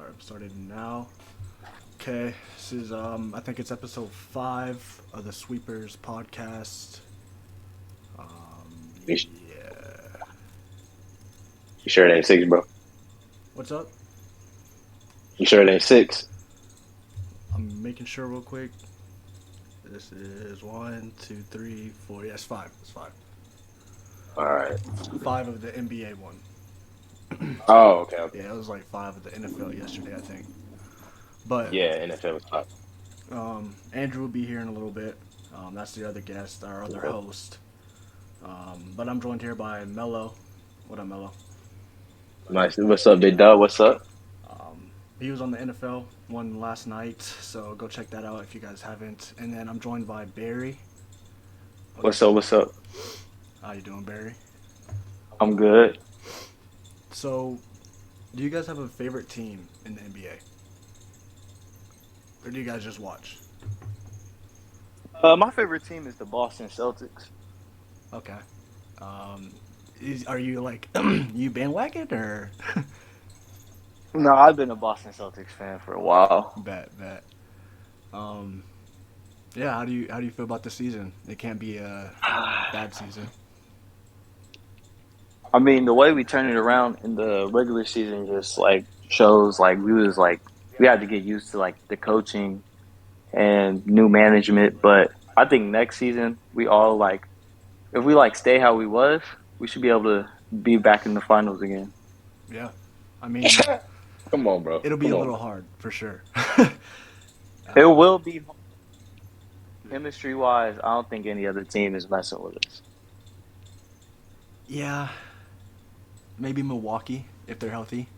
Alright, I'm starting now. Okay, this is I think it's episode 5 of the Sweepers podcast. You, sh- Yeah. you sure it ain't six, bro? What's up? You sure it ain't six? I'm making sure real quick. This is 1, 2, 3, 4. Yes, 5. It's 5. All right. 5 of the NBA one. Oh, okay. Yeah, it was like 5 of the NFL yesterday, I think. But Yeah, NFL was top. Andrew will be here in a little bit. That's the other guest, our other host. But I'm joined here by Mello. What up, Mello? Nice. What's up, Big Dog? What's up? He was on the NFL one last night, so go check that out if you guys haven't. And then I'm joined by Barry. What's up? What's up? How you doing, Barry? I'm good. So, do you guys have a favorite team in the NBA? Or do you guys just watch? My favorite team is the Boston Celtics. Okay. Are you like you bandwagon or No, I've been a Boston Celtics fan for a while. bet? Yeah. How do you feel about the season? It can't be a bad season. I mean, the way we turned it around in the regular season just like shows like we had to get used to like the coaching and new management. But I think next season we all like if we like stay how we was, we should be able to be back in the finals again. Yeah. I mean, Come on, bro. it'll be Come a on. little hard for sure. It will be chemistry wise. I don't think any other team is messing with us. Yeah. Maybe Milwaukee if they're healthy.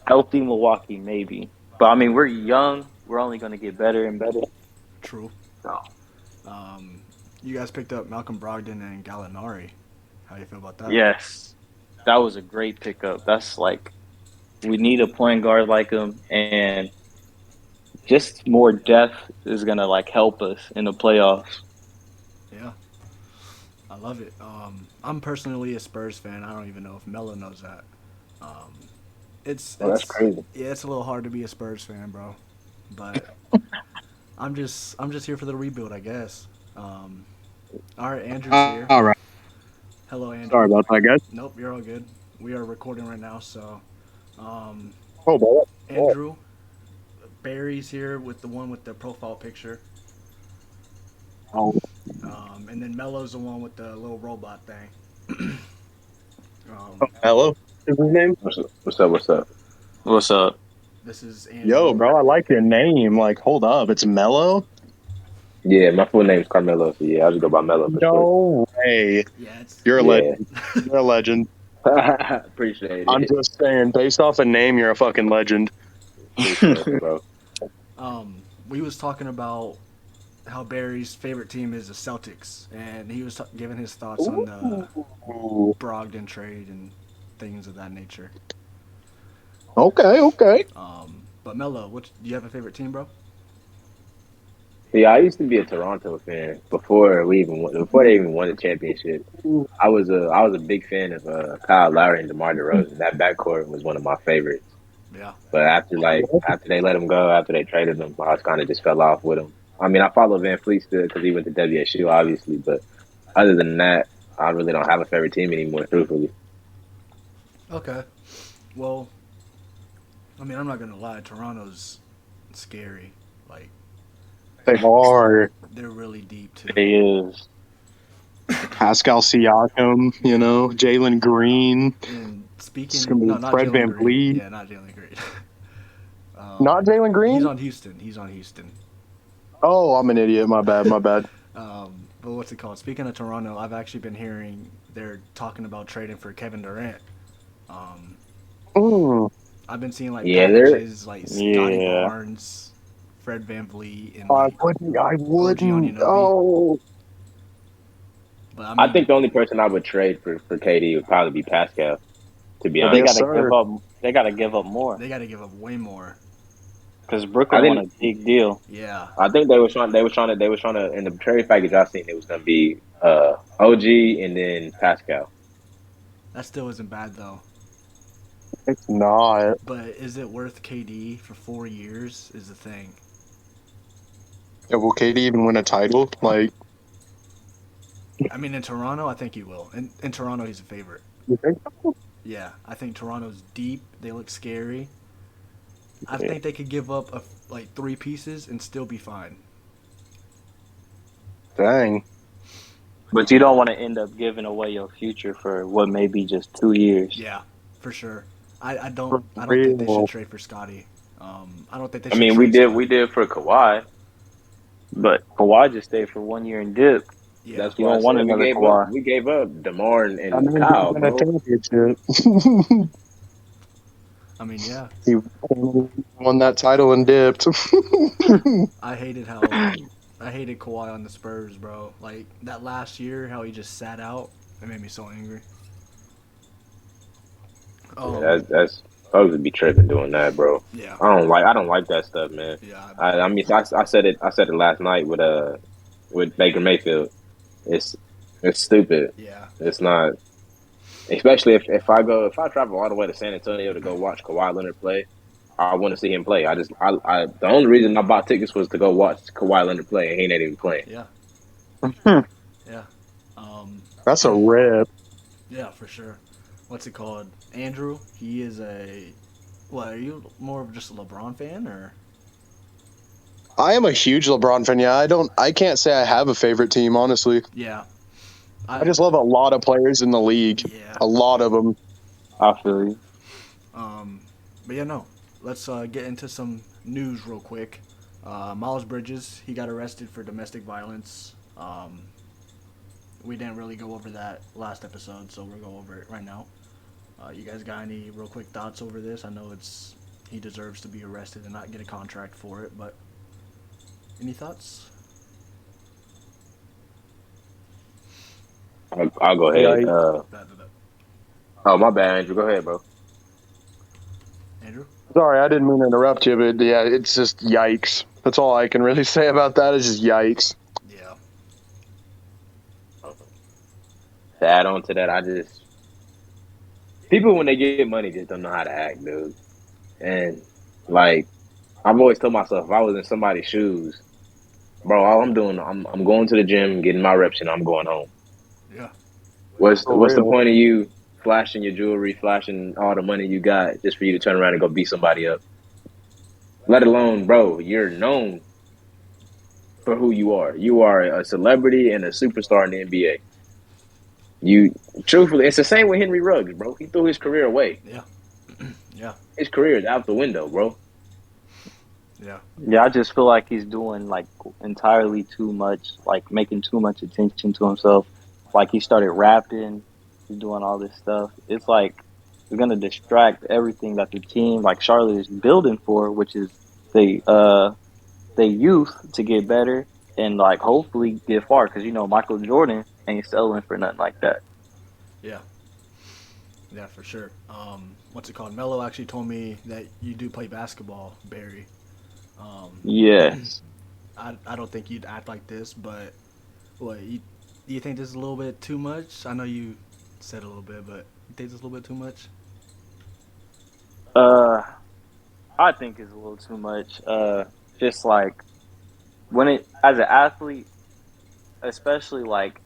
Healthy Milwaukee, maybe. But I mean, we're young. We're only going to get better and better. True. So, You guys picked up Malcolm Brogdon and Gallinari. How do you feel about that? yes, that was a great pickup. That's like, we need a point guard like him, and just more depth is going to like help us in the playoffs. Yeah. I love it. I'm personally a Spurs fan. I don't even know if Melo knows that. It's That's crazy. Yeah, it's a little hard to be a Spurs fan, bro. But I'm just here for the rebuild, I guess. All right, Andrew's here. All right. Hello, Andrew. Sorry about that, guys. Nope, you're all good. We are recording right now, so Oh, boy. Andrew, Barry's here with the one with the profile picture. Oh, And then Mello's the one with the little robot thing. hello. Is his name? What's up? What's up? What's up? What's up? This is Andrew. Yo, bro, I like your name. Like, hold up, it's Mello. Yeah, my full name's Carmelo, so yeah, I'll just go by Melo for No way. Yeah, it's You're a Yeah. legend. You're a legend. short. Appreciate it. I'm just saying, based off a name, you're a fucking legend. Appreciate it, bro. we was talking about how Barry's favorite team is the Celtics, and he was giving his thoughts on the Ooh. Brogdon trade and things of that nature. Okay. But Mello, do you have a favorite team, bro? Yeah, I used to be a Toronto fan before they even won the championship. I was a big fan of Kyle Lowry and DeMar DeRozan. That backcourt was one of my favorites. Yeah. But after they let him go, after they traded him, I kind of just fell off with him. I mean, I follow Van Fleet still because he went to WSU, obviously. But other than that, I really don't have a favorite team anymore, truthfully. Okay. Well, I mean, I'm not gonna lie. Toronto's scary. Like, They are. they're really deep too. He is. Pascal Siakam, Jalen Green. And speaking, It's gonna be no, not Fred Jalen Green. VanVleet. Yeah, not Jalen Green. Not Jalen Green? He's on Houston. Oh, I'm an idiot. My bad. But what's it called? Speaking of Toronto, I've actually been hearing they're talking about trading for Kevin Durant. Mm. I've been seeing like Yeah, they're- packages like Scotty Yeah. Barnes, Fred VanVleet, and I like, wouldn't. Anunoby. Oh. but I think the only person I would trade for KD would probably be Pascal. To be But they honest, Yes, got to sir. give up. They got to give up more they got to give up way more. because Brooklyn I won a think- big deal. Yeah, I think they were trying to in the trade package I seen it was gonna be OG and then Pascal. that still isn't bad though. It's not. But is it worth KD for 4 years? Is the thing. Yeah, will KD even win a title? Like, I mean, in Toronto, I think he will. In Toronto, he's a favorite. you think? Yeah, I think Toronto's deep. They look scary. I Yeah. think they could give up like 3 pieces and still be fine. Dang. But you don't want to end up giving away your future for what may be just 2 years. Yeah, for sure. I don't For I don't think they real. should trade for Scotty. I don't think they I should. mean, trade Scotty. we did for Kawhi. But Kawhi just stayed for 1 year and dipped. Yeah, That's You why I don't want said another Kawhi. we gave up DeMar and I mean, Kyle, he won a bro. championship. I mean, yeah. He won that title and dipped. I hated Kawhi on the Spurs, bro. Like that last year, how he just sat out. It made me so angry. That's supposed to be tripping doing that, bro. Yeah, I don't like that stuff, man. yeah, I mean, I said it last night with Baker Mayfield. It's stupid. yeah, It's not, especially if I travel all the way to San Antonio to go watch Kawhi Leonard play. I want to see him play. The only reason I bought tickets was to go watch Kawhi Leonard play, and he ain't even playing. yeah, yeah. That's a rip. Yeah, for sure. What's it called? Andrew. He is a. What are you more of just a LeBron fan or? I am a huge LeBron fan. Yeah, I can't say I have a favorite team, honestly. Yeah, I just love a lot of players in the league. Yeah. A lot of them. I feel you. But yeah, no. Let's get into some news real quick. Miles Bridges, he got arrested for domestic violence. We didn't really go over that last episode, so we'll go over it right now. You guys got any real quick thoughts over this? I know he deserves to be arrested and not get a contract for it, but any thoughts? I'll go ahead. Yeah, Oh, my bad, Andrew. Go ahead, bro. Andrew? Sorry, I didn't mean to interrupt you, but yeah, it's just yikes. That's all I can really say about that is just yikes. Yeah. To add on to that, people when they get money just don't know how to act, dude. And like I've always told myself, if I was in somebody's shoes, bro, all I'm doing, I'm going to the gym, getting my reps, and I'm going home. Yeah. What's the real. point of you flashing your jewelry, flashing all the money you got, just for you to turn around and go beat somebody up? Let alone, bro, you're known for who you are. You are a celebrity and a superstar in the NBA. Truthfully, it's the same with Henry Ruggs, bro. He threw his career away. Yeah. Yeah. His career is out the window, bro. Yeah. Yeah, I just feel like he's doing like entirely too much, like making too much attention to himself. Like he started rapping, he's doing all this stuff. It's like we're gonna distract everything that the team, like Charlotte, is building for, which is the youth to get better and like hopefully get far. Because Michael Jordan ain't settling for nothing like that. Yeah. Yeah, for sure. What's it called? Melo actually told me that you do play basketball, Barry. Yes. I don't think you'd act like this, but do you think this is a little bit too much? I know you said a little bit, but you think this is a little bit too much? I think it's a little too much. Just like as an athlete, especially like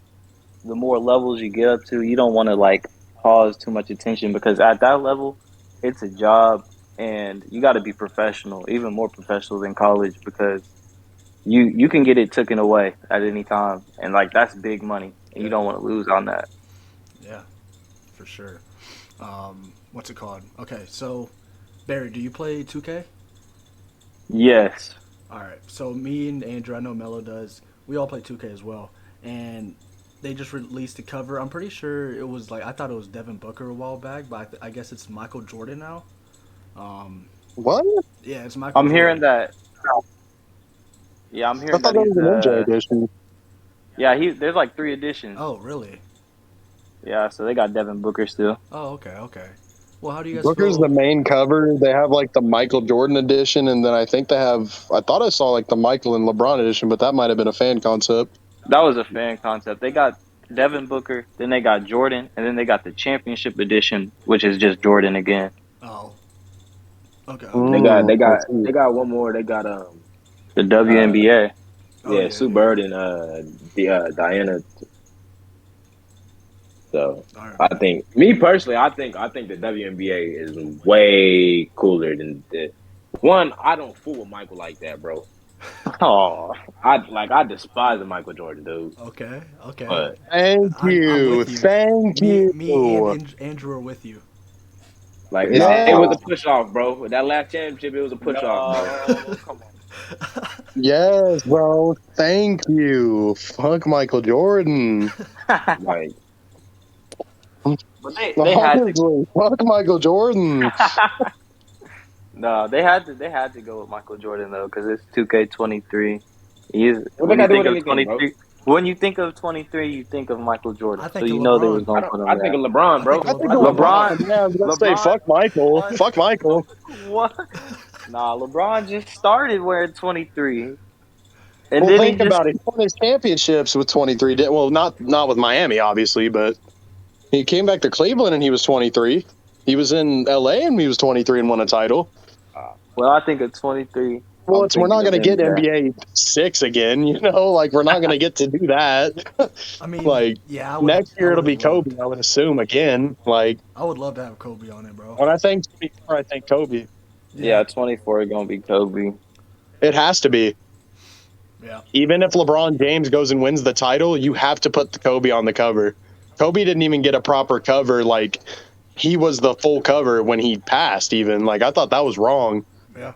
the more levels you get up to, you don't want to like cause too much attention because at that level, it's a job and you got to be professional, even more professional than college because you can get it taken away at any time, and like that's big money, and you don't want to lose on that. Yeah, for sure. What's it called? Okay, so Barry, do you play 2K? Yes. All right. So me and Andrew, I know Melo does. We all play 2K as well, and they just released a cover. I'm pretty sure it was I thought it was Devin Booker a while back, but I guess it's Michael Jordan now. What? Yeah, it's Michael. I'm Jordan. hearing that. Yeah, I'm hearing I thought that was an MJ edition. Yeah, there's like 3 editions. Oh, really? Yeah, so they got Devin Booker still. Oh, okay. Well, how do you guys Booker's feel? the main cover. They have like the Michael Jordan edition, and then I think I thought I saw like the Michael and LeBron edition, but that might have been a fan concept. That was a fan concept. They got Devin Booker, then they got Jordan, and then they got the championship edition, which is just Jordan again. Oh. Okay. They got one more. They got The WNBA. Oh, yeah, Sue Bird and Diana. So All right. I think me personally, I think the WNBA is way cooler than the one. I don't fool with Michael like that, bro. Oh, I despise the Michael Jordan dude. Okay. Okay. But Thank I'm you. with you. Thank Me you. and Andrew are with you. like it Yeah. was a push off, bro. That last championship, it was a push off, bro. no, come Yes, bro. Thank you. Fuck Michael Jordan. on. Like But they had to. Honestly, fuck Michael Jordan. No, they had to go with Michael Jordan though, because it's 2K23. He's what they when you got to do think with of anything, bro? 23. When you think of 23, you think of Michael Jordan. I So think of you know they was LeBron. gonna put him I think there. of LeBron, I bro. think of I think LeBron. LeBron, Yeah, I was gonna say LeBron fuck Michael. won. Fuck Michael. What? Nah, LeBron just started wearing 23, and Well, then he think just. about it. He won his championships with 23. Well, not with Miami, obviously, but he came back to Cleveland and he was 23. He was in LA and he was 23 and won a title. Well, I think of 23. Well, I'm we're thinking not going of to get MJ. NBA 6 again, like we're not going to get to do that. I mean, Like yeah, next I year it'll would be have loved. Kobe, I would assume again. Like I would love to have Kobe on it, bro. when I think 24, I think Kobe. Yeah, 24 is gonna be Kobe. It has to be. Yeah. Even if LeBron James goes and wins the title, you have to put the Kobe on the cover. Kobe didn't even get a proper cover. Like he was the full cover when he passed. Even like I thought that was wrong. Yeah.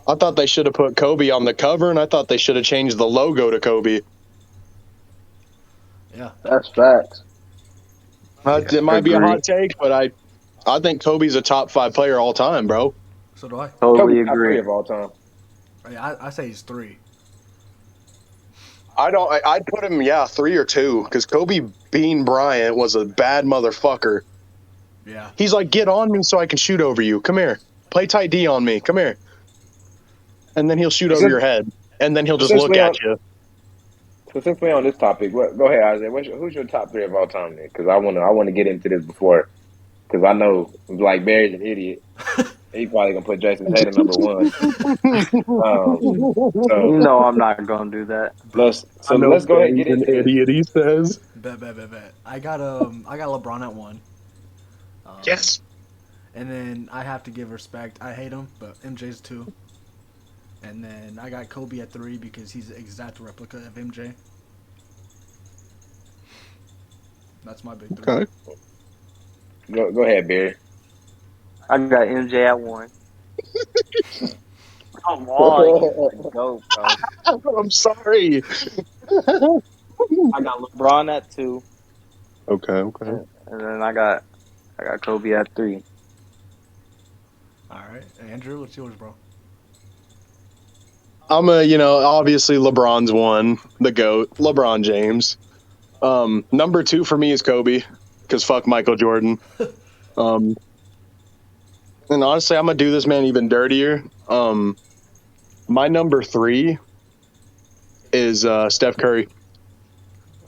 I thought they should have put Kobe on the cover, and I thought they should have changed the logo to Kobe. Yeah. That's facts. It might be a Agree. hot take, but I think Kobe's a top 5 player all time, bro. So do I. Totally Kobe top three agree. of all time. I say he's 3. I don't. I'd put him, 3 or 2, because Kobe Bean Bryant was a bad motherfucker. Yeah. He's like, get on me so I can shoot over you. Come here, play tight D on me. Come here, and then he'll shoot over your head, and then he'll just look at you. So since we're on this topic, go ahead, Isaiah. Who's your top 3 of all time, then? Because I wanna get into this before, because I know like Barry's an idiot. He probably gonna put Jason Tatum number 1. So You know I'm not gonna do that. let's go ahead and get into this. idiot. He says. Bet. I got LeBron at 1. Yes. And then I have to give respect. I hate him, but MJ's 2. And then I got Kobe at 3 because he's the exact replica of MJ. That's my big 3. Okay. Go ahead, Barry. I got MJ at 1. Come on, go, bro. I'm sorry. I got LeBron at 2, Okay. and then I got Kobe at 3. All right. Andrew, what's yours, bro? I'm obviously LeBron's 1, the GOAT, LeBron James. Number 2 for me is Kobe, because fuck Michael Jordan. And honestly, I'm gonna do this man even dirtier. My number 3 is Steph Curry.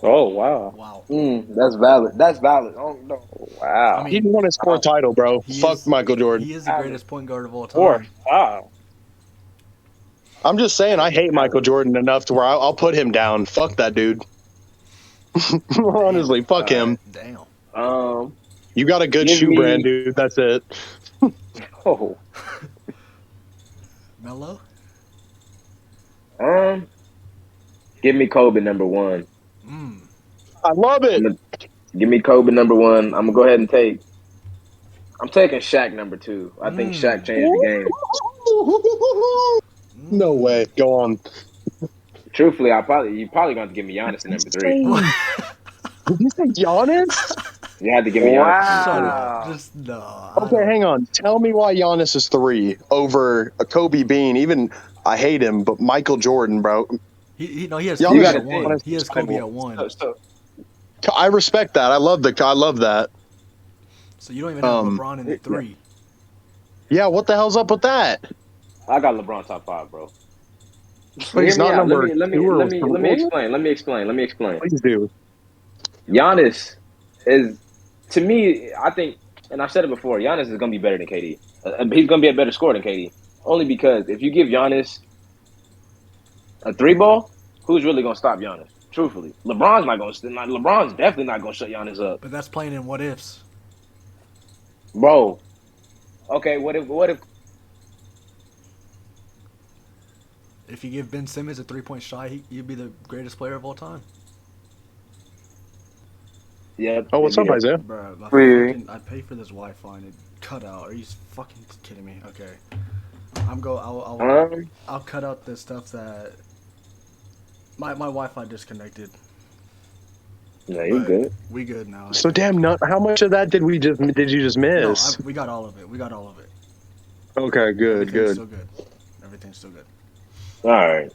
Oh wow, Wow. That's valid. That's valid. Oh no. wow. I mean, He won his 4th title, bro. He Fuck is- Michael Jordan. He is the greatest point guard of all time. 4, wow. I'm just saying, I hate Michael Jordan enough to where I'll put him down. Fuck that dude. Honestly, fuck him. Damn. You got a good Give shoe me- brand, dude. That's it. Oh. Melo? Give me Kobe number 1. I love it. Give me Kobe number 1. I'm gonna go ahead and I'm taking Shaq number 2. I think Shaq changed the game. No way. Go on. Truthfully, you're probably gonna have to give me Giannis at number 3. Did you say Giannis? You had to give me Giannis. Wow. Shut up. Just no. Okay, hang on. Tell me why Giannis is 3 over a Kobe Bean. Even I hate him, but Michael Jordan, bro. He has Y'all Kobe gotta at 1. think. He has Kobe at 1. I respect that. I love that. So you don't even have LeBron in the 3. Yeah, what the hell's up with that? I got LeBron top 5, bro. But he's Hear me not out. number Let me 2 or Let me explain. Please do. Giannis is, to me, I think and I've said it before, Giannis is going to be better than KD. He's going to be a better scorer than KD. Only because if you give Giannis a three ball, who's really going to stop Giannis? Truthfully, LeBron's not going to. LeBron's definitely not going to shut Giannis up, But that's playing in what ifs. bro. Okay, what if? If you give Ben Simmons a 3-point shot, he'd be the greatest player of all time. Yeah. Oh, what's up, Isaiah? Bruh, I'd pay for this Wi-Fi and it cut out. Are you fucking kidding me? Okay. I'll cut out the stuff that my Wi-Fi disconnected. Yeah, you But good. We good now. So damn, how much of that did you just miss? We got all of it. We got all of it. Okay, good, Everything's good. Still good. Everything's still good. All right.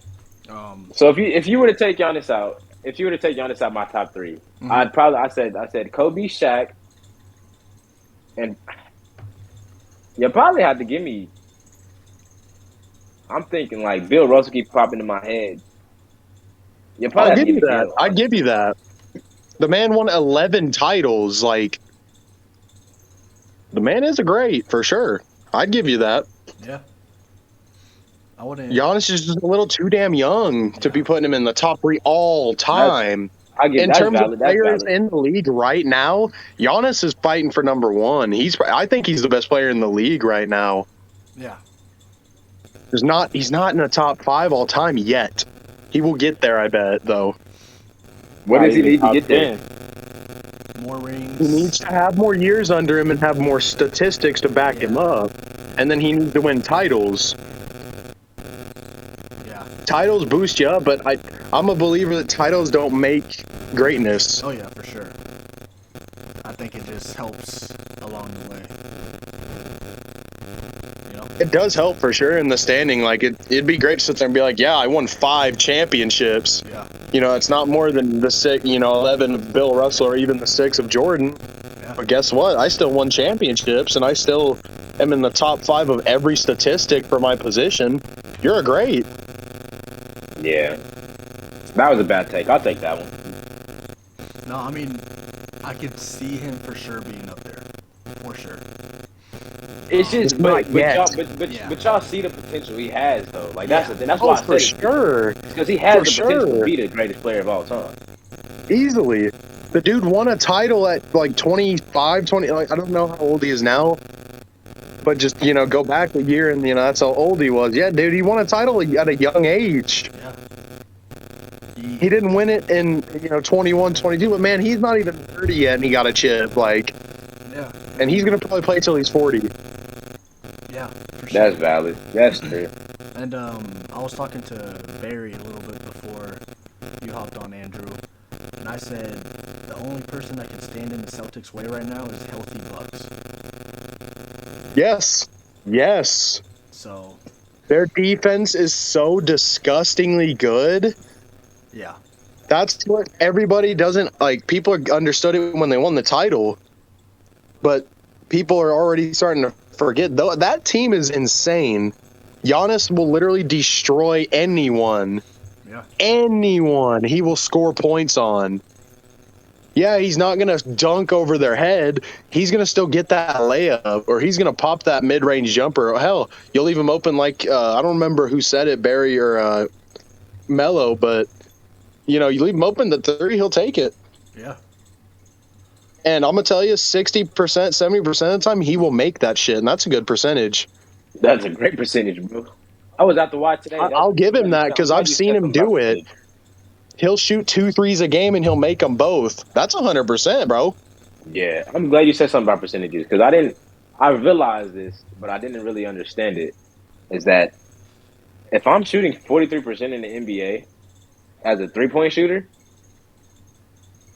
So if you were to take Giannis out, my top 3, Mhm. I said Kobe, Shaq, and you probably have to give me. I'm thinking like Bill Russell keep popping in my head. You probably I'll have to give you me that. Bill. I'd give you that. The man won 11 titles. Like, the man is a great for sure. I'd give you that. Yeah. I wouldn't. Giannis is just a little too damn young to be putting him in the top 3 all time. I get In that's terms valid. of That's players valid. in the league right now, Giannis is fighting for number 1. I think he's the best player in the league right now. Yeah. He's not in the top 5 all time yet. He will get there, I bet, though. What does he need to get there? More rings. He needs to have more years under him and have more statistics to back him up. And then he needs to win titles. Yeah. Titles boost you up, but I'm a believer that titles don't make greatness. Oh yeah, for sure. I think it just helps along the way. You know? It does help for sure in the standing. Like it'd be great to sit there and be like, yeah, I won 5 championships. Yeah. You know, it's not more than the 11 of Bill Russell or even the 6 of Jordan. Yeah. But guess what? I still won championships and I still am in the top 5 of every statistic for my position. You're a great. Yeah. That was a bad take. I'll take that one. No, I mean, I could see him for sure being up there. For sure. It's just, not yet. but y'all see the potential he has, though. Like that's the thing. That's why I for said sure. because he has For the potential sure. to be the greatest player of all time. Easily. The dude won a title at like 25, 20. Like, I don't know how old he is now. But just, go back a year and, that's how old he was. Yeah, dude, he won a title at a young age. Yeah. He didn't win it in, 21, 22. But, man, he's not even 30 yet and he got a chip. Like, Yeah. and he's going to probably play till he's 40. Yeah. For sure. That's valid. That's true. And I was talking to Barry a little bit before you hopped on, Andrew, and I said the only person that can stand in the Celtics' way right now is healthy Bucks. Yes. Yes. So Their defense is so disgustingly good. yeah, That's what everybody doesn't like. People understood it when they won the title, but people are already starting to forget. Though that team is insane. Giannis will literally destroy anyone. yeah, Anyone he will score points on. Yeah, he's not going to dunk over their head. He's going to still get that layup, or he's going to pop that mid-range jumper. Hell, you'll leave him open like, I don't remember who said it, Barry or Mello, but, you leave him open the 3, he'll take it. yeah, And I'm going to tell you, 60%, 70% of the time, he will make that shit, and that's a good percentage. That's a great percentage, bro. I was out to watch today. I'll give him that because I've seen him do it. He'll shoot 2 threes a game, and he'll make them both. That's 100%, bro. Yeah, I'm glad you said something about percentages because I realized this, but I didn't really understand it. Is that if I'm shooting 43% in the NBA as a 3-point shooter,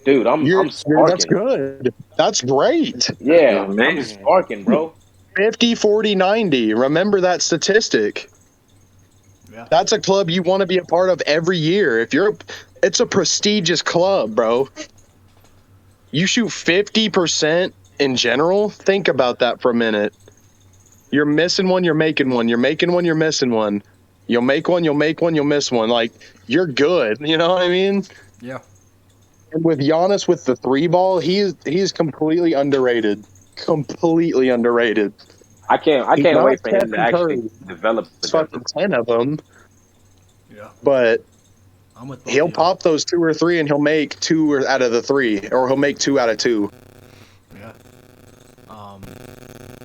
dude, I'm sparking. That's good. That's great. Yeah, I'm Amazing. sparking, bro. 50, 40, 90. Remember that statistic. yeah. That's a club you want to be a part of every year. It's a prestigious club, bro. You shoot 50% in general. Think about that for a minute. You're missing one, you're making one. You're making one, you're missing one. You'll make one, you'll miss one. Like, you're good. You know what I mean? Yeah. And with Giannis with the 3 ball, he's completely underrated. completely underrated. I can't He's wait not for him Stephen to actually Curry. develop the It's fucking 10 of them, Yeah, but I'm with both he'll of you. pop those 2 or 3 and he'll make 2 out of the 3, or he'll make 2 out of 2. Yeah.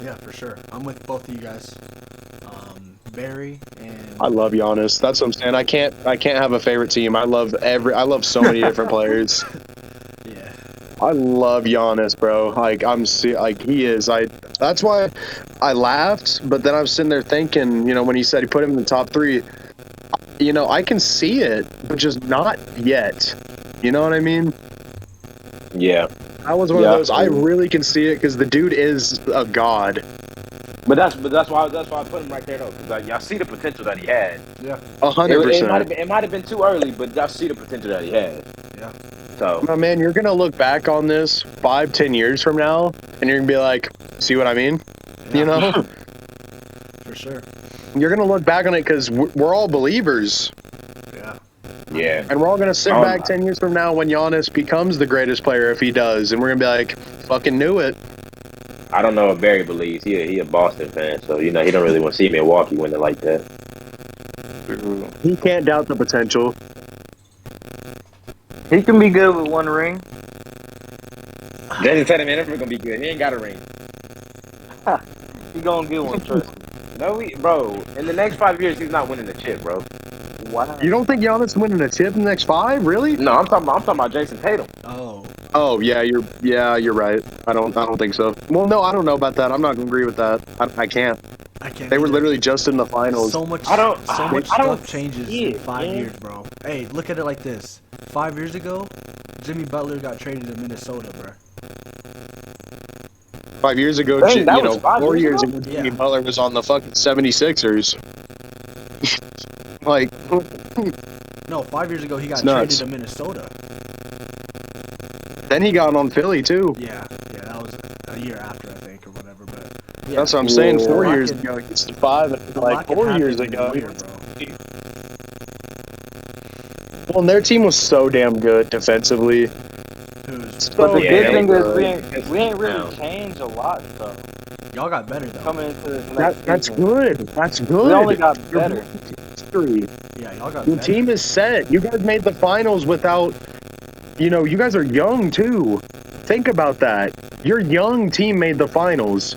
Yeah, for sure. I'm with both of you guys. Barry and I love Giannis. That's what I'm saying. I can't have a favorite team. I love so many different players. yeah, I love Giannis, bro. Like he is. That's why I laughed, but then I was sitting there thinking, when he said he put him in the top 3, I can see it, but just not yet. You know what I mean? Yeah, I was one of those. I really can see it because the dude is a god. but that's why I put him right there though, because y'all see the potential that he had. yeah, 100%. It might have been too early, but y'all see the potential that he had. yeah. So My man, you're gonna look back on this 5-10 years from now, and you're gonna be like, "See what I mean?" Yeah. For sure. You're gonna look back on it because we're all believers, Yeah, yeah, and we're all gonna sit back 10 years from now when Giannis becomes the greatest player if he does, and we're gonna be like, "Fucking knew it." I don't know if Barry believes. He a Boston fan, so he don't really want to see Milwaukee win it like that. He can't doubt the potential. He can be good with 1 ring. Jason Tatum ain't never gonna be good. He ain't got a ring. He gonna get one, trust me. No, bro. In the next 5 years, he's not winning the chip, bro. Wow. You don't think Giannis winning a chip in the next 5? Really? No, I'm talking about Jason Tatum. Oh, Oh yeah, you're right. I don't think so. Well, no, I don't know about that. I'm not gonna agree with that. I can't. I can't. They were either. literally just in the finals. So much. I don't- So much I don't stuff changes see in it, 5 man. years, bro. Hey, look at it like this. 5 years ago, Jimmy Butler got traded to Minnesota, bro. 5 years ago, Dang, that was 5 4 years years ago? ago, Jimmy Yeah. Butler was on the fucking 76ers. Like, No, 5 years ago he got It's nuts. traded to Minnesota. then he got on Philly too. Yeah, that was a year after, I think, or whatever. But yeah, That's what I'm saying. Yeah. 4 years Rocket- ago, it's 5, and the like Rocket 4 happened years in a ago. year, bro. Well, and their team was so damn good defensively. Who's But the Yeah, good they thing were. is we ain't really changed a lot though. y'all got better though. Coming into this next That's season. good. That's good. We only got Your better. history. Yeah, y'all got Your better. team is set. You guys made the finals without. You guys are young too. Think about that. Your young team made the finals,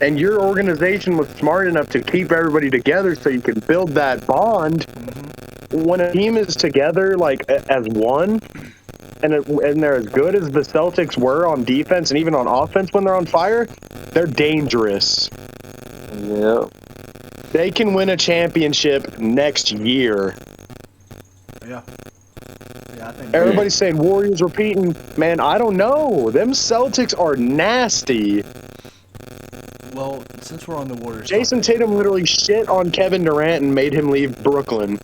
and your organization was smart enough to keep everybody together so you can build that bond. Mhm. When a team is together, like as one, and they're as good as the Celtics were on defense and even on offense when they're on fire, they're dangerous. Yeah. They can win a championship next year. Yeah, I think. Everybody's saying Warriors repeating. Man, I don't know. Them Celtics are nasty. Well, since we're on the Warriors, Jason topic, Tatum literally shit on Kevin Durant and made him leave Brooklyn.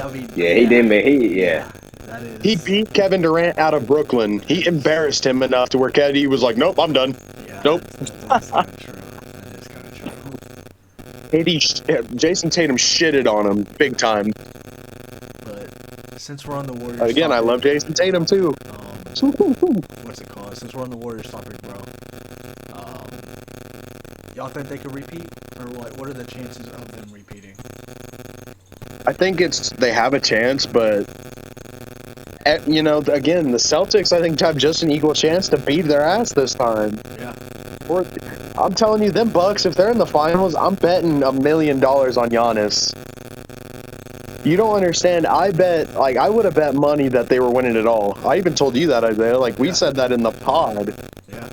I mean, Yeah, he did. Yeah. That is. He beat Kevin Durant out of Brooklyn. He embarrassed him enough to where KD was like, "Nope, I'm done." Yeah, Nope. That's kind of true. That is kind of true. Jason Tatum shitted on him big time. But since we're on the Warriors, Again, I topic, love Jason Tatum too. What's it called? Since we're on the Warriors topic, bro. Y'all think they could repeat, or what are the chances of them repeating? I think they have a chance, but again, the Celtics I think have just an equal chance to beat their ass this time. Yeah. Or, I'm telling you, them Bucks, if they're in the finals, I'm betting $1 million on Giannis. You don't understand. I would have bet money that they were winning it all. I even told you that, Isaiah. We said that in the pod. Yeah.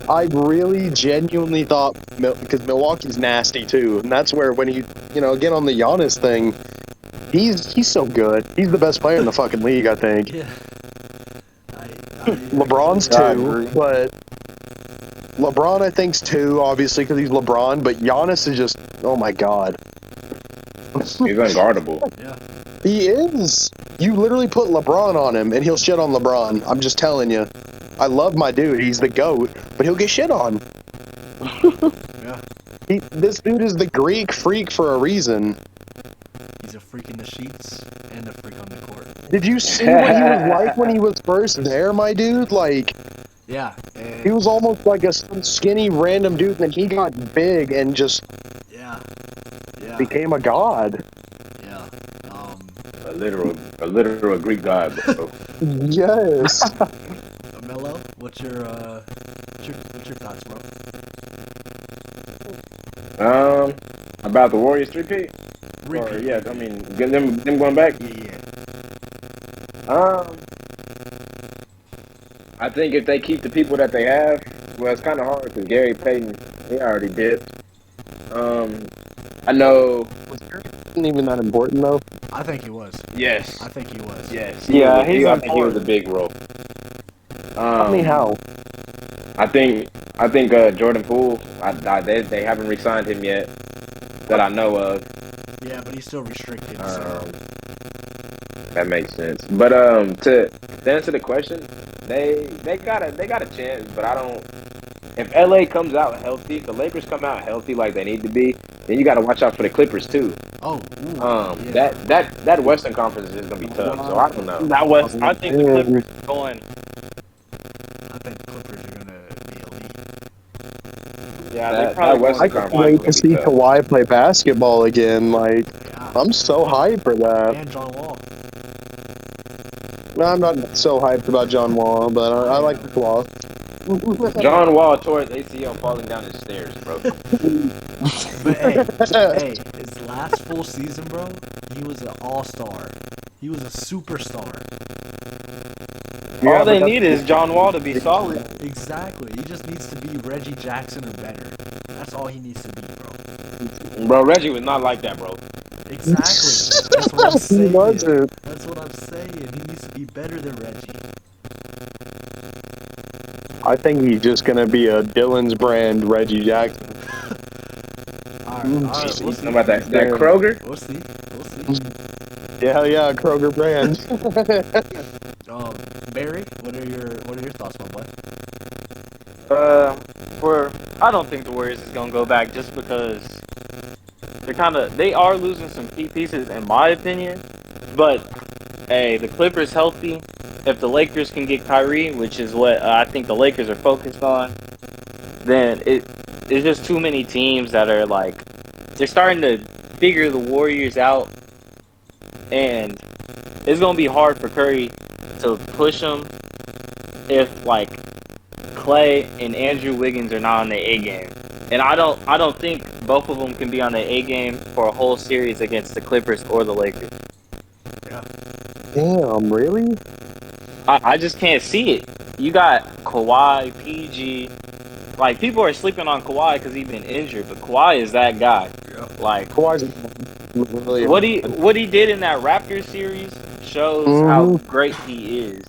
I really genuinely thought, because Milwaukee's nasty too, and that's where when he, again on the Giannis thing, he's so good. He's the best player in the fucking league, I think. Yeah. LeBron's I two, agree. but LeBron I think's two, obviously, because he's LeBron. But Giannis is just, oh my god, He's unguardable. Yeah. he is. You literally put LeBron on him, and he'll shit on LeBron. I'm just telling you. I love my dude. He's the GOAT, but he'll get shit on. Yeah. This dude is the Greek freak for a reason. He's a freak in the sheets and a freak on the court. Did you see what he was like when he was first there, my dude? Yeah. And He was almost like a skinny random dude, and then he got big and just yeah, yeah, became a god. yeah. A literal Greek god, bro. Yes. Mello, what's your thoughts, bro? About the Warriors 3-peat? Or, Repeat. yeah, I mean, them going back? Yeah. I think if they keep the people that they have, well, it's kind of hard because Gary Payton, he already dipped. I know. Wasn't even that important though. I think he was. Yes. I think he was. Yes. Yeah, I he's think he was a big role. Tell me how. I think Jordan Poole. They haven't re-signed him yet that I know of. Yeah, but he's still restricted. So. That makes sense. But to answer the question, they got a chance, but I don't. If LA comes out healthy, if the Lakers come out healthy like they need to be, then you got to watch out for the Clippers too. Oh, ooh, yeah. That Western Conference is gonna be tough. So I don't know. That was. I think the Clippers are going. I think the Clippers are gonna be elite. Yeah, That- they probably. that Western I going- can't Conference wait will to be see tough. Kawhi play basketball again. Like, Yeah. I'm so hyped for that. And John Wall. No, I'm not so hyped about John Wall, but I like the Wall. John Wall tore his ACL falling down the stairs, bro. But hey, his last full season, bro, he was an all-star. He was a superstar. All they need is John Wall to be solid. Exactly. He just needs to be Reggie Jackson or better. That's all he needs to be, bro. Bro, Reggie was not like that, bro. Exactly. That's what I'm He saying. wasn't. That's what I'm saying. He needs to be better than Reggie. I think he's just gonna be a Dylan's brand Reggie Jackson. All right. We'll see. How about that Kroger? We'll see. Yeah, Kroger brand. Barry, what are your thoughts, my boy? I don't think the Warriors is gonna go back just because they are losing some key pieces in my opinion. But hey, the Clippers healthy. If the Lakers can get Kyrie, which is what I think the Lakers are focused on, then it's just too many teams that are like they're starting to figure the Warriors out, and it's gonna be hard for Curry to push them if like Clay and Andrew Wiggins are not on the A game. And I don't think both of them can be on the A game for a whole series against the Clippers or the Lakers. Damn, really? I just can't see it. You got Kawhi, PG. Like, people are sleeping on Kawhi because he's been injured, but Kawhi is that guy. Like, Kawhi's really what he did in that Raptors series shows how great he is.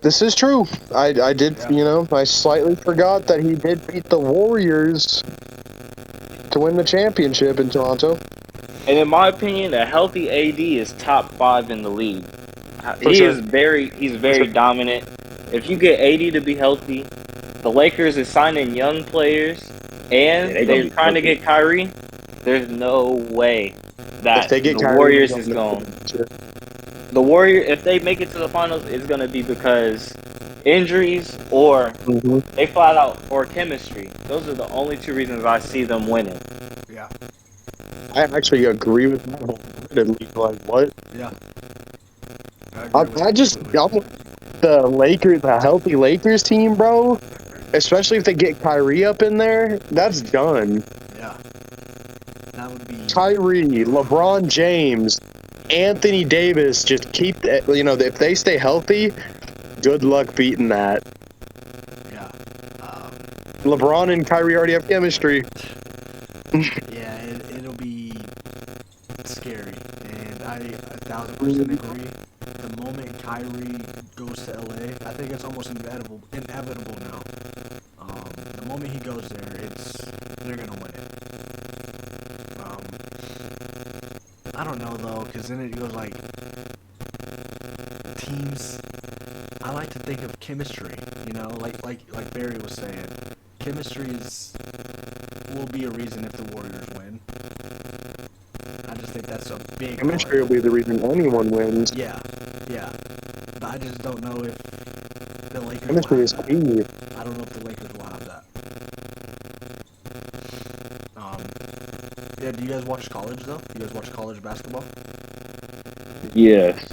This is true. I did, I slightly forgot that he did beat the Warriors to win the championship in Toronto. And in my opinion, a healthy AD is top 5 in the league. Sure. He's very dominant. If you get AD to be healthy, the Lakers is signing young players, and they're trying to get Kyrie. There's no way that If they get the Kyrie, Warriors they'll is make going. it. The Warriors, if they make it to the finals, it's going to be because injuries or they flat out or chemistry. Those are the only two reasons I see them winning. Yeah. I actually agree with that wholeheartedly. Like, what? Yeah. I'm the Lakers, the healthy Lakers team, bro. Especially if they get Kyrie up in there, that's done. Yeah. That would be. Kyrie, LeBron James, Anthony Davis, just keep that. If they stay healthy, good luck beating that. Yeah. LeBron and Kyrie already have chemistry. Yeah, it'll be scary, and I 1,000% agree. The moment Kyrie goes to LA, I think it's almost inevitable now. The moment he goes there, they're gonna win it. I don't know though, because then it goes like teams. I like to think of chemistry, like Barry was saying. Chemistry will be a reason if the Warriors win. I just think that's a big Chemistry will be the reason anyone wins. Yeah. But I just don't know if the Chemistry is have key. that. I don't know if the Lakers will have that. Yeah. Do you guys watch college though? You guys watch college basketball? Yes,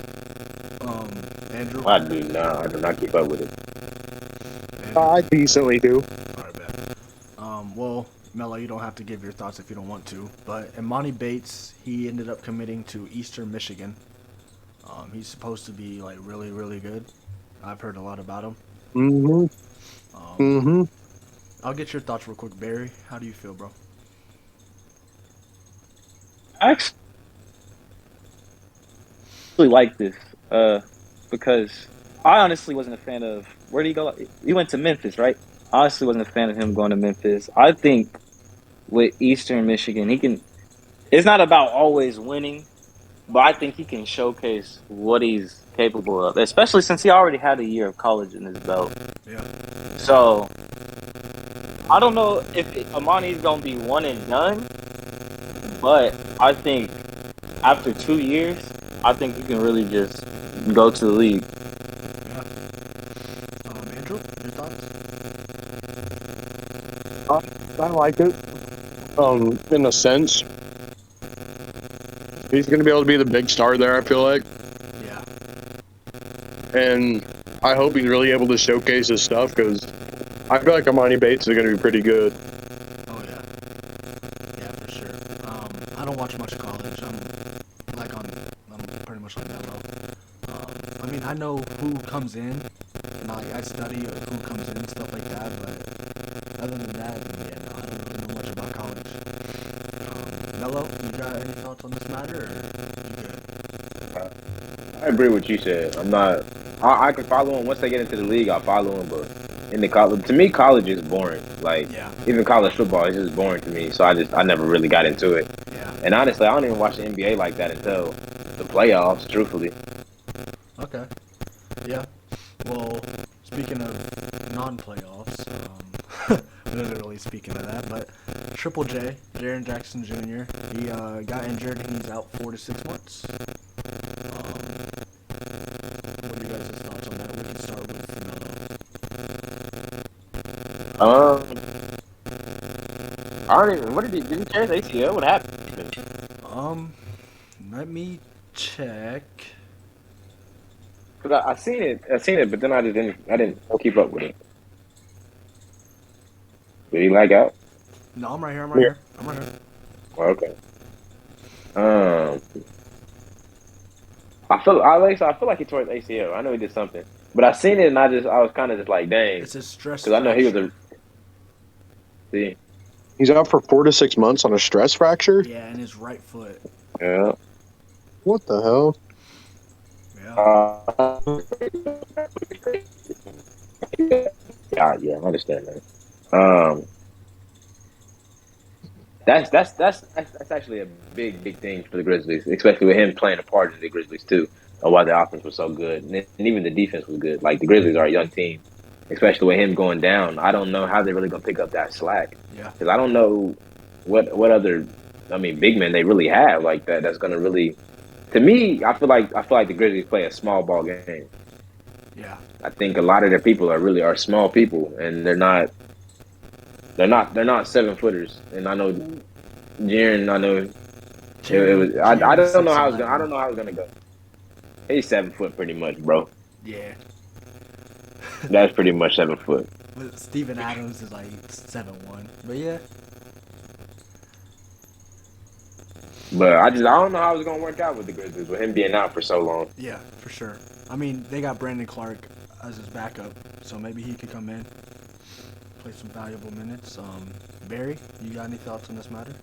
Andrew. I do not. I do not keep up with it. Andrew? I decently do. All right, bet. Well, Melo, you don't have to give your thoughts if you don't want to. But Imani Bates, he ended up committing to Eastern Michigan. He's supposed to be like really, really good. I've heard a lot about him. Mm-hmm. Um, Mm-hmm. I'll get your thoughts real quick, Barry. How do you feel, bro? I actually like this because I honestly wasn't a fan of where did he go? He went to Memphis, right? I honestly wasn't a fan of him going to Memphis. I think with Eastern Michigan, he can. It's not about always winning, but I think he can showcase what he's capable of, especially since he already had a year of college in his belt. Yeah. So I don't know if Amani's gonna be one and done, but I think after 2 years, I think he can really just go to the league. Yeah. Andrew, your thoughts? I like it. In a sense, he's going to be able to be the big star there. I feel like, Yeah. and I hope he's really able to showcase his stuff because I feel like Imani Bates is going to be pretty good. Oh yeah. Yeah, for sure. I don't watch much college. I'm pretty much like Melo. I mean, I know who comes in, and I study who comes in and stuff like that. But other than that, yeah, no, I don't really know much about college. Melo, you got any thoughts on this matter, or you good? I agree with what you said. I'm not. I can follow him once they get into the league. I'll follow him, but in the college, to me, college is boring. Like Yeah. even college football is just boring to me. So I never really got into it. Yeah. And honestly, I don't even watch the NBA like that until the playoffs. Truthfully, Okay. Yeah. Well, speaking of non-playoffs, literally speaking of that, but Triple J, Jaren Jackson Jr., he got injured and he's out 4 to 6 months. What are you guys' thoughts on that? We can start with Melo. I don't even. What did he tear his ACL? What happened? Let me check. Cause I seen it, but then I didn't keep up with it. Did he lag out? No, I'm right here. I'm right here. I'm right here. Oh, okay. I feel like he tore his ACL. I know he did something, but I seen it and I was kind of just like, dang, It's a stress because I know he was fracture. see, He's out for 4 to 6 months on a stress fracture. Yeah, in his right foot. yeah. What the hell? Yeah. Yeah, I understand that. That's actually a big thing for the Grizzlies, especially with him playing a part in the Grizzlies too. Why the offense was so good, and even the defense was good. Like the Grizzlies are a young team, especially with him going down. I don't know how they're really gonna pick up that slack Yeah. because I don't know what other, big men they really have like that. That's gonna really, to me, I feel like the Grizzlies play a small ball game. Yeah. I think a lot of their people are small people, and they're not 7-footers. And I know Jaren, I know it was. I don't know how it's gonna go. He's 7 foot pretty much, bro. Yeah. That's pretty much 7 foot. But Steven Adams is like 7'1". But yeah. But I don't know how it's gonna work out with the Grizzlies with him being out for so long. Yeah, for sure. I mean, they got Brandon Clark as his backup, so maybe he could come in, play some valuable minutes. Barry, you got any thoughts on this matter?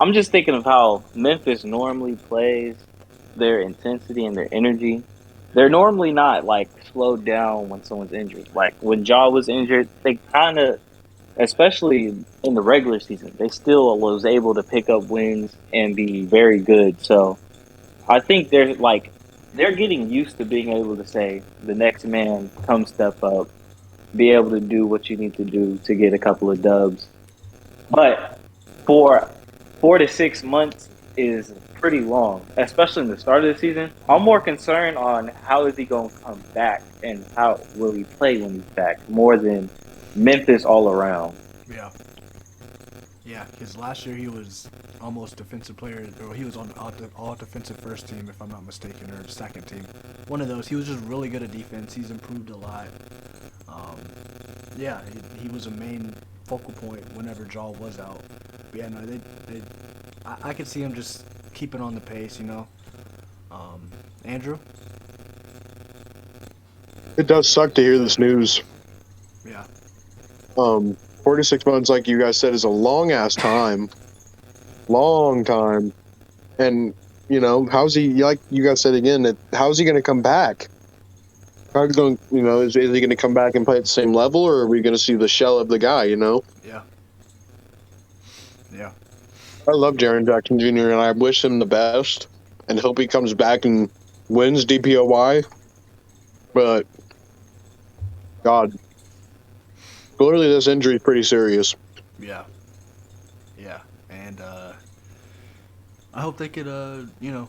I'm just thinking of how Memphis normally plays, their intensity and their energy. They're normally not like slowed down when someone's injured. Like when Ja was injured, they kind of, especially in the regular season, they still was able to pick up wins and be very good. So I think they're getting used to being able to say the next man come step up, be able to do what you need to do to get a couple of dubs. But for 4 to 6 months is pretty long, especially in the start of the season. I'm more concerned on how is he going to come back and how will he play when he's back more than Memphis all around. Yeah. Yeah, because last year he was almost defensive player, or he was on all defensive first team, if I'm not mistaken, or second team. One of those. He was just really good at defense. He's improved a lot. Yeah, he was a main focal point whenever Jaw was out. But yeah, no, I could see him just keeping on the pace, you know. Andrew? It does suck to hear this news. Yeah. 46 months, like you guys said, is a long ass time. Long time. And, you know, how's he, like you guys said again, how's he going to come back? How's he going, you know, is he going to come back and play at the same level, or are we going to see the shell of the guy, you know? Yeah. Yeah. I love Jaren Jackson Jr., and I wish him the best, and hope he comes back and wins DPOY. But, God, clearly this injury is pretty serious. Yeah. Yeah. And I hope they could you know,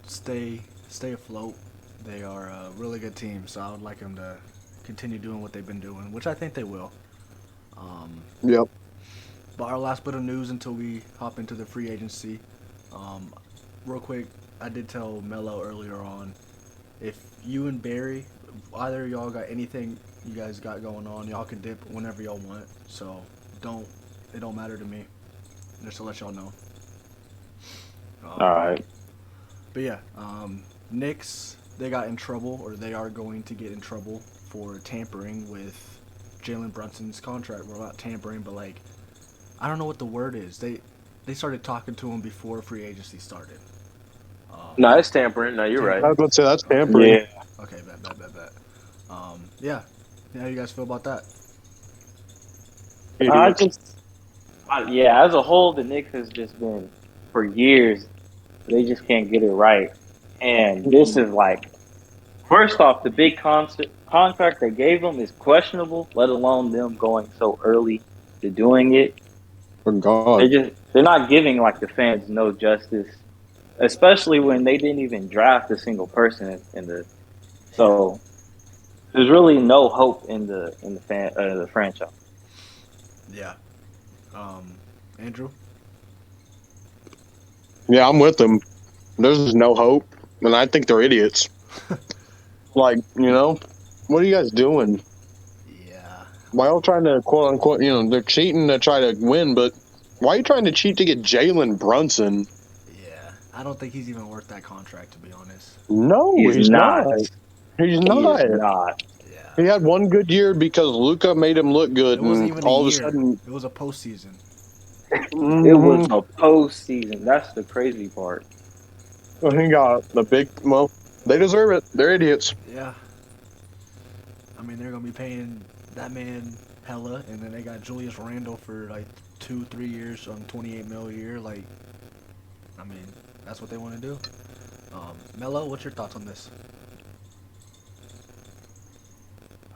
stay afloat. They are a really good team, so I would like them to continue doing what they've been doing, which I think they will. Yep. But our last bit of news until we hop into the free agency. Real quick, I did tell Mello earlier on, if you and Barry, either of y'all got anything you guys got going on, y'all can dip whenever y'all want. So it don't matter to me. Just to let y'all know. All right. But yeah, Knicks, they got in trouble, or they are going to get in trouble for tampering with Jalen Brunson's contract. Well, not tampering, but like, I don't know what the word is. They started talking to him before free agency started. No, it's tampering. No, you're right. I was about to say that's tampering. Yeah. Okay, bet. Yeah. How you guys feel about that? As a whole, the Knicks has just been, for years, they just can't get it right. And this is like, first off, the big contract they gave them is questionable, let alone them going so early to doing it. Oh, God. They're not giving like the fans no justice, especially when they didn't even draft a single person in the. So there's really no hope in the franchise. Yeah. Andrew? Yeah, I'm with them. There's no hope, and I think they're idiots. Like, you know, what are you guys doing? Yeah. Why y'all trying to, quote unquote, you know, they're cheating to try to win, but why are you trying to cheat to get Jalen Brunson? Yeah. I don't think he's even worth that contract, to be honest. No, he's not. He's not. He is not. Yeah. He had one good year because Luka made him look good, It wasn't and even all a of a year. sudden, It was a postseason. It was a postseason. That's the crazy part. he got the big. Well, they deserve it. They're idiots. Yeah. I mean, they're going to be paying that man hella, and then they got Julius Randle for like 2-3 years on $28 million a year. Like, I mean, that's what they want to do. Mello, what's your thoughts on this?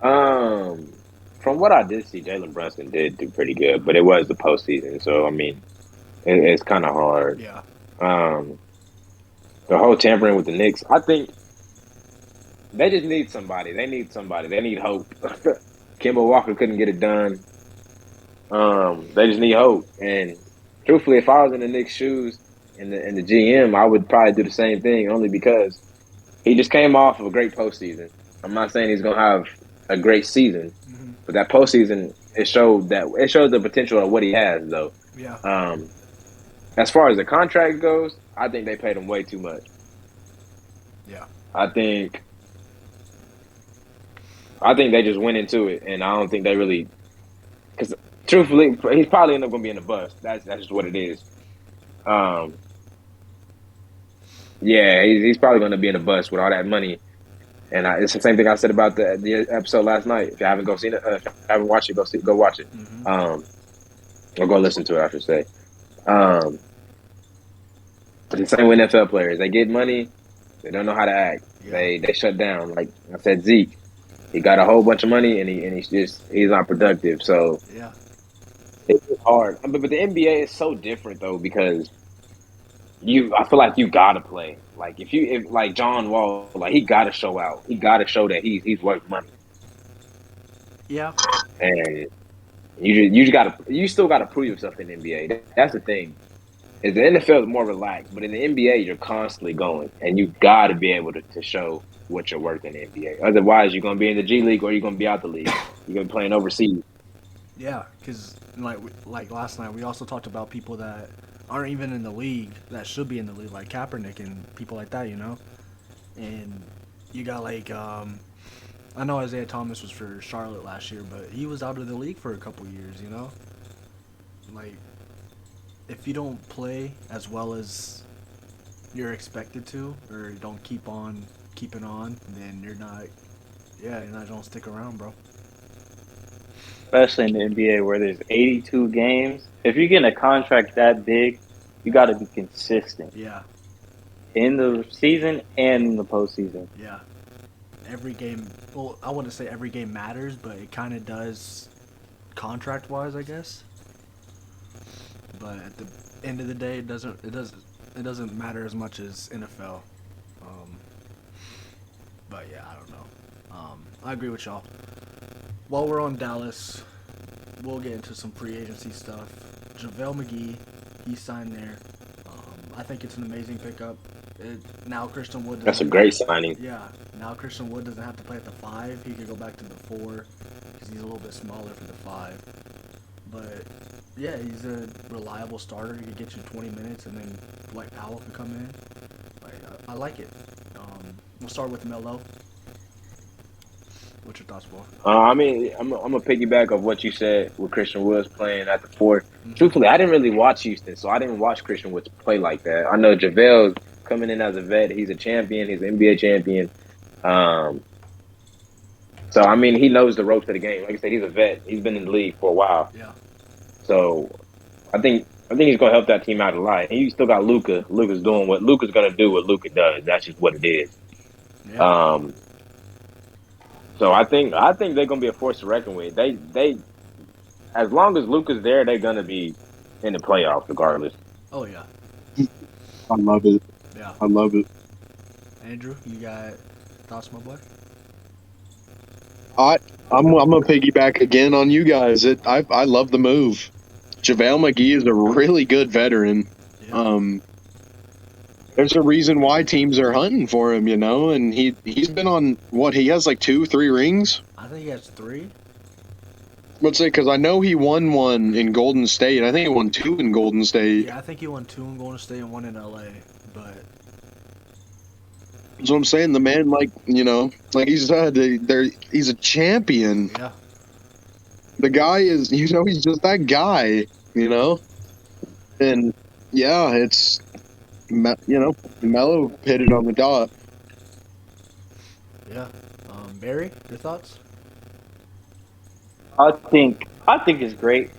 From what I did see, Jalen Brunson did do pretty good, but it was the postseason, so I mean, it's kind of hard. Yeah. The whole tampering with the Knicks, I think they just need somebody. They need somebody. They need hope. Kemba Walker couldn't get it done. They just need hope. And truthfully, if I was in the Knicks' shoes in the GM, I would probably do the same thing, only because he just came off of a great postseason. I'm not saying he's gonna have a great season, but that postseason it showed the potential of what he has, though. Yeah. As far as the contract goes, I think they paid him way too much. Yeah. I think they just went into it, and I don't think they really. Because truthfully, he's probably end up going to be in the bust. That's just what it is. Yeah, he's probably going to be in the bust with all that money. And it's the same thing I said about the episode last night. If you haven't watched it, go watch it. Or go listen to it, I should say. But the same with NFL players. They get money, they don't know how to act. Yeah. They shut down. Like I said, Zeke, he got a whole bunch of money and he's not productive. So Yeah. it's hard. But the NBA is so different though, because I feel like you gotta play. Like if like John Wall, like he gotta show out. He gotta show that he's worth money. Yeah, And you still gotta prove yourself in the NBA. That's the thing. Is the NFL is more relaxed, but in the NBA you're constantly going, and you gotta be able to show what you're worth in the NBA. Otherwise, you're gonna be in the G League or you're gonna be out the league. You're gonna be playing overseas. yeah, because like last night, we also talked about people that aren't even in the league that should be in the league, like Kaepernick and people like that, you know. And you got like I know Isaiah Thomas was for Charlotte last year, but he was out of the league for a couple years, you know. Like if you don't play as well as you're expected to, or you don't keep on keeping on, then you're not gonna stick around, bro. Especially in the NBA where there's 82 games. If you're getting a contract that big, you got to be consistent Yeah, in the season and in the postseason. yeah. Every game, well, I wouldn't say every game matters, but it kind of does contract-wise, I guess. But at the end of the day, it doesn't matter as much as NFL. Um, but yeah, I don't know. I agree with y'all. While we're on Dallas, we'll get into some free agency stuff. JaVale McGee, he signed there. I think it's an amazing pickup. Now Christian Wood. That's a great signing. Yeah. Now Christian Wood doesn't have to play at the 5. He could go back to the 4 because he's a little bit smaller for the 5. But yeah, he's a reliable starter. He could get you 20 minutes, and then Dwight Powell could come in. Like I like it. We'll start with Melo. What's your thoughts, Paul? I mean, I'm gonna piggyback of what you said with Christian Woods playing at the 4. Mm-hmm. Truthfully, I didn't really watch Houston, so I didn't watch Christian Woods play like that. I know JaVale's coming in as a vet. He's a champion. He's an NBA champion. So I mean, he knows the ropes of the game. Like I said, he's a vet. He's been in the league for a while. Yeah. So I think he's gonna help that team out a lot. And you still got Luka. Luka's doing what Luka's gonna do. What Luka does. That's just what it is. Yeah. So I think they're gonna be a force to reckon with. They as long as Luka's there, they're gonna be in the playoffs regardless. Oh yeah. I love it. Yeah. I love it. Andrew, you got thoughts, my boy? I'm gonna piggyback again on you guys. I love the move. JaVale McGee is a really good veteran. Yeah. There's a reason why teams are hunting for him, you know, and he's been on he has like 2-3 rings. I think he has 3. Let's say because I know he won one in Golden State. I think he won 2 in Golden State. Yeah, I think he won 2 in Golden State and 1 in LA. But That's what I'm saying. The man, like he said, he's a champion. yeah, The guy is, he's just that guy, and yeah, it's, Melo hit it on the dot. yeah. Barry, your thoughts? I think it's great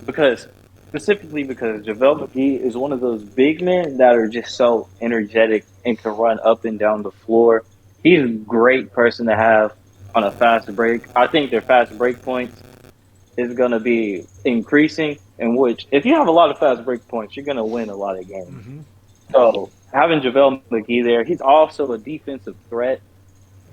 specifically because JaVale McGee is one of those big men that are just so energetic and can run up and down the floor. He's a great person to have on a fast break. I think their fast break points is going to be increasing, in which if you have a lot of fast break points, you're going to win a lot of games. Mm-hmm. So having JaVale McGee there, he's also a defensive threat,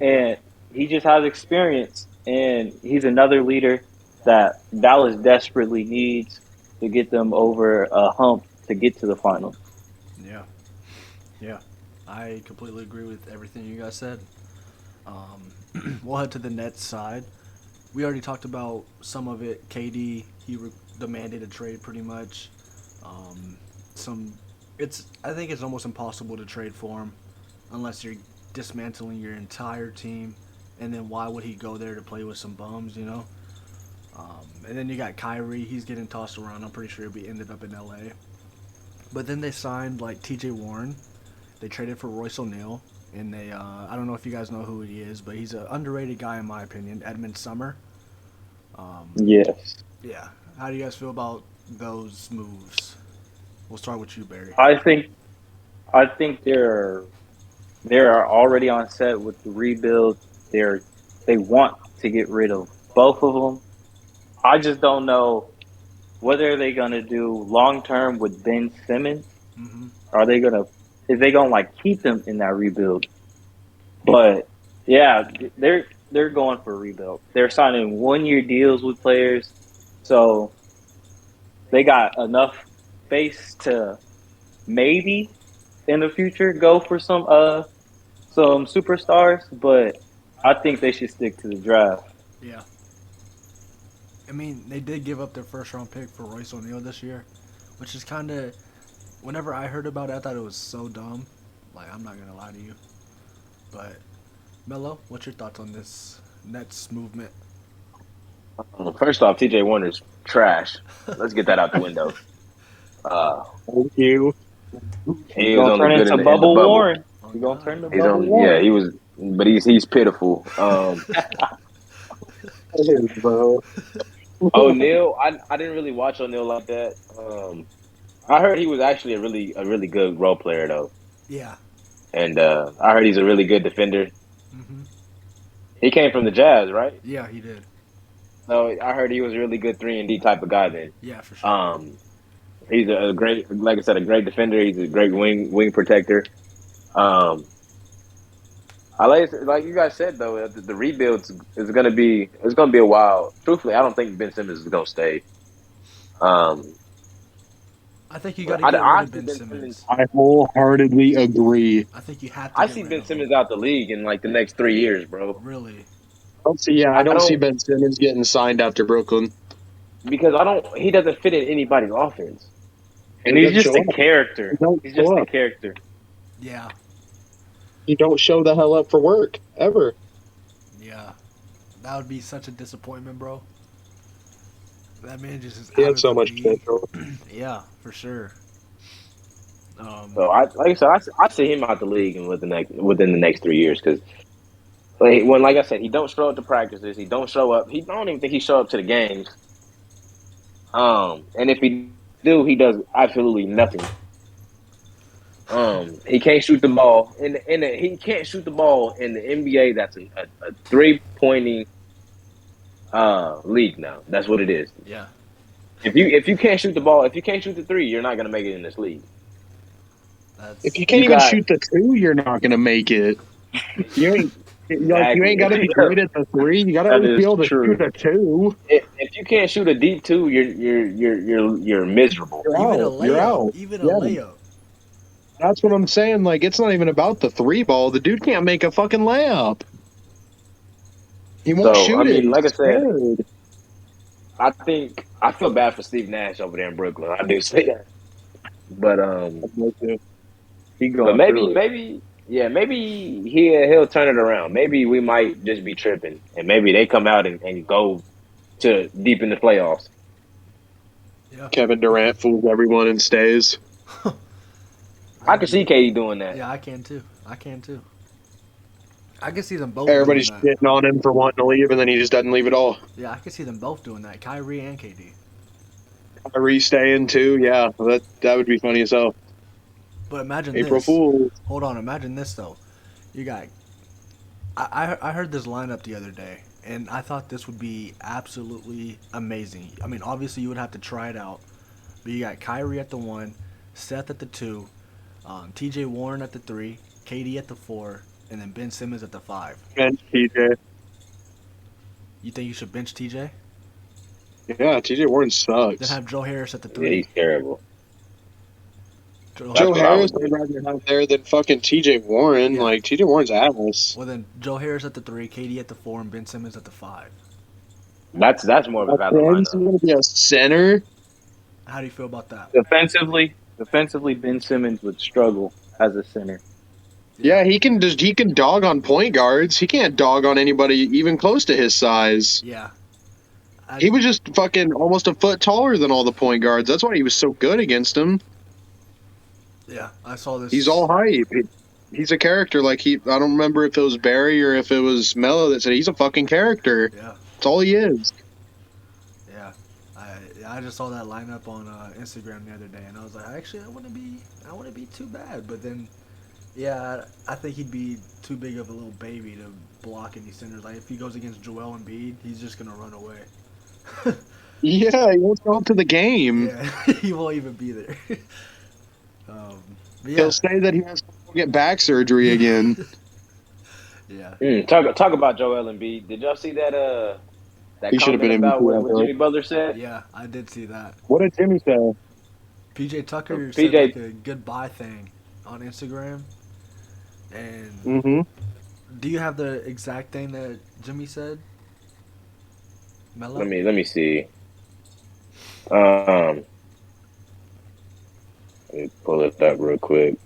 and he just has experience, and he's another leader that Dallas desperately needs to get them over a hump to get to the finals. Yeah. Yeah. I completely agree with everything you guys said. We'll head to the Nets side. We already talked about some of it. KD, he demanded a trade pretty much. I think it's almost impossible to trade for him unless you're dismantling your entire team. And then why would he go there to play with some bums, And then you got Kyrie. He's getting tossed around. I'm pretty sure he ended up in LA. But then they signed like TJ Warren. They traded for Royce O'Neal. And they, I don't know if you guys know who he is, but he's an underrated guy in my opinion. Edmund Summer. Yes. Yeah. How do you guys feel about those moves? We'll start with you, Barry. I think they're already on set with the rebuild. They want to get rid of both of them. I just don't know what are they going to do long term with Ben Simmons. Mm-hmm. Are they going to is they gonna like keep them in that rebuild. But yeah, they're going for a rebuild. They're signing 1 year deals with players, so they got enough space to maybe in the future go for some superstars. But I think they should stick to the draft. Yeah. I mean, they did give up their first round pick for Royce O'Neal this year, which is kind of. Whenever I heard about it, I thought it was so dumb. Like, I'm not gonna lie to you. But Melo, what's your thoughts on this Nets movement? First off, TJ Warner's trash. Let's get that out the window. Thank you. He He's was gonna only turn good into in the Bubble bubble. Warren. Oh, He's gonna God. turn to He's Bubble on, Warren. yeah, he was, but he's pitiful. Bro. O'Neal, I didn't really watch O'Neal like that. I heard he was actually a really good role player though, Yeah. and I heard he's a really good defender. Hmm. He came from the Jazz, right? Yeah, he did. So I heard he was a really good 3-and-D type of guy. Then, Yeah, for sure. he's a great, like I said, a great defender. He's a great wing protector. Um, I like you guys said though, the rebuild is gonna be a while. Truthfully, I don't think Ben Simmons is gonna stay. I think you got to I, get I rid of see Ben Ben Simmons. Simmons. I wholeheartedly agree. I think you have to I get see rid Ben of Simmons him. out the league in like the next 3 years, bro. Really. I don't see don't Ben Simmons getting signed after Brooklyn. because I don't. He doesn't fit in anybody's offense. And he's doesn't just show a up. character. He don't He's show just a up. character. Yeah. He don't show the hell up for work ever. Yeah. That would be such a disappointment, bro. That man just is He out had of so the much league. potential. Yeah, for sure. So like I said, I see him out the league and within the next 3 years because like I said, he don't show up to practices. He don't show up. I don't even think he show up to the games. And if he do, he does absolutely nothing. He can't shoot the ball, he can't shoot the ball in the NBA. That's a 3-pointing league now. That's what it is. Yeah. If you can't shoot the ball, if you can't shoot the 3, you're not gonna make it in this league. That's If you can't You even got- shoot the 2, you're not gonna make it. You ain't. Like, you Exactly. ain't got to be great at the 3. You got That to is be able to true. shoot a 2. If you can't shoot a deep 2, you're miserable. You're even a out. You're layup. out. Even a Yeah. layup. That's what I'm saying. Like, it's not even about the 3 ball. The dude can't make a fucking layup. He won't So, shoot I mean, it. like I He's said, scared. I feel bad for Steve Nash over there in Brooklyn. I do say that, but He but going through it. maybe he'll turn it around. Maybe we might just be tripping, and maybe they come out and go to deep in the playoffs. Yeah. Kevin Durant fools everyone and stays. I can see KD doing that. Yeah, I can too. I can see them both Everybody's doing that. shitting on him for wanting to leave, and then he just doesn't leave at all. Yeah, I can see them both doing that. Kyrie and KD. Kyrie staying too. Yeah, that would be funny as hell. But imagine April this. Fool. Hold on, imagine this though. You got. I heard this lineup the other day, and I thought this would be absolutely amazing. I mean, obviously you would have to try it out, but you got Kyrie at the 1, Seth at the 2, T.J. Warren at the 3, KD at the 4, and then Ben Simmons at the 5. Bench TJ. You think you should bench TJ? Yeah, TJ Warren Then sucks. have Joe Harris at the Yeah, 3. he's terrible. Joe That's Joe what I Harris would I'd rather have there than fucking TJ Warren. Yeah. Like, TJ Warren's ass. Well, then Joe Harris at the 3, KD at the 4, and Ben Simmons at the 5. That's more of a valid Ben's lineup. going to be a center. How do you feel about that? Defensively, Ben Simmons would struggle as a center. Yeah, he can dog on point guards. He can't dog on anybody even close to his size. Yeah. He was just fucking almost a foot taller than all the point guards. That's why he was so good against him. Yeah, I saw this. He's all hype. He's a character. Like I don't remember if it was Barry or if it was Mello that said he's a fucking character. Yeah, That's all he is. yeah. I just saw that lineup on Instagram the other day, and I was like, actually, I wouldn't be too bad. But then, yeah, I think he'd be too big of a little baby to block any centers. Like if he goes against Joel Embiid, he's just gonna run away. Yeah, he won't go up to the game. Yeah, he won't even be there. But But yeah, He'll say that he has to go get back surgery again. yeah. Talk about Joel Embiid. Did y'all see that He should have comment been about MVP. I what feel like. Jimmy Butler said? Yeah, I did see that. What did Jimmy say? PJ Tucker said PJ like a goodbye thing on Instagram. And Mm-hmm. do you have the exact thing that Jimmy said? Mello? let me see. Let me pull it up real quick.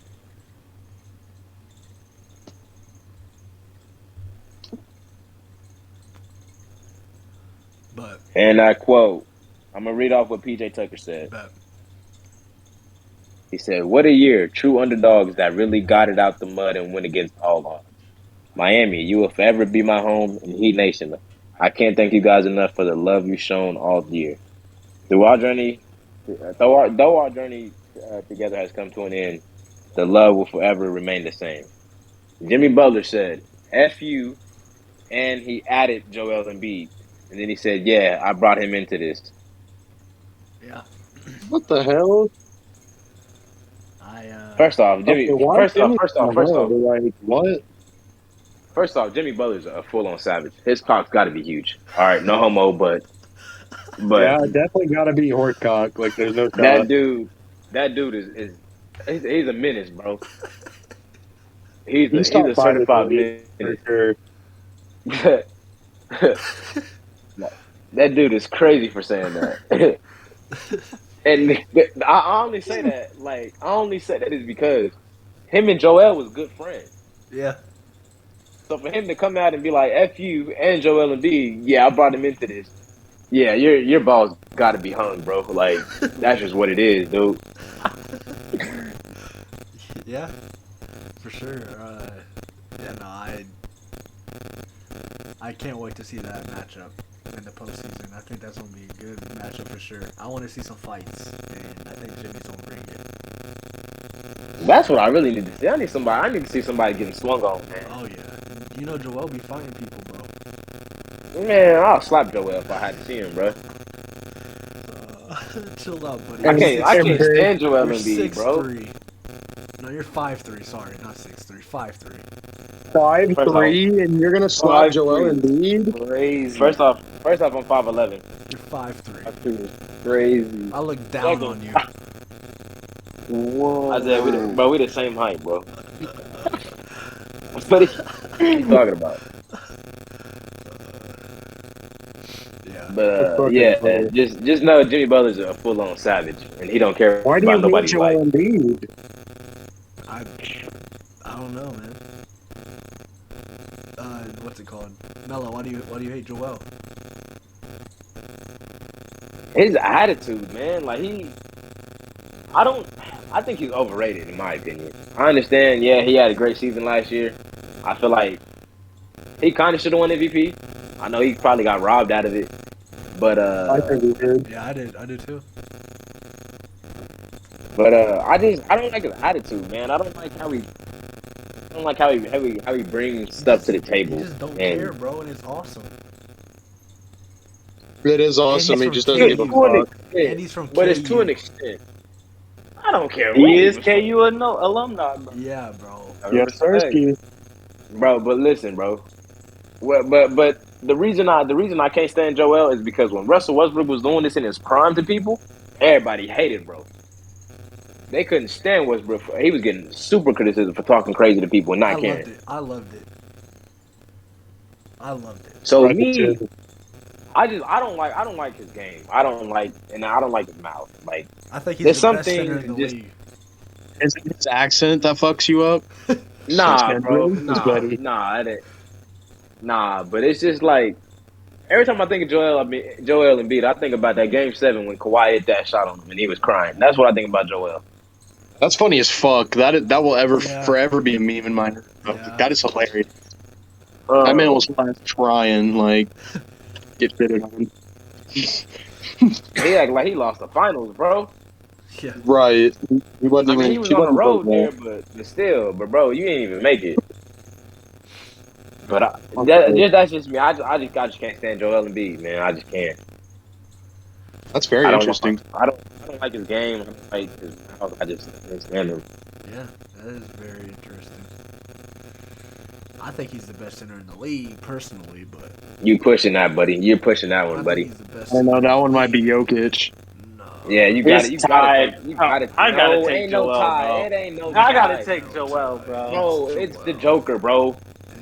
But And I quote, I'm gonna read off what PJ Tucker said. but He said, "What a year! True underdogs that really got it out the mud and went against all odds. Miami, you will forever be my home and Heat Nation. I can't thank you guys enough for the love you've shown all year. Through our journey, though our journey together has come to an end, the love will forever remain the same." Jimmy Butler said, "F you," and he added Joel Embiid. And then he said, "Yeah, I brought him into this." yeah, What the hell? I First off, Okay, why Jimmy? Like what? First off, Jimmy Butler's a full-on savage. His cock's got to be huge. All right, no homo, but Yeah, definitely got to be Hortcock. Like, there's no that shot. dude, that dude is he's a menace, bro. He's He's top a five in the certified league for menace. sure. That dude is crazy for saying that. And I only say that, I only say that is because him and Joel was good friends. yeah. So for him to come out and be like, "F you" and Joel Embiid, yeah, I brought him into this. Yeah, your balls got to be hung, bro. Like that's just what it is, dude. Yeah, for sure. Yeah, no, I can't wait to see that matchup in the postseason. I think that's gonna be a good matchup for sure. I want to see some fights, and I think Jimmy's gonna bring it. That's what I really need to see. I need to see somebody getting swung on, man. Oh yeah, you know Joel be fighting people, bro. Man, I'll slap Joel if I had to see him, bro. Chill out, buddy. I can't stand Joel You're Embiid, bro. 6'3". No, you're 5'3". Sorry, not 6'3". 5'3". 5'3", and you're gonna slap 5'3". Joel Embiid? Crazy. First off, I'm 5'11". You're 5'3". That dude is crazy. I look down on you. Whoa. I said, we the same height, bro. What are you talking about? Yeah. But yeah, just know Jimmy Butler's a full-on savage, and he don't care Why do you about hate nobody's life. Joel Embiid? I don't know, man. What's it called? Mello, why do you hate Joel? His attitude, man, I think he's overrated in my opinion. I understand, yeah, he had a great season last year. I feel like he kind of should have won MVP. I know he probably got robbed out of it, but I think he did. Yeah, I did too. But I don't like his attitude, man. I don't like how he brings stuff to the table. He just don't And care, bro, and it's awesome. It is awesome. He from just doesn't give a KU. fuck. And he's from but it's to KU. an extent. I don't care. where He is was KU alumni, bro. Yeah, bro. from. Yes, sir. Bro. But listen, bro. Well, but the reason I can't stand Joel is because when Russell Westbrook was doing this in his prime to people, everybody hated, bro. They couldn't stand Westbrook. He was getting super criticism for talking crazy to people and not caring. I loved it. So Right, me, too. I don't like his game. I don't like his mouth. Like I think he's There's the best something center in the just- league. Is it his accent that fucks you up? nah, Six bro, man, buddy. nah. But it's just like every time I think of Joel Embiid, I think about that Game 7 when Kawhi hit that shot on him and he was crying. That's what I think about Joel. That's funny as fuck. That will Yeah. forever be a meme in my head. Yeah. That is hilarious. That man was trying, like, get fitted on. He act like he lost the finals, bro. Yeah. Right. He wasn't I even. mean, he was he on the wasn't road playing there, but still, bro, you didn't even make it. But Okay. that's just me. I just can't stand Joel Embiid, man. I just can't. That's very I don't interesting. I don't like his game. I don't like his house. I just can't stand him. Yeah, that is very interesting. I think he's the best center in the league, personally, but You pushing that, buddy. You're pushing that I one, think buddy. he's the best I don't center know. in That the one might be league. Jokic. No. Yeah, you got It's it. You got to tied. take. You got to. I gotta No, take ain't no Joel, tie. bro. It ain't no I gotta tie. take Joel, bro. Bro, it's the Joker, bro.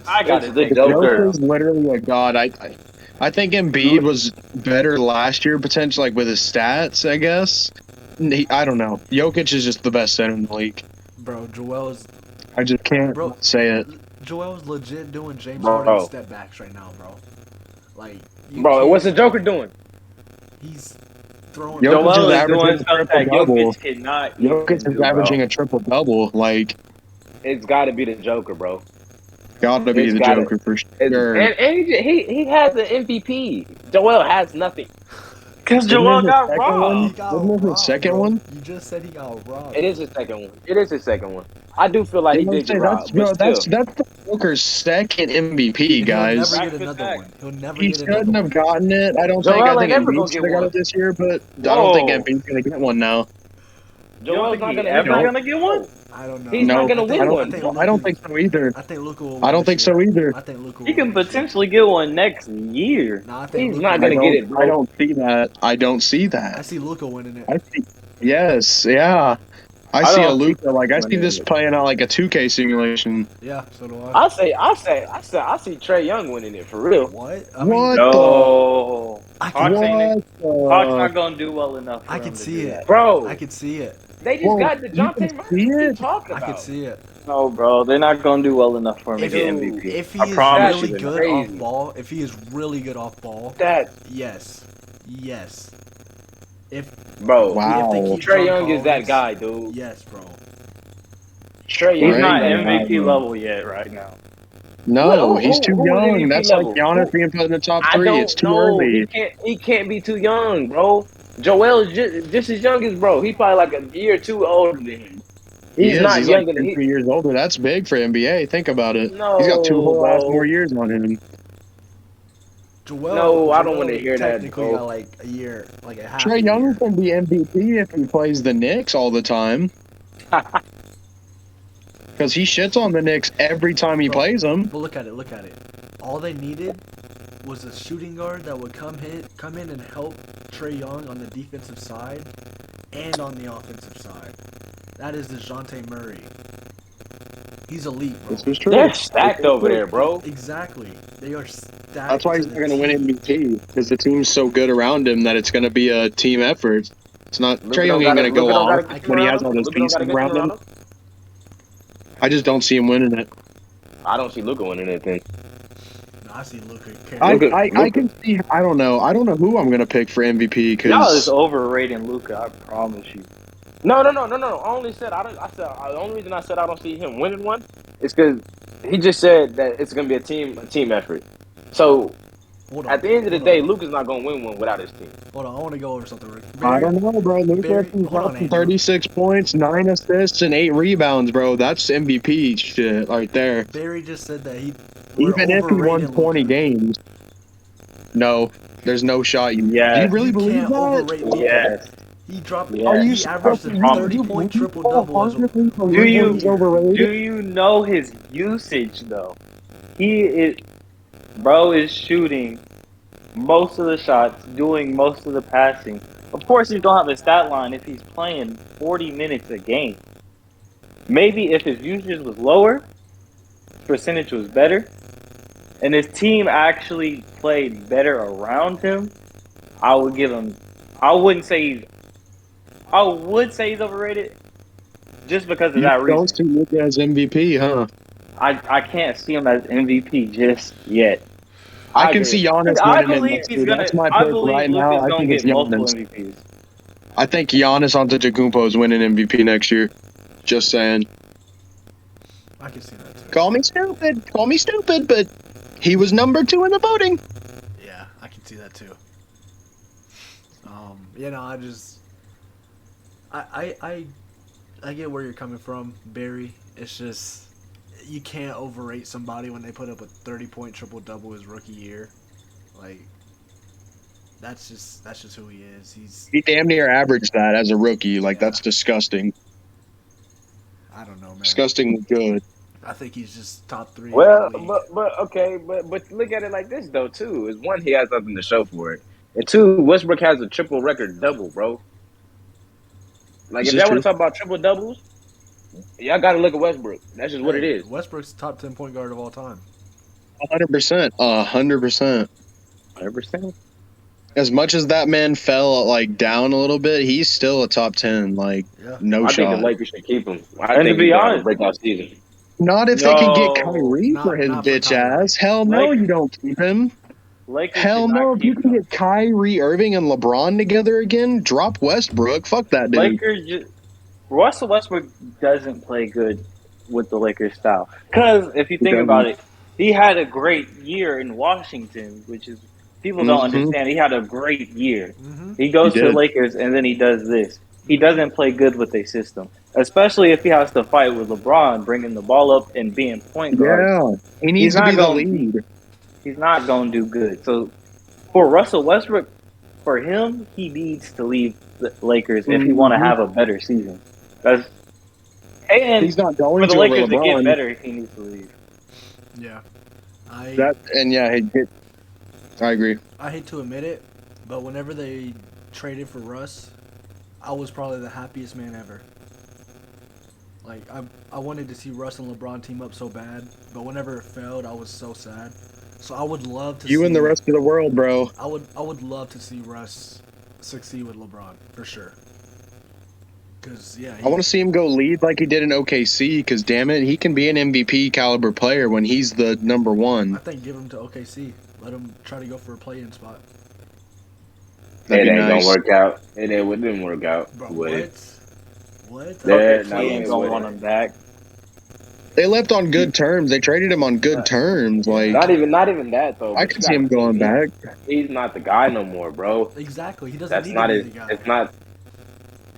I gotta It's the take Joker. Joel. Joker's literally a god. I think Embiid was better last year, potentially, like with his stats, I guess. I don't know. Jokic is just the best center in the league. Bro, Joel's I just can't Bro. say it. Joel's legit doing James Bro. Harden step backs right now, bro. Like, you Bro, can't- what's the Joker doing? He's throwing. Jokic Joel is is averaging doing a stuff that triple-double. Jokic cannot Jokic even is do, averaging bro. a triple double. Like, It's got to be the Joker, bro. gotta be It's the gotta- Joker for And sure. he has an MVP. Joel has nothing. Because Isn't Joel it got the second one? He robbed. got Wasn't it the robbed, second bro. one? You just said he got robbed. It is his second one. It is his second one. I do feel like he did get robbed, but that's still. the Joker's second MVP, And guys. He'll never Back get to another back. one. He'll never He get another shouldn't have one. gotten it. I don't Joel think. I ain't think never Embiid gonna should get have got one. it this year, but I don't think Whoa. Embiid's gonna get one now. You don't Joel's think not he gonna ever No. gonna get one? I don't know. He's No, not gonna win I don't, one. I don't think so either. I think Luka will. I win don't this think so year. either. I think Luka. He can potentially get one next year. Nah, I think He's Luka not will. gonna get it, bro. I don't see that. I don't see I that. see Luka winning it. I see. Yes, yeah. I see a don't see Luka. Like I see winning this it. playing out like a 2K simulation. Yeah, so do I. I see Trey Young winning it for real. What? What? No. I Hawks can, ain't- What? Hawks not gonna do well enough. For I him can to see do it. that. Bro, I can see it. they just Whoa, got you DeJounte can Murray. see What you it? talking I about? can see it. No, bro, they're not gonna do well enough for him to If, get Dude, MVP. if he I is promise really you they're not. good off crazy. ball, if he is really good off ball, That, yes, yes. If bro. Wow. if they keep Trey John Young is that Collins, guy, dude. yes, bro. Trey He's Young. Right. not is that MVP guy. level yet right now. No, Who- he's too who is young. MVP That's level? like Giannis being put in the top I 3. don't It's too know. early. He can't be too young, bro. Joel is just as young as bro. He probably like a year or two older than him. He He's is. not He's younger like than 2, he. 3 years older. That's big for NBA. Think about it. No, He's got 2 whole ass bro. more years on him. Joel. No, I don't Joel wanna hear that, Technically, bro. got like a year, like a half. Trey a Young year. can be MVP if he plays the Knicks all the time. Because he shits on the Knicks every time he Bro. plays them. But look at it. Look at it. All they needed was a shooting guard that would come in and help Trey Young on the defensive side and on the offensive side. That is DeJounte Murray. He's elite, bro. This is true. They're stacked over there, bro. Exactly. They are stacked. That's why he's to not the going to win teeth. MVP. Because the team's so good around him that it's going to be a team effort. It's not Luka Trey Young don't ain't gotta- going to go Luka don't off gotta get when he around has him. all those Luka don't pieces gotta get around him. around him. I just don't see him winning it. I don't see Luka winning anything. No, I see Luka. I can see. I don't know. I don't know who I'm going to pick for MVP Y'all is because overrating Luka. I promise you. No. I only said I don't. I said the only reason I said I don't see him winning one is because he just said that it's gonna be a team effort. So Hold on. at the end of the Hold day, on. Luka's not gonna win one without his team. Hold on. I want to go over something. Rick. I don't know, bro. Luka Barry- has hold on, Andrew. 36 points, 9 assists, and 8 rebounds, bro. That's MVP shit right there. Barry just said that we're Even if he won overrating 20 Luka. games. No, there's no shot. Do Yes. you really You believe can't that? overrate Luka. Yes. He dropped. Yeah. Are you He averaged a fucking- 30-point triple double. Do you- overrated? Do you know his usage though? He is, bro, is shooting most of the shots, doing most of the passing. Of course, he don't have a stat line if he's playing 40 minutes a game. Maybe if his usage was lower, percentage was better, and his team actually played better around him, I would give him. I wouldn't say he's. I would say he's overrated, just because of You that reason. don't see Luka as MVP, huh? I can't see him as MVP just yet. I can agree. see Giannis I winning it believe next he's year. gonna. That's my I pick believe right Luka's now. I gonna think it's get multiple Giannis. MVPs. I think Giannis Antetokounmpo is winning MVP next year. Just saying. I can see that too. Call me stupid, but he was number 2 in the voting. Yeah, I can see that too. You know, I get where you're coming from, Barry. It's just you can't overrate somebody when they put up a 30-point triple double his rookie year. Like that's just who he is. He damn near averaged that as a rookie. Like, that's disgusting. I don't know, man. Disgustingly good. I think he's just top 3. Well, in the league. but okay, but look at it like this though too. Is one, he has nothing to show for it, and two, Westbrook has a triple record double, bro. Like This if is y'all want true. to talk about triple doubles, y'all got to look at Westbrook. That's just what it is. Westbrook's top 10 point guard of all time. 100%. 100%. 100%. As much as that man fell like down a little bit, he's still a top 10. Like Yeah. no I think shot. the Lakers should keep him. I And think to be he's gonna have a honest- breakout season. Not if they can get No, Kyrie not- for his not for bitch Kyrie. ass. Hell no, Lakers- you don't keep him. Lakers Hell should not no, if you keep can him. get Kyrie Irving and LeBron together again, drop Westbrook. Fuck that dude. Lakers just Russell Westbrook doesn't play good with the Lakers style. Because if you think doesn't. about it, he had a great year in Washington, which is people don't Mhm. understand. He had a great year. Mm-hmm. He goes He to the did. Lakers and then he does this. He doesn't play good with a system, especially if he has to fight with LeBron, bringing the ball up and being point guard. Yeah, he needs He's to not be the going- lead. He's not going to do good. So for Russell Westbrook, for him, he needs to leave the Lakers if he want to Mhm. have a better season. That's and He's not going for the to Lakers over to get LeBron. better, he needs to leave. Yeah. I I agree. I hate to admit it, but whenever they traded for Russ, I was probably the happiest man ever. Like I wanted to see Russ and LeBron team up so bad, but whenever it failed, I was so sad. So I would love to You see and the rest of the world, bro. I would love to see Russ succeed with LeBron for sure. Cause yeah, I want to see him go lead like he did in OKC. Because damn it, he can be an MVP caliber player when he's the number I one. think give him to OKC. Let him try to go for a play-in spot. That'd It be ain't nice. gonna work out. It didn't work out. Bro, Would what? it? What? Yeah, Okay, no, he it ain't gonna wouldn't. want him back. They left on good terms. They traded him on good terms. Like Not even that though. I but could you see him gotta- going back. He's not the guy no more, bro. Exactly. He doesn't That's need not to his. be the guy. It's not.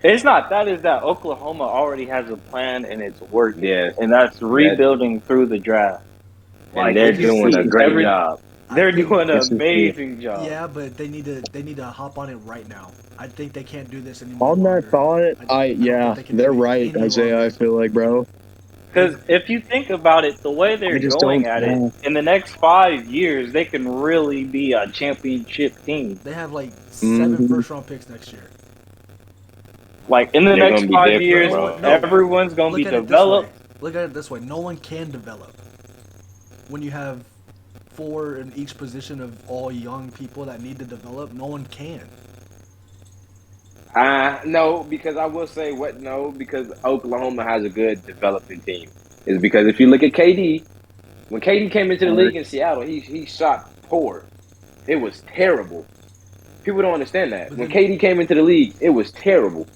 It's not that. Is that Oklahoma already has a plan and it's working, Yeah, and that's rebuilding through the draft. and they're if you doing see a great every- job. They're I think- doing an Yes, indeed. amazing job. Yeah, but they need to hop on it right now. I think they can't do this anymore. On that thought, don't think they can they're do it right, any Isaiah. longer. I feel like, bro. Because if you think about it, the way they're I just going don't at it, know. in the next 5 years, they can really be a championship team. They have like 7 Mhm. first-round picks next year. Like in the They're next gonna be 5 different, years, bro. No. everyone's going to be Look at it this developed. way. Look at it this way. No one can develop. When you have 4 in each position of all young people that need to develop, no one can. No, because I will say what no, because Oklahoma has a good development team. Is because if you look at KD, when KD came into the league in Seattle, he shot poor. It was terrible. People don't understand that. But When then- KD came into the league, it was terrible.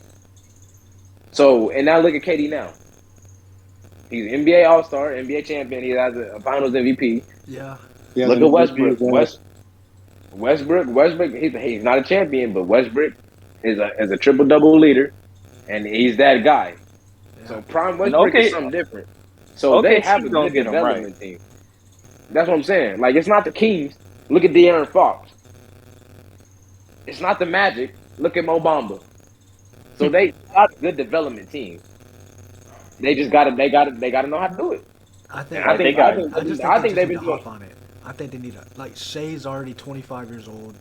So, and now look at KD now. He's NBA All-Star, NBA champion. He has a Finals MVP. Yeah. Look at Westbrook. Westbrook. He's not a champion, but Westbrook is a triple double leader, and he's that guy. Yeah. So prime Westbrook okay- is something different. So they okay, have she's a gonna good get 'em right. development team. That's what I'm saying. Like it's not the Kings. Look at De'Aaron Fox. It's not the Magic. Look at Mo Bamba. So they got a good development team. They just gotta know how to do it. I think I think- I think- I just I think think they've they been need to hop doing- on it. I think they need to like Shea's already 25 years old.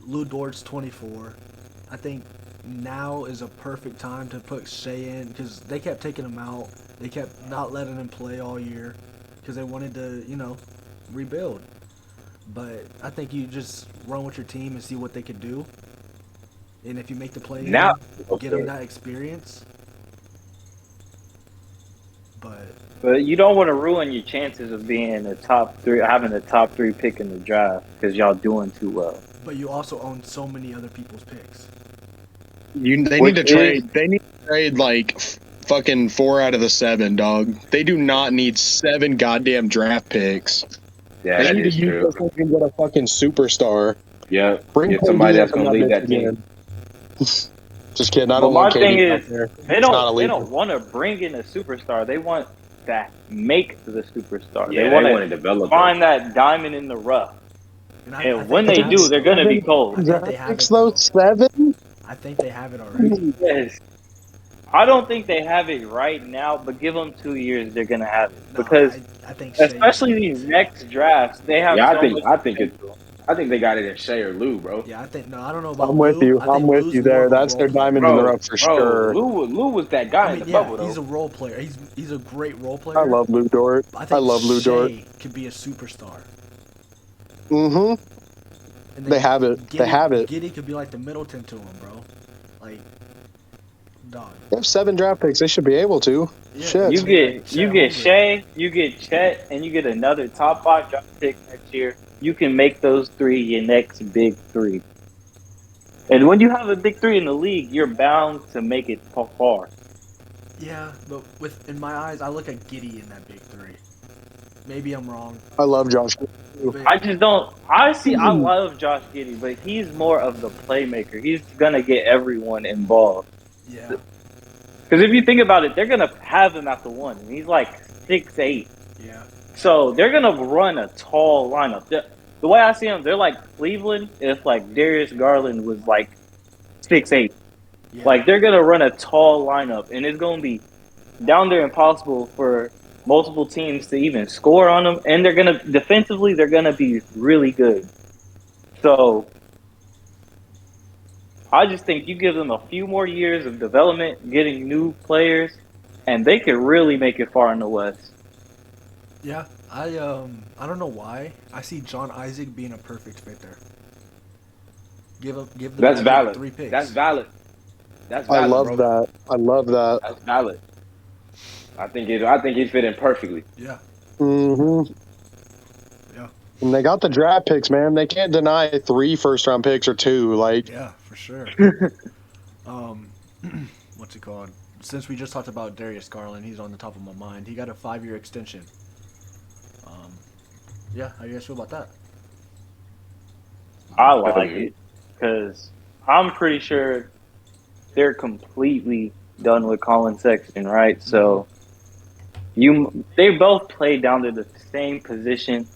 Lou Dort's 24. I think now is a perfect time to put Shea in because they kept taking him out. They kept not letting him play all year because they wanted to, rebuild. But I think you just run with your team and see what they can do. And if you make the play, Now, get them that experience. But But you don't want to ruin your chances of being a top 3, having a top 3 pick in the draft because y'all doing too well. you also own so many other people's picks. They need Which to trade. They need to trade like fucking 4 out of the 7, dog. They do not need 7 goddamn draft picks. yeah, They that need to is use true. this and get a fucking superstar. Yeah, Bring get somebody KD that's up in gonna lead that bitch team. again. Just kidding. I But don't my want thing KD out is, there. They It's not a don't. They leader. don't want to bring in a superstar. They want that make the superstar. Yeah, they they want want to to develop. find that diamond in the rough. I And think when they have do, it. they're going to be I cold. think they have it. Those 7? I think they have it already. Yes. I don't think they have it right now, but give them 2 years, they're gonna have it No, because I think Shea, especially these next drafts, they have Yeah, so much potential. I think they got it in Shea or Lou, bro. Yeah, I think no. I don't know about I'm with Lou. you. I think I'm with Lou's you more there. of a That's role their player. diamond in the rough for sure. Lou was that guy I in mean, the yeah, bubble though. he's a role player. He's a great role player. I love Lou Dort. I I think love Lou Dort. Shea could be a superstar. Mm-hmm. And They have it. They have it. Giddy could be like the Middleton to him, bro. Like, dog. They have 7 draft picks. They should be able to. Yeah, Shit. You get Hungry. Shea, you get Chet, and you get another top 5 draft pick next year. You can make those 3 your next big 3. And when you have a big 3 in the league, you're bound to make it far. Yeah, but in my eyes, I look at Giddy in that big 3. Maybe I'm wrong. I love Josh. But I just don't. Honestly, I love Josh Giddey, but he's more of the playmaker. He's gonna get everyone involved. yeah, Because if you think about it, they're gonna have him at the 1, and he's like 6'8". yeah, So they're gonna run a tall lineup. The way I see them, they're like Cleveland if like Darius Garland was like 6'8". yeah. Like they're gonna run a tall lineup, and it's gonna be down there impossible for multiple teams to even score on them. And they're gonna defensively, they're gonna be really good. So I just think you give them a few more years of development, getting new players, and they could really make it far in the West. Yeah, I don't know why. I see John Isaac being a perfect fit there. Give the That's Magic valid. 3 picks. That's valid. That's valid. I love bro. that. I love that. That's valid. I think he fit in perfectly. Yeah, Mm-hmm. yeah, And they got the draft picks, man. They can't deny 3 first-round picks or 2. Like, yeah, for sure. What's it called? Since we just talked about Darius Garland, he's on the top of my mind. He got a 5-year extension. Yeah, how do you guys feel about that? I like it because I'm pretty sure they're completely done with Colin Sexton, right? So they both play down to the same position.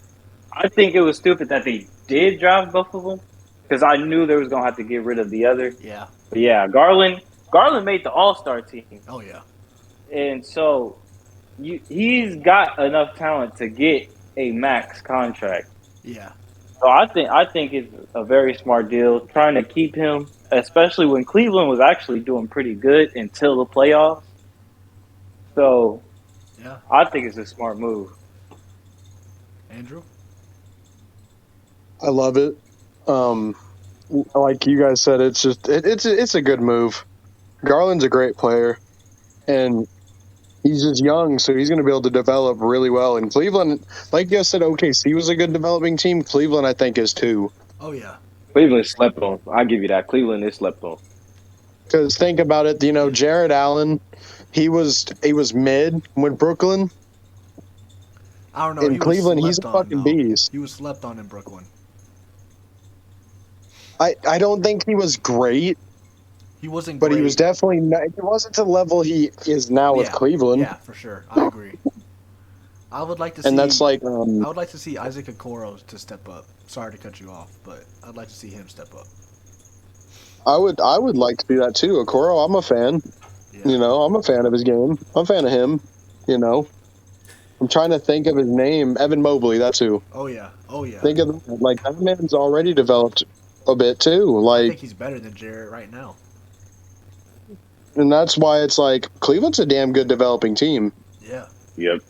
I think it was stupid that they did draft both of them because I knew they was gonna have to get rid of the other. Yeah. But yeah, Garland made the All-Star team, Oh yeah. and so he's got enough talent to get a max contract. Yeah. So I think it's a very smart deal trying to keep him, especially when Cleveland was actually doing pretty good until the playoffs. So Yeah. I think it's a smart move. Andrew? I love it. Like you guys said, it's just it's a good move. Garland's a great player, and he's just young, so he's going to be able to develop really well. And Cleveland, like you guys said, OKC was a good developing team. Cleveland, I think, is too. Oh yeah. Cleveland slept on. I'll give you that. Cleveland is slept on. Because think about it, Jared Allen, he was mid with Brooklyn. I don't know. In he was Cleveland, he's a slept on, fucking though. beast. He was slept on in Brooklyn. I don't think he was great, He wasn't but great. he was definitely not, it wasn't to the level he is now with Yeah. Cleveland. Yeah, for sure. I agree. I would like to see. And that's like, I would like to see Isaac Okoro to step up. Sorry to cut you off, but I'd like to see him step up. I would like to do that too. Okoro, I'm a fan. Yeah. I'm a fan of his game. I'm a fan of him. I'm trying to think of his name. Evan Mobley, that's who. Oh yeah. Oh yeah. Think of that man's already developed a bit too. I Like, think he's better than Jarrett right now. and that's why it's like Cleveland's a damn good developing team. Yeah. Yep.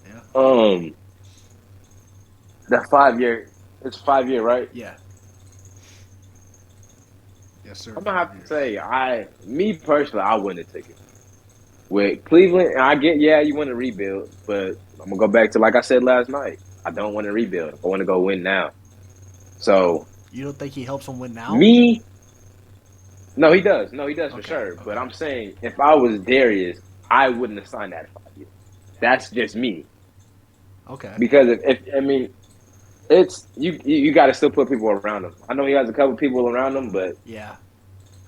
Yeah. That 5-year. It's 5-year, right? Yeah. Yes, sir. I'm gonna have to say, me personally, I wouldn't have taken it. With Cleveland, and I get, you want to rebuild, but I'm gonna go back to like I said last night. I don't want to rebuild. I want to go win now. So You don't think he helps him win now? me, no, he does. No, he does for Okay, sure. okay. But I'm saying, if I was Darius, I wouldn't have signed that 5 years. That's just me. Okay. Because it's you got to still put people around him. I know he has a couple people around him, but Yeah.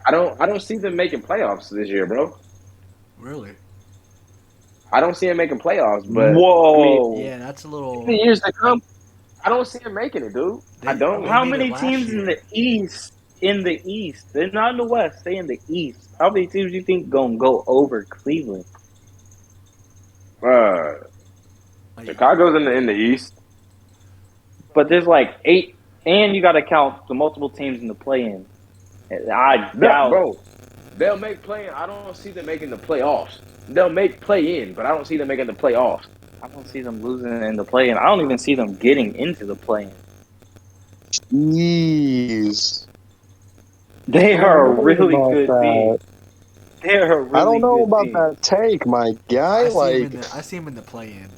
I don't see them making playoffs this year, bro. Really? I don't see him making playoffs, but Whoa! Yeah, that's a little. in the years to come, I don't see him making it, dude. I don't. They How made it many last teams year. in the East in the East. They're not in the West. They in the East. How many teams do you think gonna go over Cleveland? Like, Chicago's in the East. But there's like 8, and you got to count the multiple teams in the play-in. I doubt. Bro, they'll make play-in. I don't see them making the playoffs. They'll make play-in, but I don't see them making the playoffs. I don't see them losing in the play-in. I don't even see them getting into the play-in. Jeez. They are a I don't know really about good that. team. They're a really I don't know good about team. that take, my guy. I see him in the play-in.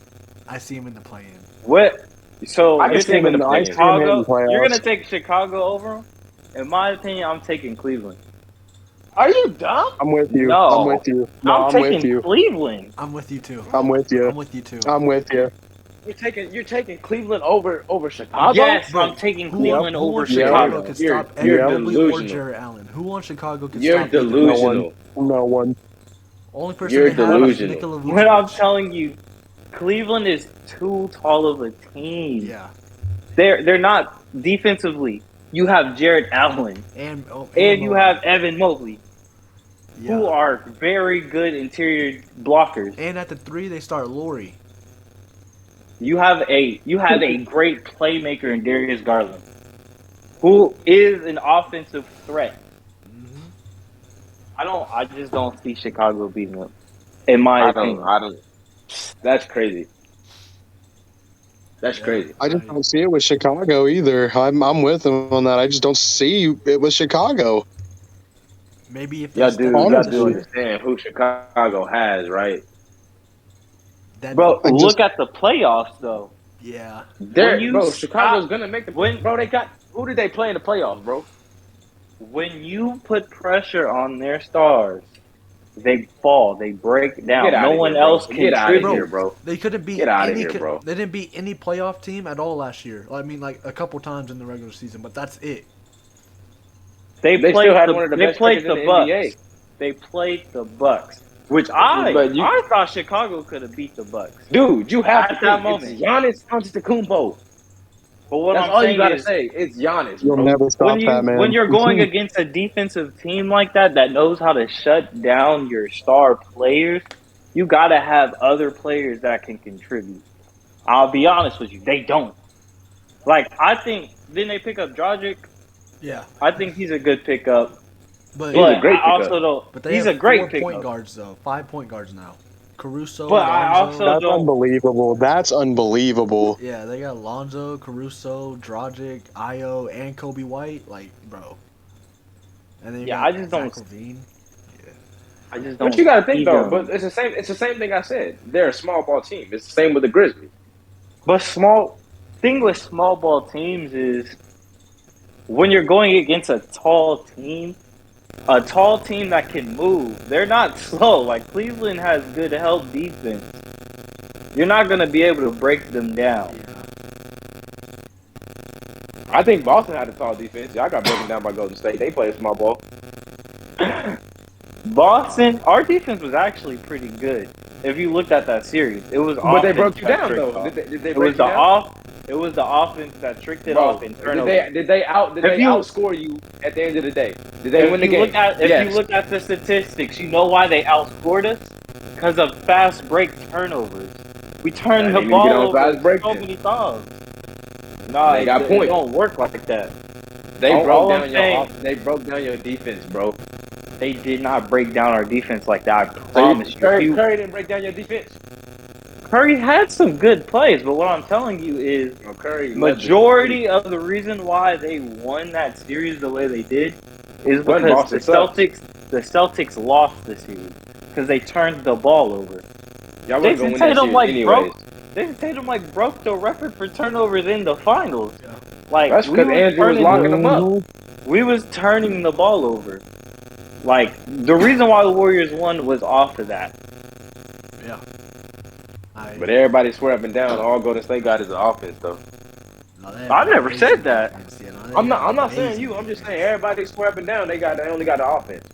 I see him in the play-in. What? So I can you're see them in taking the play-in. Chicago? Playoffs. You're gonna take Chicago over them? In my opinion, I'm taking Cleveland. Are you dumb? I'm with you. No. I'm with you. No, I'm I'm taking with you. Cleveland. I'm with you too. I'm with you. I'm with you too. I'm with you. You're taking Cleveland over Chicago? Yes, Bro, I'm taking Who Cleveland who over on Chicago. could You're- stop you're Evan Mobley or delusional. Jared Allen? Who on Chicago could You're stop either? delusional. No one. Only person You're they have is delusional. Nikola When I'm Vucevic. telling you, Cleveland is too tall of a team. Yeah, They're not defensively. You have Jared Allen and and you Mobley. have Evan Mobley, Yeah. who are very good interior blockers. And at the 3, they start Laurie. You have a great playmaker in Darius Garland, who is an offensive threat. Hmm. I just don't see Chicago beating them. In my opinion. I don't. That's crazy. That's crazy. I just don't see it with Chicago either. I'm with him on that. I just don't see it with Chicago. Maybe if Y'all they do, step y'all up do this year, understand who Chicago has, right? that, Bro, I just- look at the playoffs though. yeah, Chicago's gonna make the. when- Bro, they got who did they play in the playoffs, bro? When you put pressure on their stars, they fall, they break down. Get outta No here, one bro. else Get outta contributes. here, bro. they couldn't beat Get outta any. here, bro. They didn't beat any playoff team at all last year. I mean, like a couple times in the regular season, but that's it. They They played still had the, one of the they best played records the in the Bucks. NBA. They played the Bucks, which But I thought Chicago could have beat the Bucks. Dude, you have At to that think, moment. it's Giannis Antetokounmpo. But what That's I'm all saying you gotta is, say. It's Giannis, You'll bro. never stop when that, man. when you're going against a defensive team like that knows how to shut down your star players, you got to have other players that can contribute. I'll be honest with you, they don't. Like I think didn't they pick up Dragic? Yeah, I think he's a good pickup, but He's a but great I pickup. also don't. but they He's have a great 4 point pickup. guards though. 5 point guards now. Caruso, But I Lonzo. also That's don't. unbelievable. That's unbelievable. Yeah, they got Lonzo, Caruso, Dragic, Io, and Kobe White. Like, bro. And then you Yeah, got I just don't- Zach LaVine. I just don't. But you gotta think see though. them. But it's the same. It's the same thing I said. They're a small ball team. It's the same with the Grizzlies. But thing with small ball teams is when you're going against a tall team that can move, they're not slow. Like Cleveland has good help defense. You're not going to be able to break them down. Yeah. I think Boston had a tall defense. Y'all got broken down by Golden State. They play a small ball. Boston, our defense was actually pretty good. If you looked at that series, it was. But they offense broke you that down tricked though. off. Did they It break was you the down? It was the offense that tricked it Bro, off in turnovers. did they If they you- outscore you at the end of the day? Did they win the If game? you look at the statistics, you know why they outscored us? Because of fast break turnovers. We turned I the didn't even ball get on over fast break so then. many times. Nah, They got it points. don't work like that. They all broke I'm down saying- they broke down your defense, bro. They did not break down our defense like that. I promise you. Curry, If you- Curry didn't break down your defense. Curry had some good plays, but what I'm telling you is Bro, Curry majority of the reason why they won that series the way they did is But because Boston sucks. the Celtics lost the series because they turned the ball over. Y'all wasn't Jason gonna win that Tatum series like anyways. Jason Tatum broke the record for turnovers in the finals. Yeah. Like That's we because was Andrew was turning- locking them up. We was turning the ball over. Like the reason why the Warriors won was off of that. Yeah. But everybody swear up and down, all Golden State got is the offense though. I never said that. I'm not saying you. I'm just saying everybody swear up and down. They only got the offense.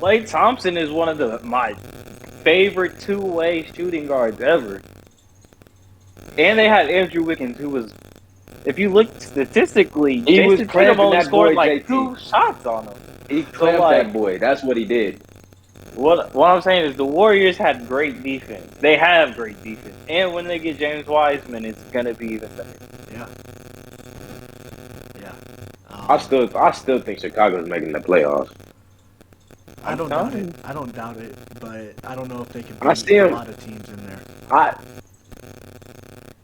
Klay Thompson is one of my favorite two-way shooting guards ever. And they had Andrew Wiggins, who was if you look statistically, He was Jason Tatum clamping only that scored boy, like JT. 2 shots on him. He clamped like- that boy. That's what he did. What I'm saying is the Warriors had great defense. They have great defense, and when they get James Wiseman, it's gonna be even better. Yeah. Yeah. I still think Chicago's making the playoffs. I don't I'm doubt telling it. I don't doubt it, but I don't know if they can I beat see a 'em. lot of teams in there. I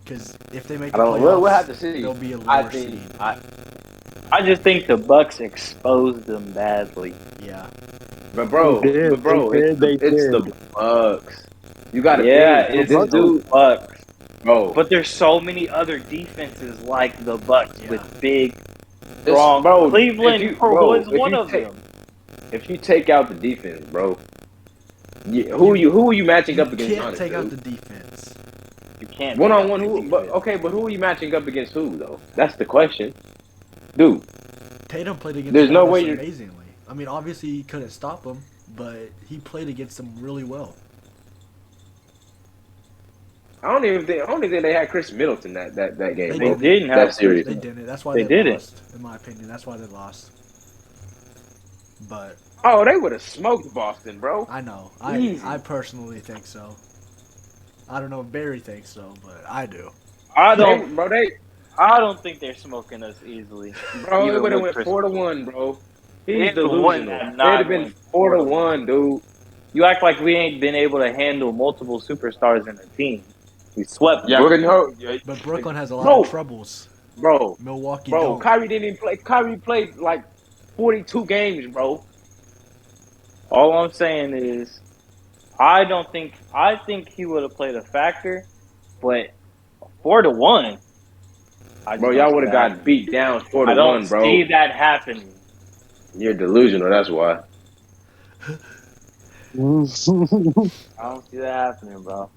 Because if they make I the don't playoffs, know. We'll have to see. they'll be a I lower think seed. I just think the Bucks exposed them badly. Yeah. But bro, They did. it's the Bucks. You got to Yeah, think. it's This the dude, Bucks. bro. But there's so many other defenses like the Bucks Yeah. with big, It's- strong. bro, Cleveland if you- bro, was if one you of take- them. If you take out the defense, bro, who are you matching You up against? can't Giannis, take out dude? the defense. You can't One take on out one. the Who? But defense. who are you matching up against? Who though? That's the question, dude. Tatum played against There's no Giannis way you're- amazingly. I mean, obviously he couldn't stop him, but he played against them really well. I don't even think they had Chris Middleton that game. They bro. didn't have that series. They didn't. That's why They they didn't. lost, in my opinion. That's why they lost. But Oh, they would have smoked Boston, bro. I know. Easy. I personally think so. I don't know if Barry thinks so, but I do. I They, don't. bro. I don't think they're smoking us easily. Bro, Even it would have with went Chris 4-1, bro. He's It delusional. wouldn't It'd have not have been went 4-1, dude. You act like we ain't been able to handle multiple superstars in a team. We swept. But Brooklyn has a lot Bro. of troubles. bro, Milwaukee bro. don't. Kyrie didn't even play. Kyrie played like 42 games, bro. All I'm saying is, I think he would have played a factor, but 4-1. Bro, y'all would have got beat down 4-1, I don't bro. see that happening. You're delusional. That's why. I don't see that happening, bro.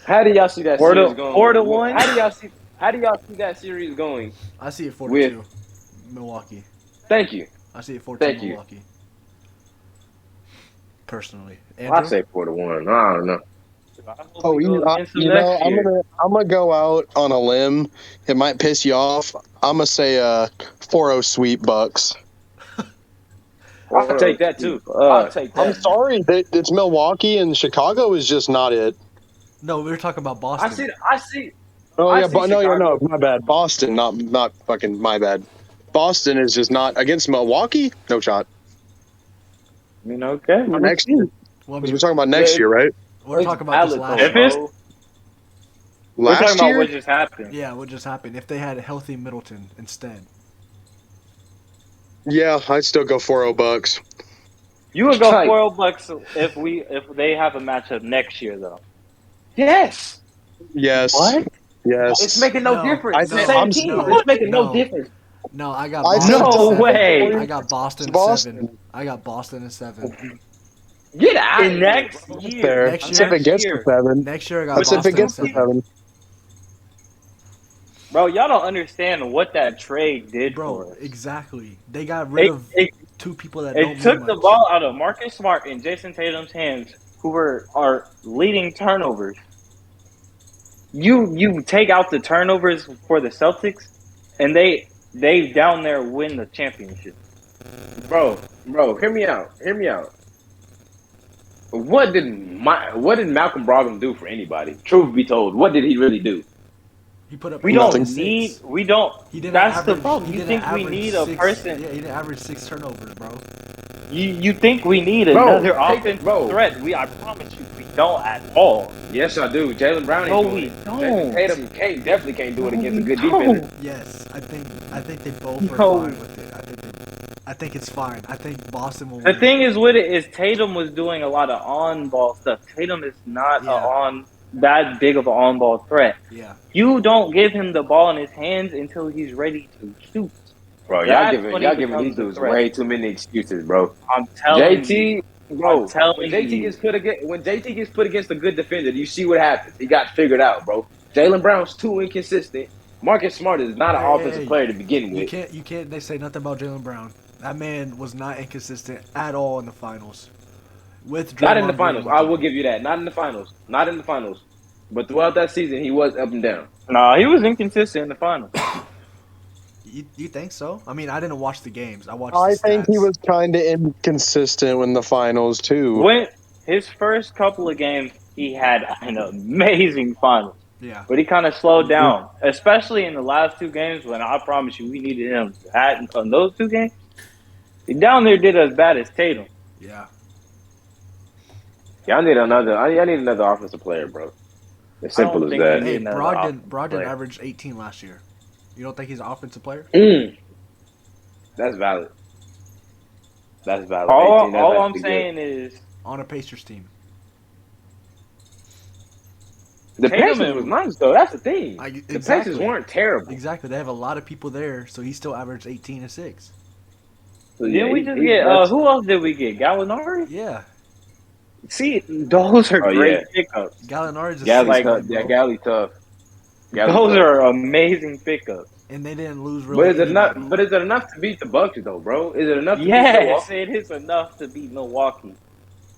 How do y'all see that 4 to- series going? 4-1? How do y'all see that series going? I see it 4-2. With- Milwaukee. Thank you. I see it 4-2 Thank you. Milwaukee. Personally. I Andrew? say 4-1. I don't know. Oh, I'm gonna go out on a limb. It might piss you off. I'm gonna say 4-0 sweep Bucks. I'll take that too. I'll take I'm that. sorry, it's Milwaukee and Chicago is just not it. No, we were talking about Boston. I see. Oh I yeah, see but no, Chicago. my bad. Boston, not fucking my bad. Boston is just not against Milwaukee. No shot. I mean, okay. Not next year. Well, I Because mean, we're talking about next Yeah. year, right? we're talking about this last If year. it's- We're talking Last about year, what just happened. Yeah, what just happened? If they had a healthy Middleton instead. yeah, I'd still go 4-0 Bucks. You would go Like- 4 Bucks if they have a matchup next year, though. Yes. Yes. What? Yes. It's making no No, difference. I It's the think- same I'm- team. no, It's making no no. difference. No, I got I Boston. think- at No 7. way. I got Boston at Boston. 7. I got Boston at 7. Get out. In next year. There. Next Let's year- see if it gets to 7. Next year I got Let's see if Boston it gets at to 7. 7. Bro, y'all don't understand what that trade did for Bro, us. exactly. They got rid of It, two people that don't it took mean the much. ball out of Marcus Smart and Jason Tatum's hands, who were our leading turnovers. You take out the turnovers for the Celtics, and they down there win the championship. Bro, hear me out. What did Malcolm Brogdon do for anybody? Truth be told, what did he really do? He put up We Nothing. don't need. We don't. He didn't That's average, the problem. he You didn't think we average need a 6 person? Yeah, he didn't average 6 turnovers, bro. You think we need Bro, another take it, offensive bro. threat? I promise you, we don't at all. Yes, I do. Jalen Brown ain't No, doing we it. don't. Tatum definitely can't do it against a We good don't. defense. Yes, I think they both are No. fine with it. I think it's fine. I think Boston will The win. thing is with it is Tatum was doing a lot of on-ball stuff. Tatum is not Yeah. that big of an on-ball threat. Yeah. You don't give him the ball in his hands until he's ready to shoot. Bro, That's y'all when he giving these becomes a dudes threat. way too many excuses, bro. I'm telling you. JT, bro, I'm telling when JT you. gets put against a good defender, you see what happens. He got figured out, bro. Jalen Brown's too inconsistent. Marcus Smart is not an Hey, offensive player to begin You with. can't. They say nothing about Jalen Brown. That man was not inconsistent at all in the finals. With Not in Draymond the finals. Green. I will give you that. Not in the finals. But throughout that season, he was up and down. No, he was inconsistent in the finals. You think so? I mean, I didn't watch the games. I watched. I the think he stats. was kind of inconsistent in the finals too. When his first couple of games, he had an amazing finals. Yeah. But he kind of slowed down, especially in the last two games when I promise you we needed him. On those two games, he down there did as bad as Tatum. Yeah. Yeah, I need another offensive player, bro. As simple as think that. he Hey, another Brogdon offensive player. averaged 18 last year. You don't think he's an offensive player? That's valid. That's valid. All 18, that's I'm actually saying is On a Pacers team. good. The Tatum Pacers and- was nice though. That's the thing. The Exactly. Pacers weren't terrible. Exactly. They have a lot of people there, so he still averaged 18 and 6. So, didn't we just he- get that's- who else did we get? Gallinari? Yeah. See, those are Oh, great yeah. pickups. Gallinari's a Galley's six tough. man, Yeah, bro. Galley tough. Galley Those tough. are amazing pickups. And they didn't lose But really. is it enough? anybody. But is it enough to beat the Bucks though, bro? Is it enough? To beat Yes, Milwaukee? it is enough to beat Milwaukee.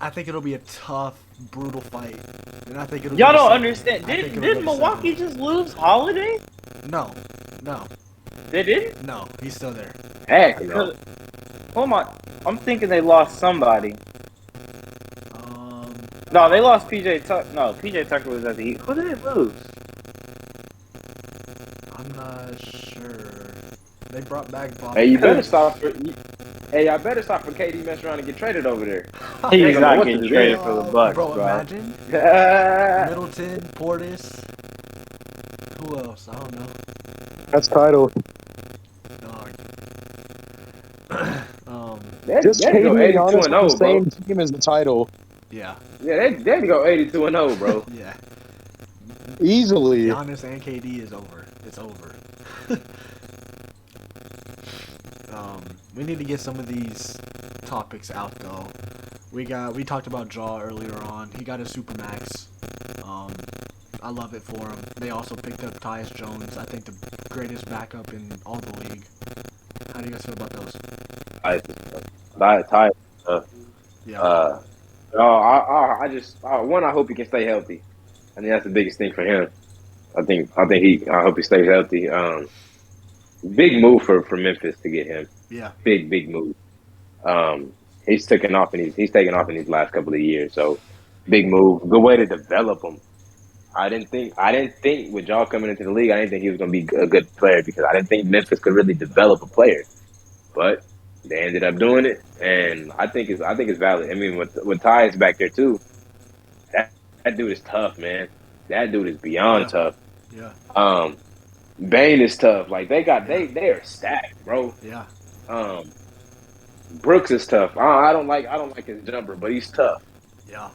I think it'll be a tough, brutal fight. And I think it'll Y'all go to don't seven. understand. I think Did it'll go to Milwaukee just lose Holiday? No. No. They didn't? No. He's still there. Heck no. Hold on. I'm thinking they lost somebody. Um, No, they lost PJ Tucker. No, PJ Tucker was at the Heat. Who did they lose? I'm not sure. They brought back Bob. Hey, you better stop. Hey, I better stop for KD mess around and get traded over there. He's ain't gonna not know what getting to traded do. for the Bucks, bro. bro. Imagine That's Middleton, Portis. Who else? I don't know. That's title. Dog. Just they go KD and 82 Giannis and on 0, the bro. same team as the title Yeah. Yeah, they go 82 and 0, bro. Yeah. easily. Giannis and KD is over. It's over. We need to get some of these topics out though. We talked about Jaw earlier on. He got a supermax. I love it for him. They also picked up Tyus Jones. I think the greatest backup in all the league. How do you guys feel about those? Ty. Yeah. I hope he can stay healthy. I think that's the biggest thing for him. I hope he stays healthy. Big move for Memphis to get him. Yeah. Big move. He's taken off in these last couple of years. So big move. Good way to develop him. I didn't think with y'all coming into the league, I didn't think he was going to be a good player because I didn't think Memphis could really develop a player. But they ended up doing it, and I think it's valid. I mean, with Tyus back there too, that dude is tough, man. That dude is beyond tough. Yeah. Bane is tough. Like they are stacked, bro. Yeah. Brooks is tough. I don't like his jumper, but he's tough. Yeah.